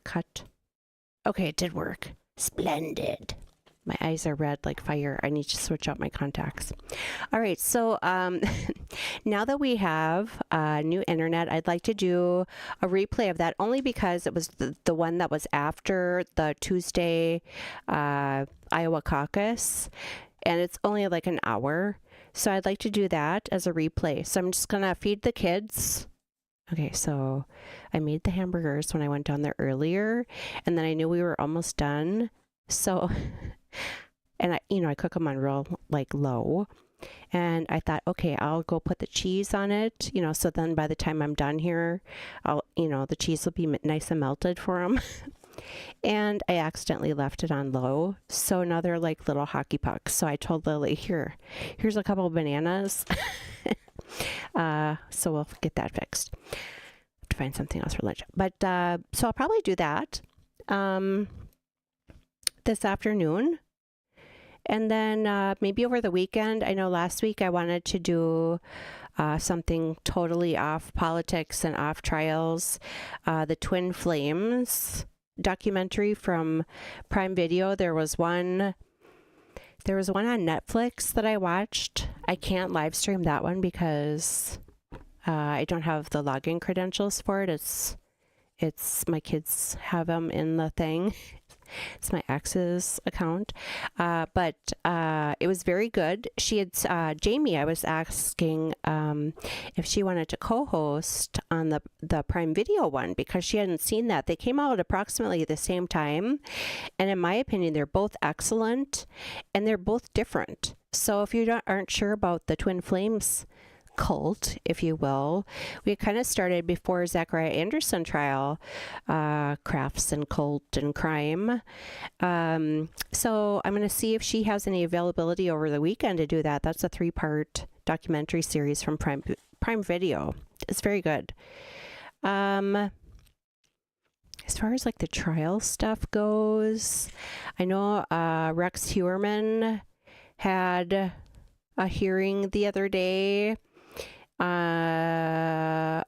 Cut. Okay, it did work. Splendid. My eyes are red like fire. I need to switch out my contacts. All right, so now that we have new internet, I'd like to do a replay of that only because it was the one that was after the Tuesday Iowa caucus, and it's only like an hour. So I'd like to do that as a replay. So I'm just gonna feed the kids. Okay, so I made the hamburgers when I went down there earlier, and then I knew we were almost done. So, and I cook them on real like low, and I thought, okay, I'll go put the cheese on it, so then by the time I'm done here, the cheese will be nice and melted for them. And I accidentally left it on low, so now they're like little hockey pucks. So I told Lily, here's a couple of bananas. So we'll get that fixed. Have to find something else for lunch. But so I'll probably do that. this afternoon. And then maybe over the weekend, I know last week I wanted to do something totally off politics and off trials. The Twin Flames documentary from Prime Video. There was one on Netflix that I watched. I can't live stream that one because I don't have the login credentials for it. It's my kids have them in the thing. It's my ex's account. But it was very good. She had, Jamie, I was asking if she wanted to co-host on the Prime Video one because she hadn't seen that. They came out approximately at the same time. And in my opinion, they're both excellent and they're both different. So if you aren't sure about the Twin Flames cult, if you will, we kind of started before Zachariah Anderson trial, crafts and cult and crime. So I'm going to see if she has any availability over the weekend to do that. That's a 3-part documentary series from Prime Video. It's very good. As far as like the trial stuff goes, I know Rex Heuermann had a hearing the other day. And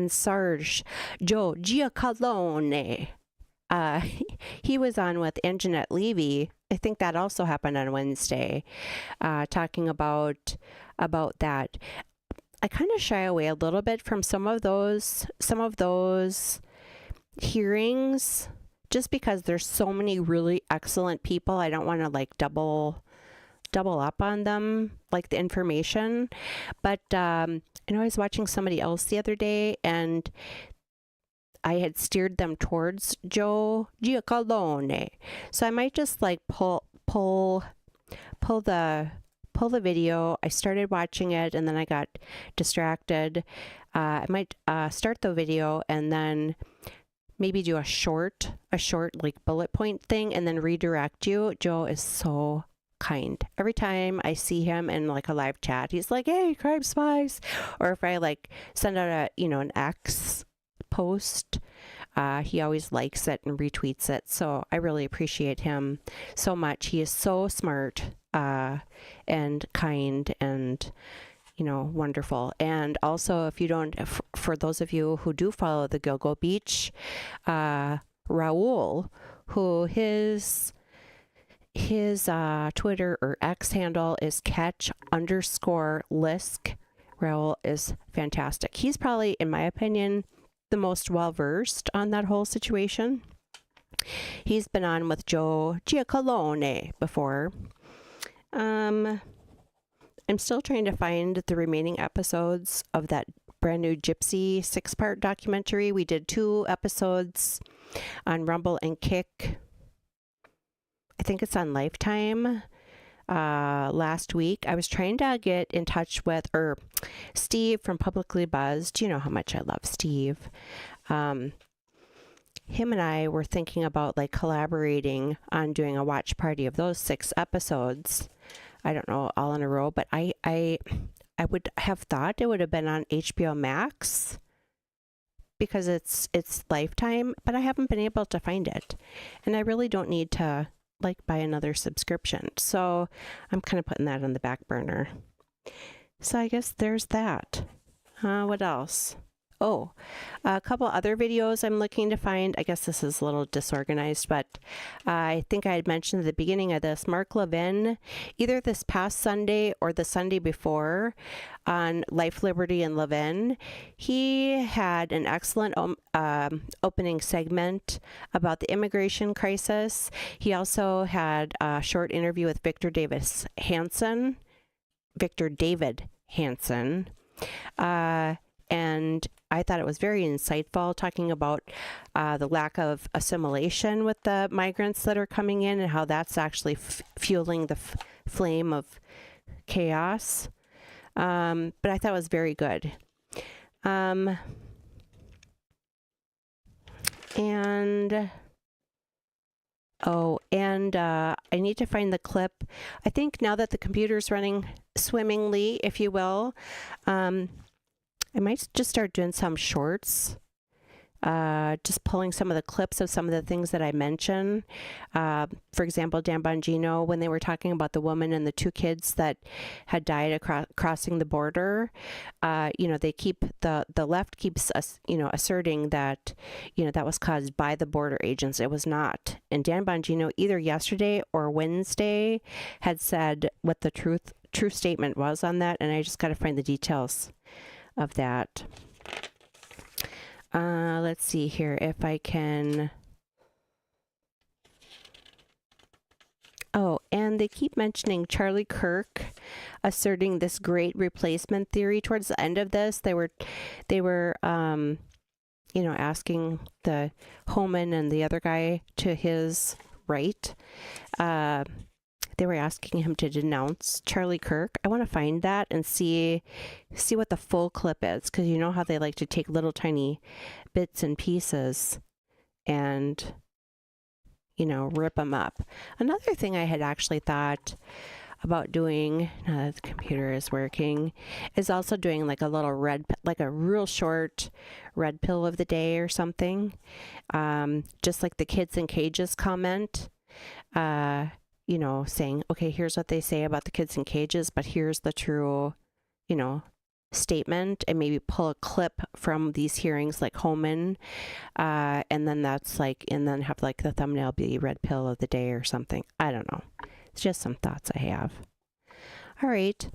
Sarge Joe Giacalone, he was on with Anjanette Levy. I think that also happened on Wednesday, talking about that. I kind of shy away a little bit from some of those hearings just because there's so many really excellent people. I don't want to like double up on them, like the information. But I know I was watching somebody else the other day and I had steered them towards Joe Giacalone. So I might just like pull the video. I started watching it and then I got distracted. I might start the video and then maybe do a short like bullet point thing and then redirect you. Joe is so kind. Every time I see him in like a live chat, he's like, "Hey, Crime Spies," or if I like send out an X post, he always likes it and retweets it. So I really appreciate him so much. He is so smart and kind and wonderful. And also, if you don't, for those of you who do follow the Gilgo Beach, Raul, who his Twitter or X handle is catch_lisk. Raul is fantastic. He's probably, in my opinion, the most well-versed on that whole situation. He's been on with Joe Giacalone before. I'm still trying to find the remaining episodes of that brand new Gypsy 6-part documentary. We did 2 episodes on Rumble and Kick. I think it's on Lifetime. Last week, I was trying to get in touch with Steve from Publicly Buzzed. You know how much I love Steve. Him and I were thinking about like collaborating on doing a watch party of those 6 episodes. I don't know, all in a row, but I would have thought it would have been on HBO Max because it's Lifetime, but I haven't been able to find it, and I really don't need to like buy another subscription. So I'm kind of putting that on the back burner. So I guess there's that. What else? Oh, a couple other videos I'm looking to find. I guess this is a little disorganized, but I think I had mentioned at the beginning of this, Mark Levin, either this past Sunday or the Sunday before on Life, Liberty, and Levin, he had an excellent opening segment about the immigration crisis. He also had a short interview with Victor David Hansen. And I thought it was very insightful, talking about the lack of assimilation with the migrants that are coming in and how that's actually fueling the flame of chaos. But I thought it was very good. I need to find the clip. I think now that the computer's running swimmingly, if you will, I might just start doing some shorts just pulling some of the clips of some of the things that I mentioned. For example, Dan Bongino, when they were talking about the woman and the 2 kids that had died crossing the border, they keep, the left keeps, asserting that, that was caused by the border agents. It was not. And Dan Bongino, either yesterday or Wednesday, had said what the true statement was on that, and I just got to find the details of that. Let's see here if I can. Oh, and they keep mentioning Charlie Kirk asserting this great replacement theory. Towards the end of this, they were asking the Homan and the other guy to his right. They were asking him to denounce Charlie Kirk. I want to find that and see what the full clip is, because you know how they like to take little tiny bits and pieces and, rip them up. Another thing I had actually thought about doing, now that the computer is working, is also doing like a little like a real short red pill of the day or something. Just like the Kids in Cages comment. Saying, okay, here's what they say about the kids in cages, but here's the true, statement, and maybe pull a clip from these hearings like Homan, and then and then have like the thumbnail be red pill of the day or something. I don't know. It's just some thoughts I have. All right.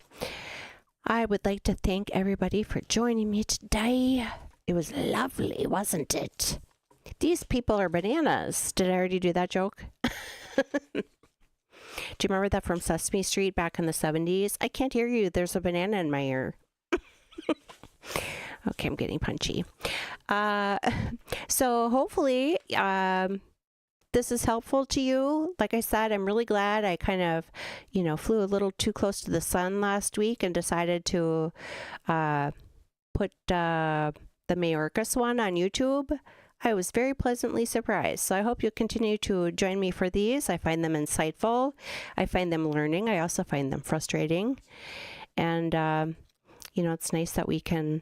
I would like to thank everybody for joining me today. It was lovely, wasn't it? These people are bananas. Did I already do that joke? Do you remember that from Sesame Street back in the 70s? I can't hear you. There's a banana in my ear. Okay, I'm getting punchy. So hopefully this is helpful to you. Like I said, I'm really glad I kind of, flew a little too close to the sun last week and decided to put the Mayorkas one on YouTube. I was very pleasantly surprised. So I hope you'll continue to join me for these. I find them insightful. I find them learning. I also find them frustrating. And, it's nice that we can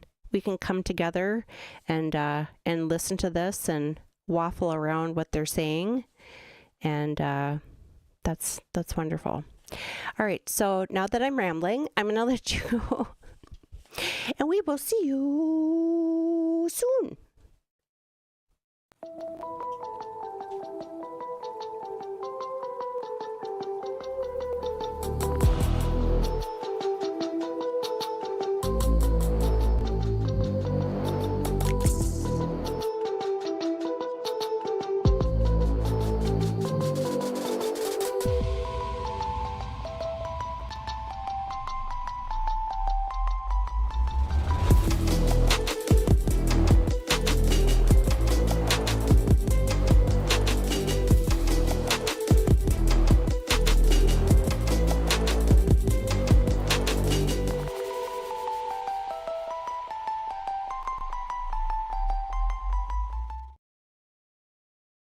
come together and listen to this and waffle around what they're saying. And that's wonderful. All right. So now that I'm rambling, I'm going to let you go. And we will see you soon.